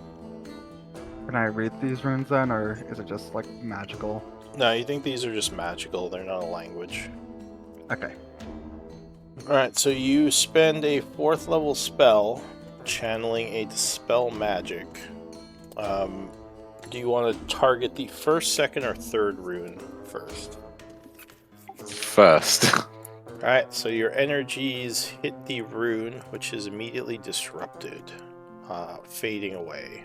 Can I read these runes then, or is it just like magical?
No, you think these are just magical, they're not a language.
Okay.
Alright, so you spend a 4th level spell channeling a dispel magic. Do you want to target the 1st, 2nd, or 3rd rune first?
First.
Alright, so your energies hit the rune, which is immediately disrupted, fading away.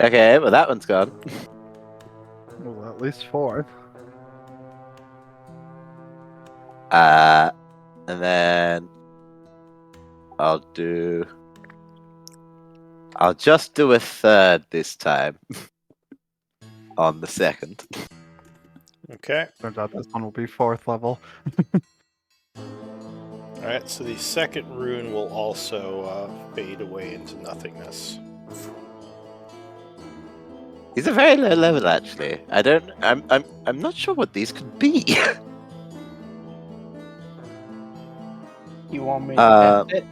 Okay, well that one's gone.
Well, that least 4th.
And then I'll just do a 3rd this time. On the 2nd.
Okay.
Turns out this one will be 4th level.
Alright, so the second rune will also fade away into nothingness.
These are very low level, actually. I'm not sure what these could be.
You want me to test it?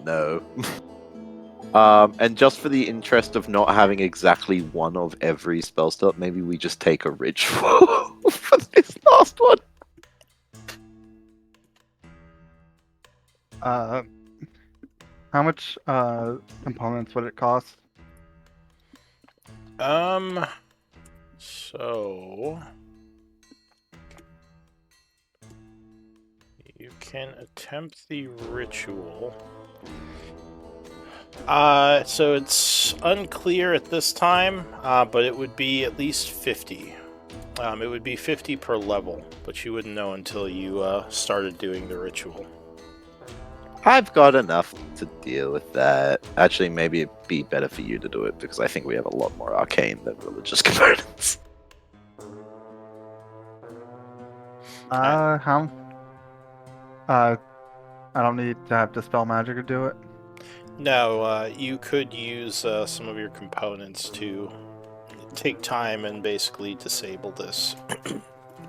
No. And just for the interest of not having exactly one of every spell slot, maybe we just take a ritual for this last one.
How much components would it cost?
So you can attempt the ritual. So it's unclear at this time, but it would be at least 50. It would be 50 per level, but you wouldn't know until you started doing the ritual.
I've got enough to deal with that. Actually, maybe it'd be better for you to do it, because I think we have a lot more arcane than religious components.
How? I don't need to have Dispel Magic to do it.
No, you could use some of your components to take time and basically disable this.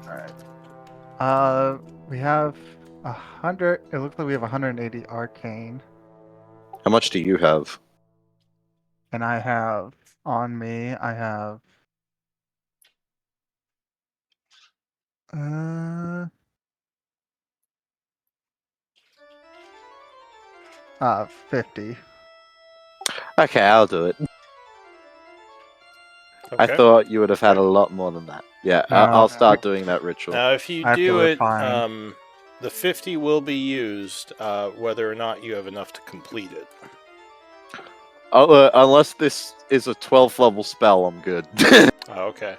Alright. We have 100. It looks like we have 180 arcane.
How much do you have?
And I have on me, I have 50.
Okay, I'll do it. I
Okay.
thought you would have had a lot more than that. Yeah,
No.
I'll start doing that ritual.
Now, if you
I have to
do it,
refine.
the 50 will be used, whether or not you have enough to complete it.
Unless this is a 12th level spell, I'm good.
Okay.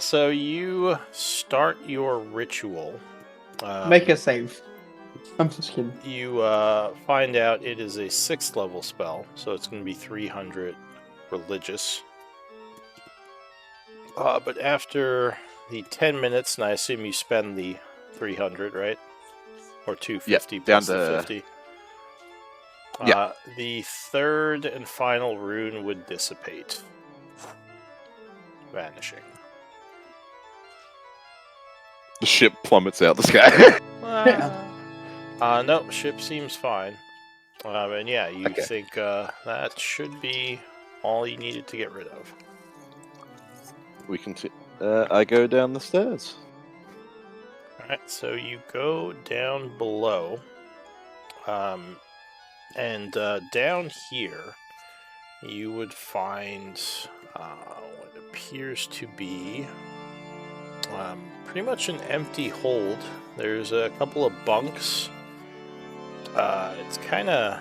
So you start your ritual.
Make a save. I'm just kidding.
You find out it is a 6th level spell, so it's going to be 300 religious. But after the 10 minutes, and I assume you spend the 300, right? Or 250
Yeah,
plus
down
the
to-
50.
Yeah.
The third and final rune would dissipate, vanishing.
The ship plummets out the sky.
No, ship seems fine. And yeah, you
Okay.
think that should be all you needed to get rid of.
We can. I go down the stairs.
Alright, so you go down below. And down here, you would find what appears to be pretty much an empty hold. There's a couple of bunks. It's kind of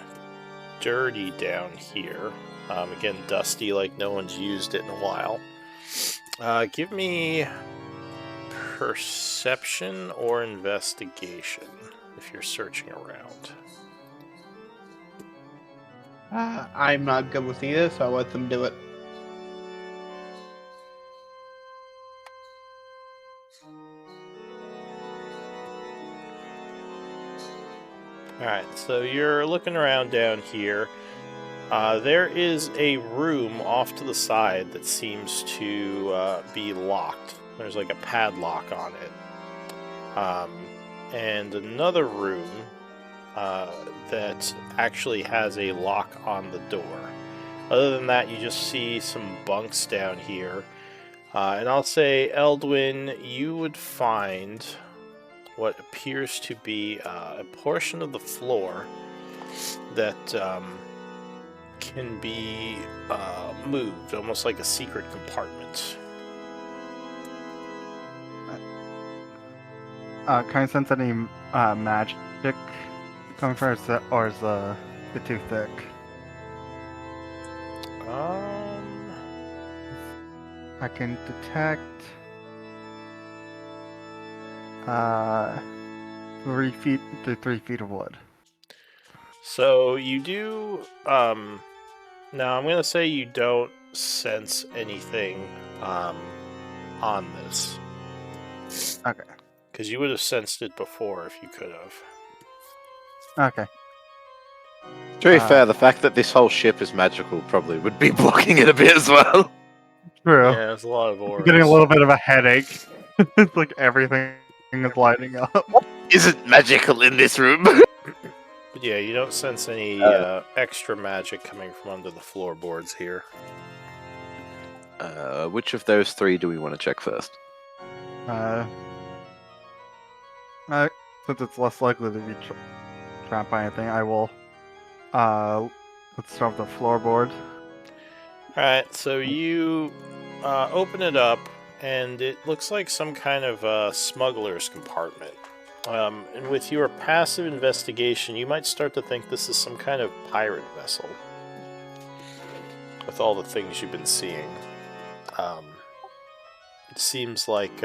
dirty down here. Again, dusty, like no one's used it in a while. Give me perception or investigation if you're searching around.
I'm not good with either, so I'll let them do it.
Alright, so you're looking around down here. There is a room off to the side that seems to be locked. There's like a padlock on it. And another room that actually has a lock on the door. Other than that, you just see some bunks down here. And I'll say, Eldwin, you would find what appears to be a portion of the floor that can be moved, almost like a secret compartment.
Can I sense any magic coming from it, or is it too thick? I can detect 3 feet to 3 feet of wood.
So you do. Now I'm gonna say you don't sense anything on this
Okay.
because you would have sensed it before if you could have.
Okay.
To be
Uh,
fair, the fact that this whole ship is magical probably would be blocking it a bit as well.
True.
Yeah, there's a lot of auras.
I'm getting a little bit of a headache. It's like everything is lighting up.
Isn't magical in this room?
But yeah, you don't sense any extra magic coming from under the floorboards here.
Which of those 3 do we want to check first?
Since it's less likely to be trapped by anything, I will. Let's start with the floorboard.
Alright, so you open it up, and it looks like some kind of smuggler's compartment. And with your passive investigation, you might start to think this is some kind of pirate vessel. With all the things you've been seeing. It seems like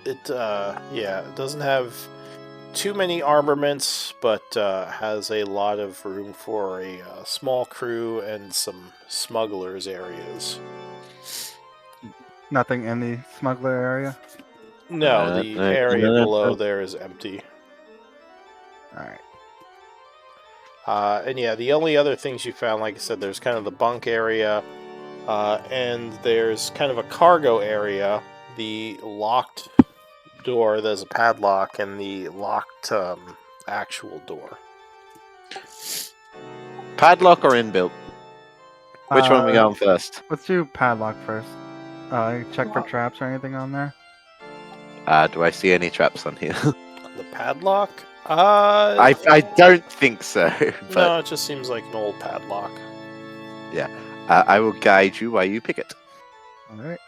it doesn't have too many armaments, but has a lot of room for a small crew and some smugglers' areas.
Nothing in the smuggler area.
No, the area below there is empty.
Alright.
And yeah, the only other things you found, like I said, there's kind of the bunk area, and there's kind of a cargo area, the locked door, there's a padlock, and the locked actual door.
Padlock or inbuilt? Which one are we going first?
Let's do padlock first. Check for traps or anything on there.
Do I see any traps on here?
The padlock?
I don't think so. But
No, it just seems like an old padlock.
I will guide you while you pick it.
Alright.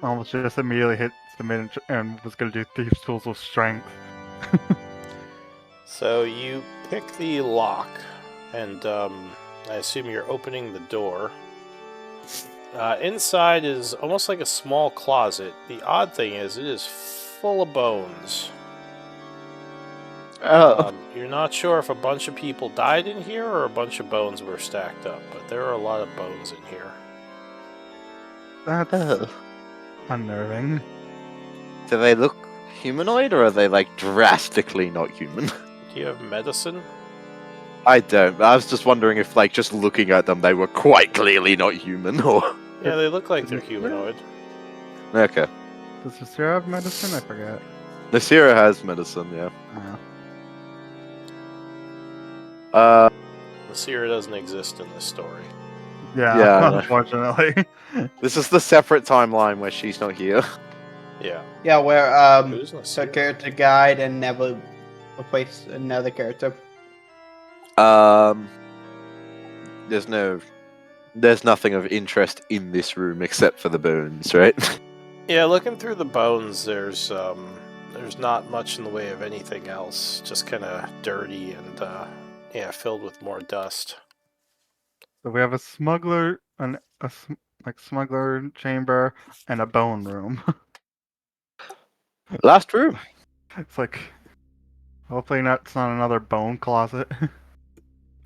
Almost just immediately hit submit and was gonna do Thieves' Tools with strength.
So you pick the lock, and I assume you're opening the door. Inside is almost like a small closet. The odd thing is, it is full of bones.
Oh.
You're not sure if a bunch of people died in here or a bunch of bones were stacked up, but there are a lot of bones in here.
That's unnerving.
Do they look humanoid or are they like drastically not human?
Do you have medicine?
I don't. I was just wondering if, like, just looking at them, they were quite clearly not human, or...
Yeah, they look like they're humanoid.
Okay.
Does Nasira have medicine? I forget.
Nasira has medicine, yeah.
Oh.
Nasira doesn't exist in this story.
Yeah.
Unfortunately.
This is the separate timeline where she's not here.
Yeah.
Yeah, where
Who's
the
Nasira?
character guide and never replace another character.
There's nothing of interest in this room except for the bones, right?
Yeah, looking through the bones, there's not much in the way of anything else. Just kind of dirty and filled with more dust.
So we have a smuggler, smuggler chamber, and a bone room.
Last room.
It's like, hopefully it's not another bone closet.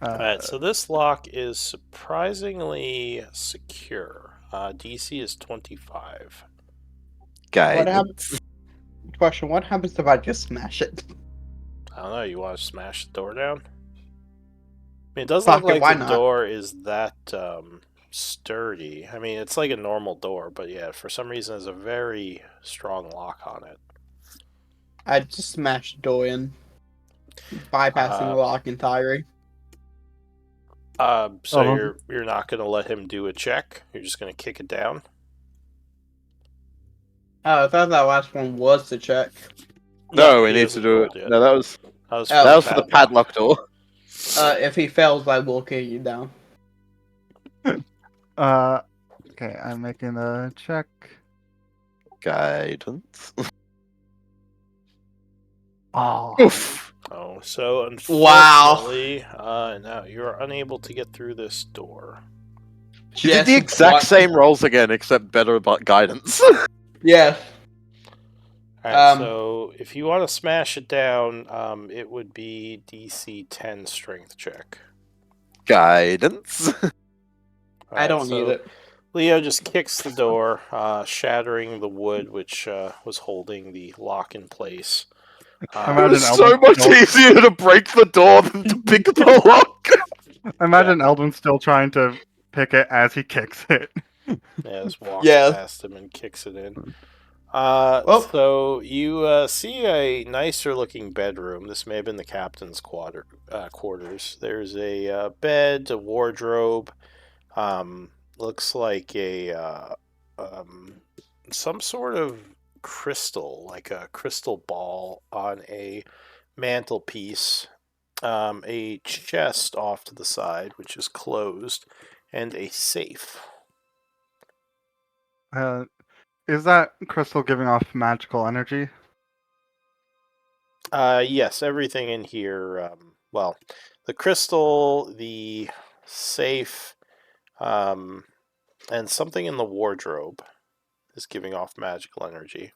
Alright, so this lock is surprisingly secure. DC is 25.
Guide.
What happens? Question: what happens if I just smash it?
I don't know, you want to smash the door down? I mean, it doesn't
Fuck
look
it, why
like the
not?
door is that sturdy. I mean, it's like a normal door, but yeah, for some reason there's a very strong lock on it.
I just smashed the door in, bypassing the lock entirely.
So you're not going to let him do a check? You're just going to kick it down?
Oh, I thought that last one was the check.
No, we
he
need to
hasn't
do
rolled
it.
yet.
No, that was
Oh.
that was for the padlock door.
If he fails, I will kick you down.
Okay, I'm making a check.
Guidance.
Oh,
Oof.
Oh, so
Wow.
unfortunately, no, you're unable to get through this door.
You did the exact
what?
same rolls again, except better about guidance.
Yeah.
Alright, so if you want to smash it down, it would be DC 10 strength check.
Guidance.
I
Alright,
don't need
so
it.
Leo just kicks the door, shattering the wood which was holding the lock in place.
Imagine
It's so
Eldon
much
still-
easier to break the door than to pick the lock.
Imagine Eldon still trying to pick it as he kicks it.
Yeah, just walks
Yeah.
past him and kicks it in.
Well-
So you see a nicer looking bedroom. This may have been the captain's quarters. There's a bed, a wardrobe. Looks like a some sort of crystal, like a crystal ball on a mantelpiece. A chest off to the side, which is closed, and a safe.
Is that crystal giving off magical energy?
Yes, everything in here. Well, the crystal, the safe, and something in the wardrobe is giving off magical energy.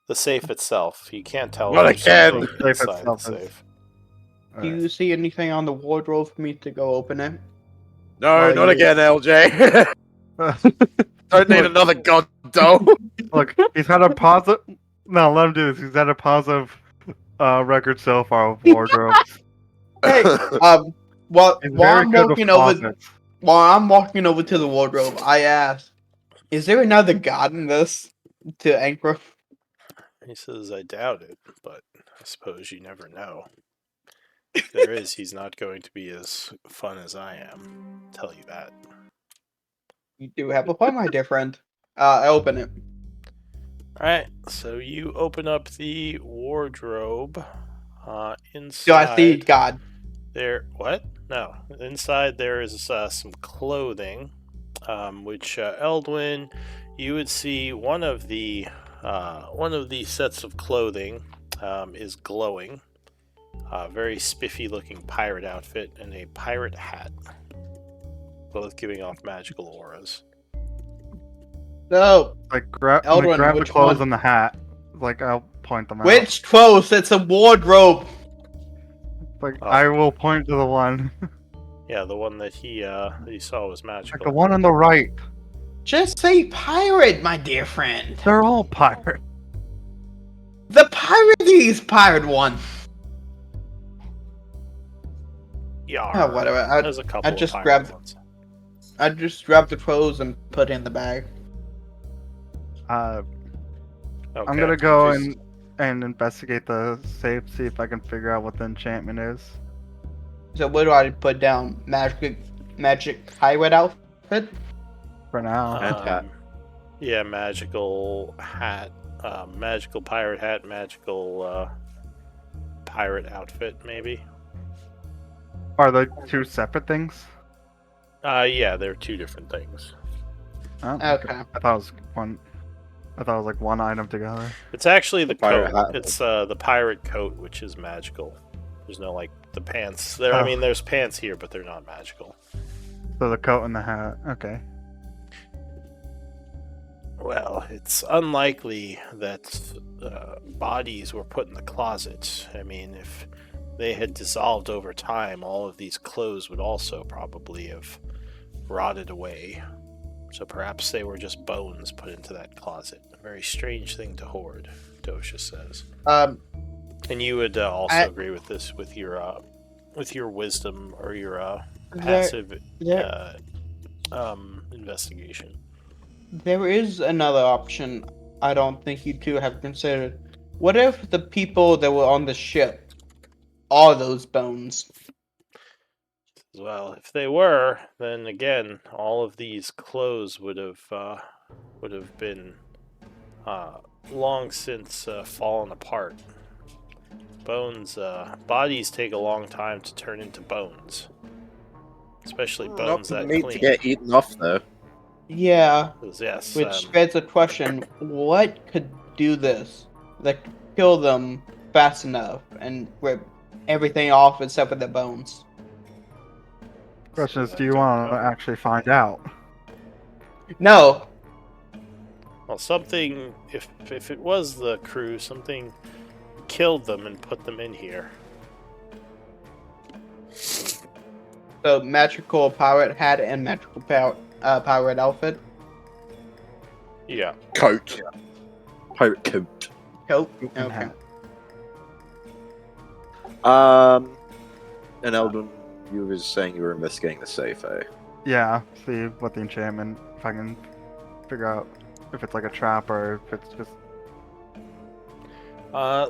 The safe itself, you can't tell.
Not
if there's
again!
something
The safe
inside the
itself is-
safe.
Do you see anything on the wardrobe for me to go open it?
No,
Well,
not
you-
again, LJ. Don't need another god doll.
Look, he's had a positive. No, let him do this. He's had a positive record so far of wardrobes.
Hey, while
He's
while
very
I'm
good with
walking over,
closets.
while I'm walking over to the wardrobe, I ask, "Is there another god in this?" To Ankra.
He says, "I doubt it, but I suppose you never know. If there is, he's not going to be as fun as I am. I'll tell you that."
You do have a point, my dear friend. I open it.
Alright, so you open up the wardrobe. Inside
Do I see God?
there, what? No. Inside there is some clothing, which Eldwin, you would see one of the sets of clothing is glowing. Very spiffy looking pirate outfit and a pirate hat, both giving off magical auras.
No.
Like, grab
Eldrin,
the
which
clothes
one?
and the hat. Like, I'll point them out.
Which clothes? It's a wardrobe.
Like,
Oh.
I will point to the one.
Yeah, the one that he saw was
Like,
magical.
the one on the right.
Just say pirate, my dear friend.
They're all pirate.
The pirate's pirate one.
Yeah,
Oh, whatever.
there's a couple.
I just
of pirate
grabbed-
ones.
I just grabbed the clothes and put it in the bag.
I'm
Okay,
gonna go
just-
and investigate the safe, see if I can figure out what the enchantment is.
So what do I put down? Magic pirate outfit?
For now.
And hat.
Yeah, magical hat, magical pirate hat, magical pirate outfit, maybe.
Are they two separate things?
Yeah, they're two different things.
Oh,
Okay.
I thought it was one. I thought it was like one item together.
It's actually the
pirate
coat.
hat.
It's the pirate coat, which is magical. There's no like the pants. There, I
Oh.
mean, there's pants here, but they're not magical.
So the coat and the hat. Okay.
Well, it's unlikely that bodies were put in the closet. I mean, if they had dissolved over time, all of these clothes would also probably have rotted away. So perhaps they were just bones put into that closet. A very strange thing to hoard, Dosha says. And you would also
I-
agree with this with your wisdom or your
There,
passive
there,
investigation.
there is another option I don't think you two have considered. What if the people that were on the ship are those bones?
Well, if they were, then again, all of these clothes would have been long since fallen apart. Bodies take a long time to turn into bones, especially bones that
Need
clean.
to get eaten off though.
Yeah,
'Cause, yes,
which begs the question, what could do this? that could kill them fast enough and rip everything off except for the bones.
Question is,
So
do
I
you
don't
want to
know.
actually find out?
No,
Well, something, if it was the crew, something killed them and put them in here.
so magical pirate hat and magical pirate outfit.
Yeah.
Coat. Pirate coat.
Coat.
And
Okay.
hat.
And Eldon, you were saying you were investigating the safe, eh?
Yeah, see what the enchantment, if I can figure out if it's like a trap or if it's just.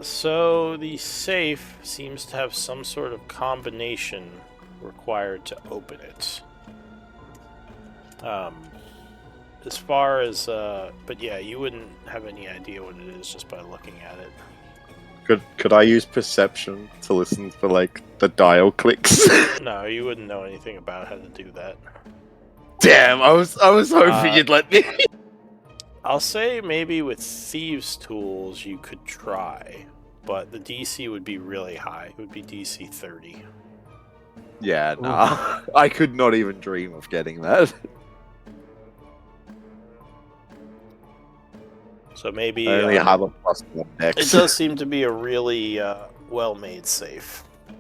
So the safe seems to have some sort of combination required to open it. As far as, but yeah, you wouldn't have any idea what it is just by looking at it.
Could I use perception to listen for like the dial clicks?
No, you wouldn't know anything about how to do that.
Damn, I was hoping
Uh,
you'd let me.
I'll say maybe with thieves' tools you could try, but the DC would be really high. It would be DC 30.
Yeah, nah. I could not even dream of getting that.
So maybe
I only have a +1
it
dex.
does seem to be a really well-made safe. You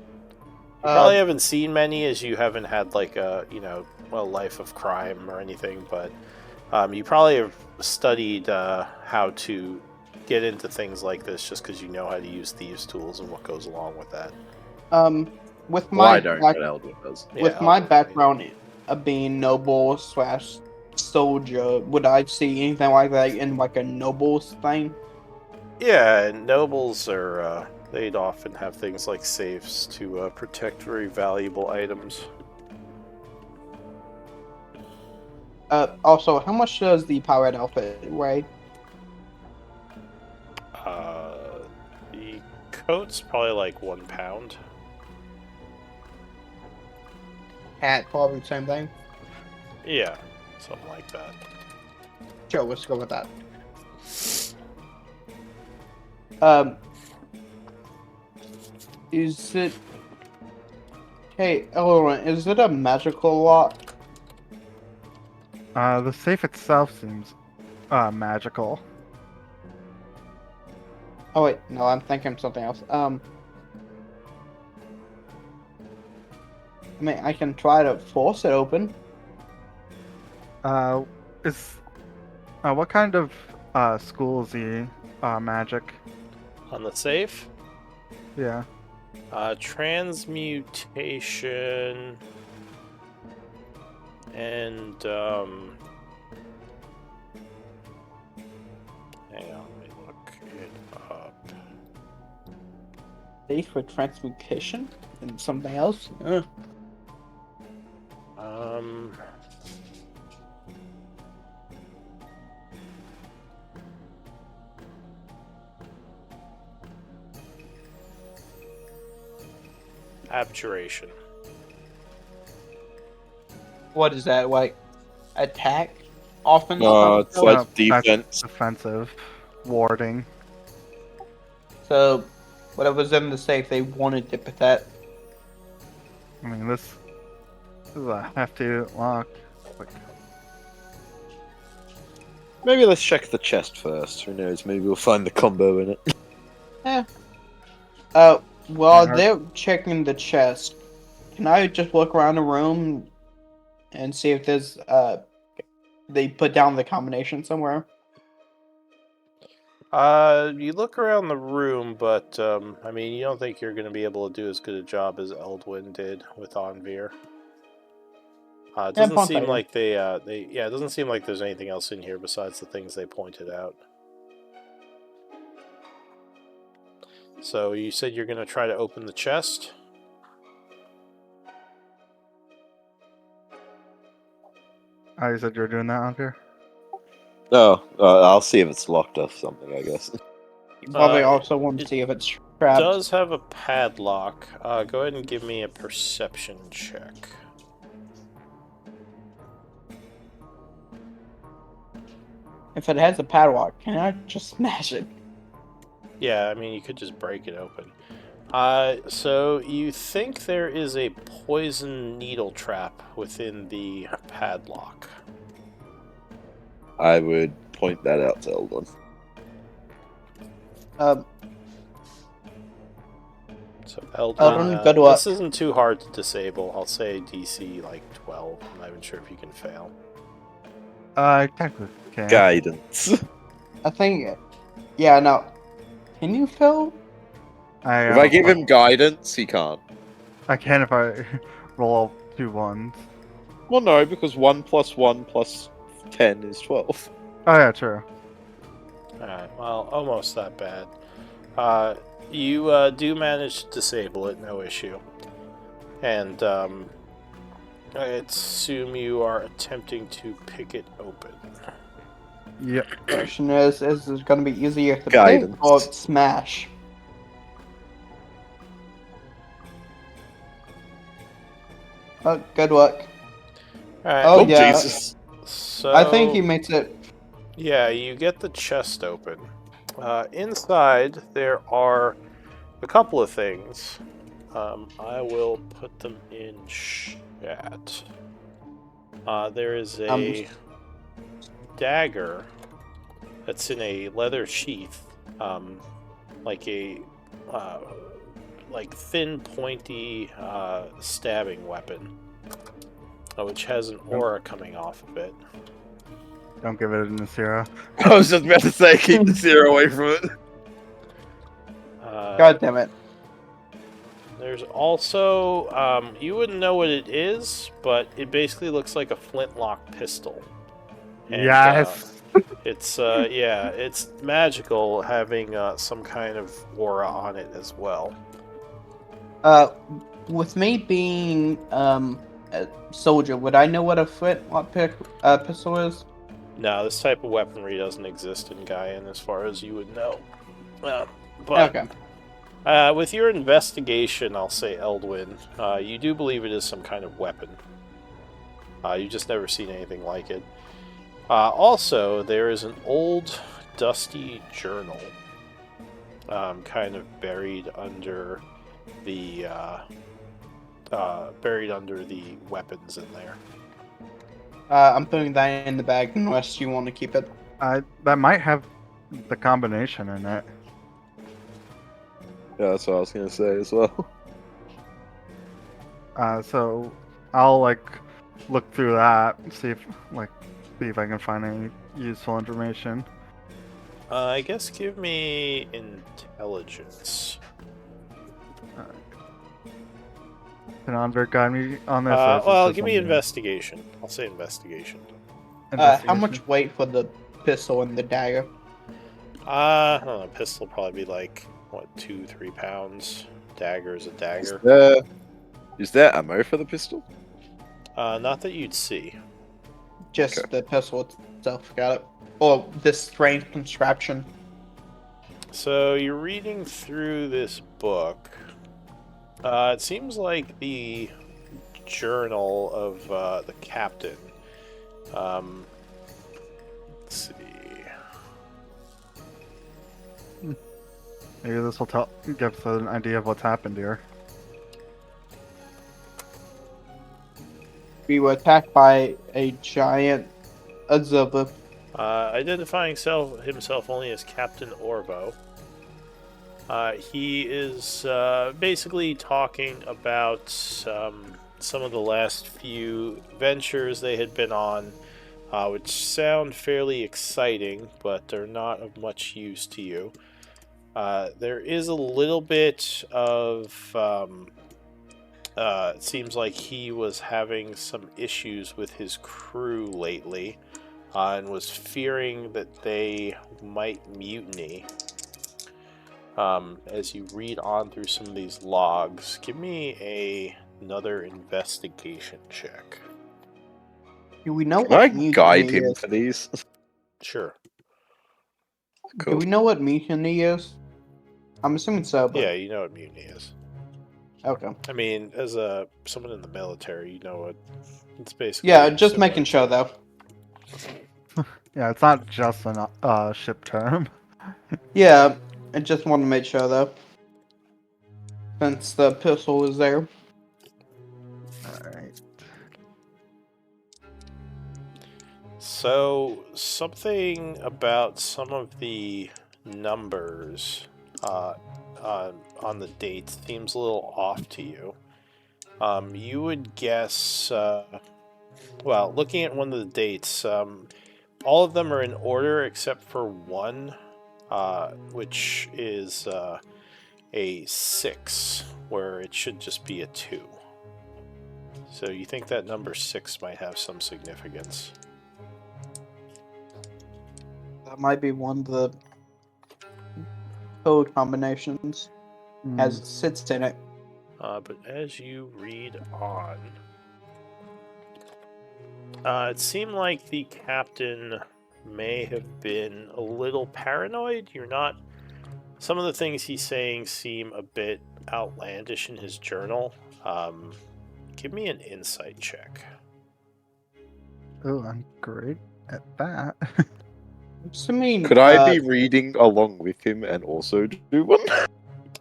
Uh,
probably haven't seen many, as you haven't had like a life of crime or anything, but you probably have studied how to get into things like this just because you know how to use thieves' tools and what goes along with that.
With
Well, I
my
don't,
back-
but Eldon does.
with
Yeah,
my
I'll-
background of being noble slash soldier, would I see anything like that in like a nobles thing?
Yeah, and nobles are they'd often have things like safes to protect very valuable items.
Also, how much does the pirate outfit weigh?
The coat's probably like 1 pound.
Hat, probably the same thing.
Yeah, something like that.
Sure, let's go with that. Is it? Hey, Elrond, is it a magical lock?
The safe itself seems magical.
Oh wait, no, I'm thinking of something else. I mean, I can try to force it open.
Is what kind of school is he magic?
On the safe,
Yeah.
transmutation and hang on, let me look it up.
Safe for transmutation and something else.
Abjuration.
What is that like? Attack? Offense?
It's like
That's
defense.
defensive, warding.
So, whatever's in the safe, they wanted to put that.
I mean, this is a hefty lock. Like,
Maybe let's check the chest first. Who knows? Maybe we'll find the combo in it.
While
Yeah.
they're checking the chest, can I just look around the room and see if there's they put down the combination somewhere?
You look around the room, but I mean, you don't think you're going to be able to do as good a job as Eldwin did with Onvir. It doesn't
Pump
seem
it.
like it doesn't seem like there's anything else in here besides the things they pointed out. So you said you're going to try to open the chest?
you said you're doing that, Hunter?
Oh, I'll see if it's locked off something, I guess.
You probably
Uh,
also want to
it
see if it's trapped.
Does have a padlock. Go ahead and give me a perception check.
If it has a padlock, can I just smash it?
Yeah, I mean, you could just break it open. So you think there is a poison needle trap within the padlock.
I would point that out to Eldon.
Um,
So Eldon,
Eldon, good luck.
this isn't too hard to disable. I'll say DC like 12. I'm not even sure if you can fail.
Technically can.
Guidance.
I think. Yeah, no. Can you fill?
If I give him guidance, he can't.
I can if I roll 2 ones.
Well, no, because 1 + 1 + 10 is 12.
Oh yeah, true.
Alright, well, almost that bad. You do manage to disable it, no issue. And I assume you are attempting to pick it open.
Yep.
Question is it going to be easier to
Guidance.
pick or smash? Good luck.
Alright,
Oh, yeah.
Jesus.
so...
I think he makes it.
Yeah, you get the chest open. Inside, there are a couple of things. I will put them in chat. There is a dagger that's in a leather sheath, like a thin, pointy stabbing weapon, which has an aura coming off of it.
Don't give it a Nasira.
I was just about to say, keep the 0 away from it.
God damn it.
There's also, you wouldn't know what it is, but it basically looks like a flintlock pistol. And,
Yes.
it's it's magical, having some kind of aura on it as well.
With me being a soldier, would I know what a flintlock pistol is?
No, this type of weaponry doesn't exist in Gaian, as far as you would know. But
Okay.
with your investigation, I'll say Eldwin, you do believe it is some kind of weapon. You've just never seen anything like it. Also, there is an old, dusty journal, kind of buried under the weapons in there.
I'm putting that in the bag unless you want to keep it.
That might have the combination in it.
Yeah, that's what I was gonna say as well.
So I'll look through that, see if I can find any useful information.
I guess give me intelligence.
Can Andre guide me on this?
Well, give me investigation. I'll say investigation.
How much weight for the pistol and the dagger?
I don't know. Pistol will probably be like, what, 2-3 pounds. Dagger is a dagger.
Is there ammo for the pistol?
Not that you'd see.
Just
Okay.
the pistol itself, got it. Or this strange contraption.
So you're reading through this book. It seems like the journal of the captain. Let's see.
Maybe this will give us an idea of what's happened here.
We were attacked by a giant Azova.
Identifying himself only as Captain Orvo. He is basically talking about some of the last few ventures they had been on, which sound fairly exciting, but they're not of much use to you. There is a little bit of... it seems like he was having some issues with his crew lately, and was fearing that they might mutiny. As you read on through some of these logs, give me another investigation check.
Do we know
Can I
what mutiny
guide him
is?
for these?
Sure.
Do
Cool.
we know what mutiny is? I'm assuming so, but...
Yeah, you know what mutiny is.
Okay.
I mean, as someone in the military, you know what it's basically.
Yeah, just
similar
making
to-
sure, though.
Yeah, it's not just a ship term.
Yeah, I just want to make sure though, since the pistol is there.
Alright.
So, something about some of the numbers on the dates seems a little off to you. You would guess, well, looking at one of the dates, all of them are in order except for one, which is a 6, where it should just be a 2. So you think that number 6 might have some significance.
That might be one of the code combinations as it sits in it.
But as you read on, it seemed like the captain may have been a little paranoid. You're not... Some of the things he's saying seem a bit outlandish in his journal. Give me an insight check.
Oh, I'm great at that.
Assuming,
Could I be reading along with him and also do one?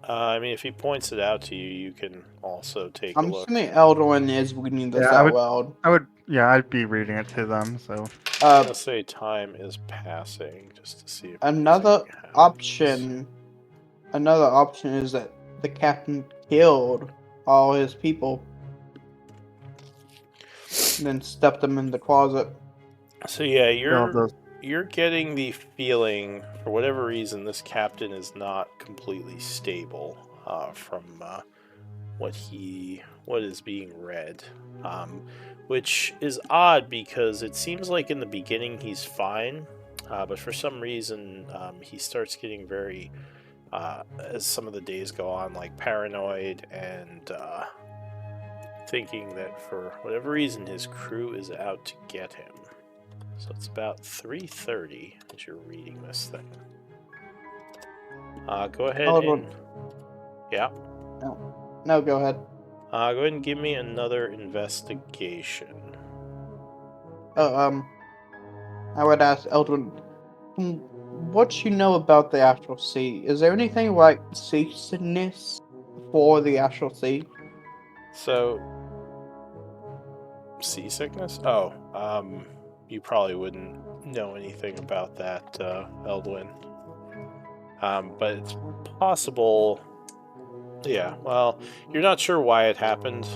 I mean, if he points it out to you, you can also take a
I'm
look.
assuming Elduin is reading this
Yeah,
out loud.
I'd be reading it to them, so.
I'm gonna say time is passing just to see if
Another
anything happens.
Another option is that the captain killed all his people and then stuffed them in the closet.
So yeah,
Killed those-
you're getting the feeling, for whatever reason, this captain is not completely stable from what is being read, which is odd because it seems like in the beginning he's fine, but for some reason he starts getting very, as some of the days go on, like paranoid and thinking that for whatever reason his crew is out to get him. So it's about 3:30 as you're reading this thing. Go ahead and... Yeah?
No, go ahead.
Go ahead and give me another investigation.
I would ask Elduin, from what you know about the Astral Sea, is there anything like seasickness for the Astral Sea?
So... Seasickness? Oh, you probably wouldn't know anything about that, Elduin. But it's possible... Yeah, well, you're not sure why it happened,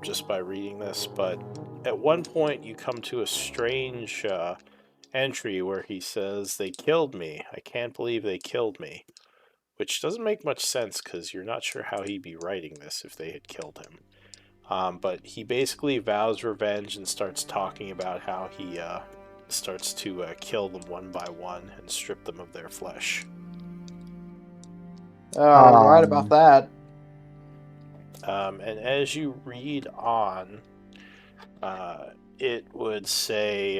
just by reading this, but at one point you come to a strange entry where he says, "They killed me. I can't believe they killed me." Which doesn't make much sense, because you're not sure how he'd be writing this if they had killed him. But he basically vows revenge and starts talking about how he starts to kill them one by one and strip them of their flesh.
Right about that.
And as you read on, it would say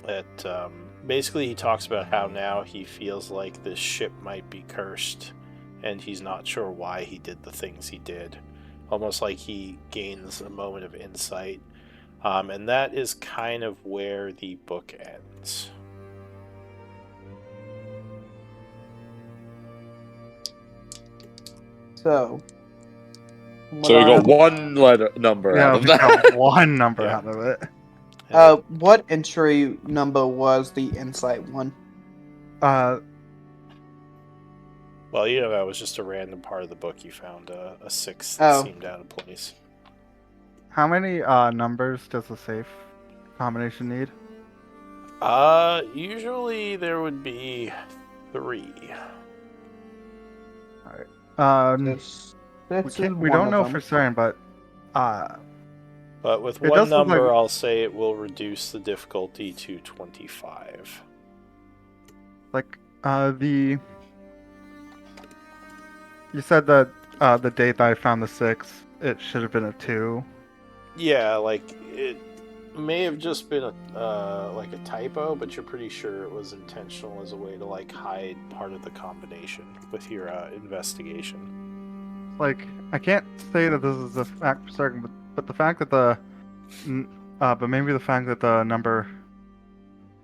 that basically he talks about how now he feels like this ship might be cursed, and he's not sure why he did the things he did. Almost like he gains a moment of insight. And that is kind of where the book ends.
So
we got one letter number
Yeah,
out of
we
that.
got one number
Yeah.
out of it.
what entry number was the insight one?
Uh,
Well, you know, that was just a random part of the book. You found a 6 that seemed out of place.
how many numbers does the safe combination need?
Usually there would be 3.
We don't know for certain, but
But with
it
one
does look
number,
like-
I'll say it will reduce the difficulty to 25.
like you said that the date that I found the 6, it should have been a 2.
Yeah, like it may have just been like a typo, but you're pretty sure it was intentional as a way to like hide part of the combination with your investigation.
Like, I can't say that this is a fact for certain, but the fact that but maybe the fact that the number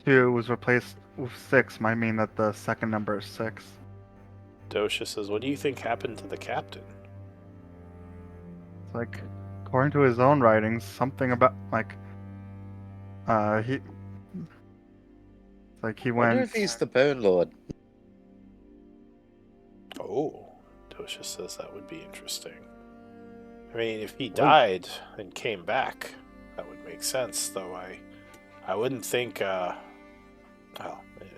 2 was replaced with 6 might mean that the second number is 6.
Dosha says, "What do you think happened to the captain?"
It's like, according to his own writings, something about he. It's like he
I wonder
went.
if he's the Bone Lord.
Oh, Dosha says that would be interesting. I mean, if he died and came back, that would make sense. Though I wouldn't think. Well, it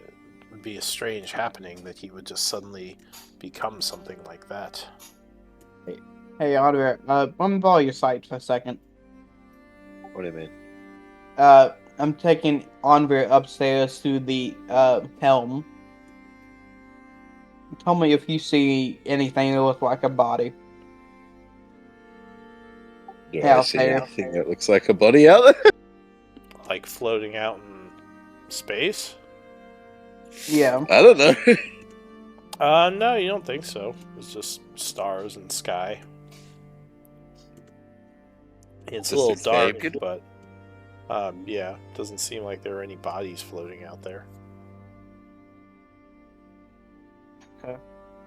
would be a strange happening that he would just suddenly become something like that.
Hey, Oliver, let me borrow your sight for a second.
What do you mean?
I'm taking Onver upstairs to the helm. Tell me if you see anything that looks like a body.
Do
Yeah,
I see
okay.
anything that looks like a body out there?
Like floating out in space?
Yeah.
I don't know.
No, you don't think so. It's just stars and sky. It's a
Just
little dark,
escaped?
but yeah, doesn't seem like there are any bodies floating out there.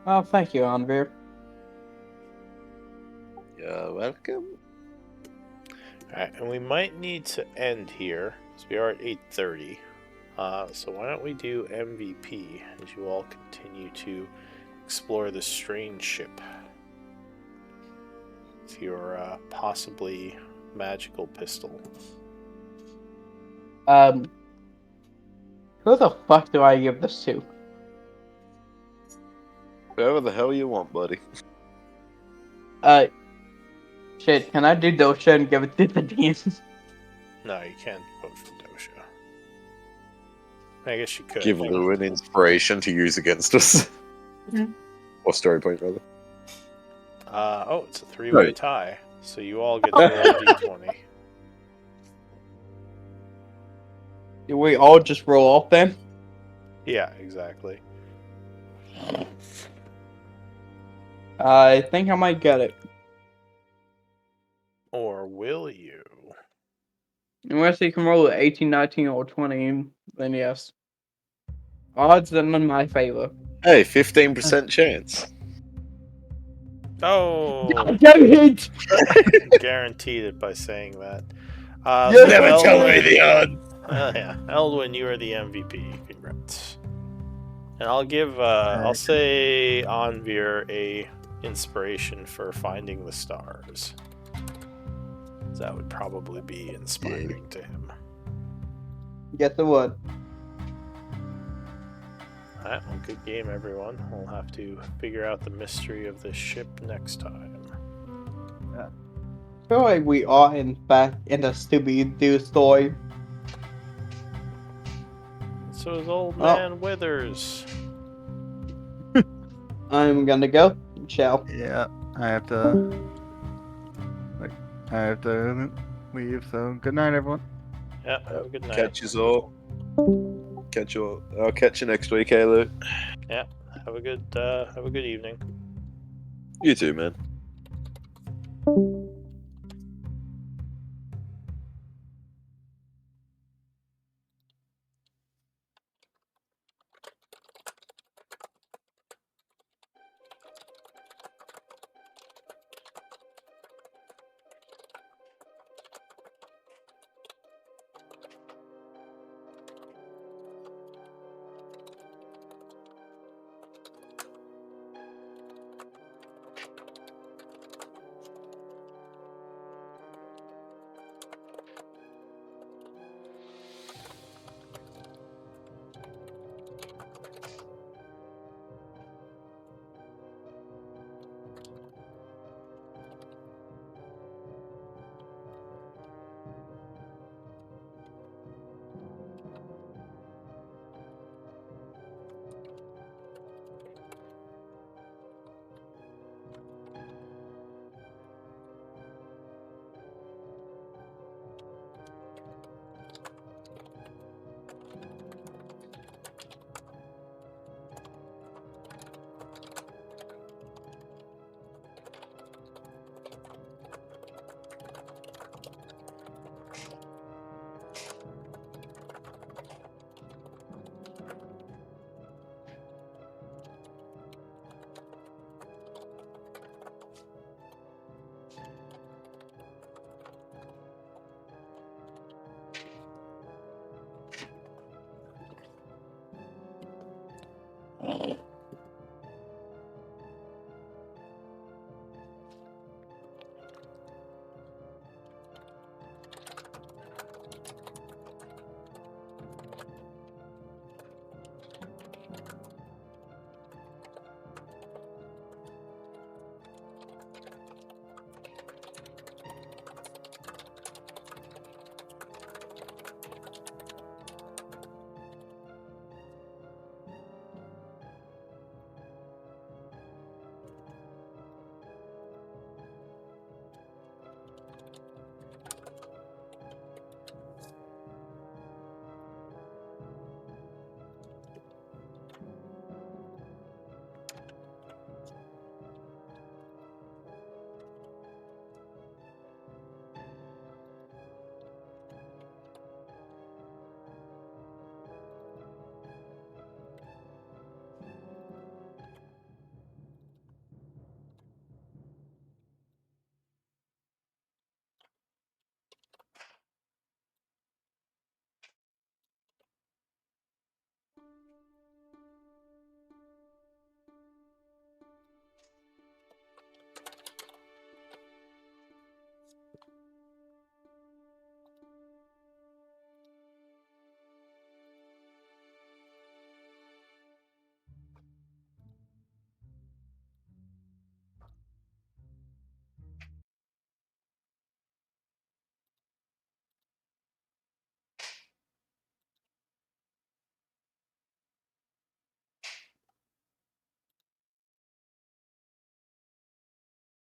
Well, thank you, Onver.
You're welcome.
Alright, and we might need to end here, because we are at 8:30. So why don't we do MVP, as you all continue to explore this strange ship. With your possibly magical pistol.
Who the fuck do I give this to?
Whatever the hell you want, buddy.
Shit, can I do Dosha and give it to the Dean?
No, you can't vote for Dosha. I guess you could.
Give Lou an inspiration to use against us.
Mhm.
Or story point, rather.
Oh, it's a three-way
Right.
tie. So you all get to roll a d20.
Do we all just roll off then?
Yeah, exactly.
I think I might get it.
Or will you?
Unless you can roll at 18, 19, or 20, then yes. Odds are in my favor.
Hey, 15% chance.
Oh!
Damn it!
Guaranteed it by saying that.
Yes,
Never
Eldwin-
tell me the odds.
Yeah, Eldwin, you are the MVP. Congrats. And I'll give, I'll say Onvir a inspiration for finding the stars. That would probably be inspiring to him.
Get the wood.
Alright, well, good game, everyone. We'll have to figure out the mystery of this ship next time.
I feel like we are, in fact, in a Scooby-Doo story.
So is old
Oh.
man Withers.
I'm gonna go. Ciao.
Yeah, I have to leave. So good night, everyone.
Yeah, have a good night.
Catch you all. I'll catch you next week, Halo.
Yeah, have a good evening.
You too, man.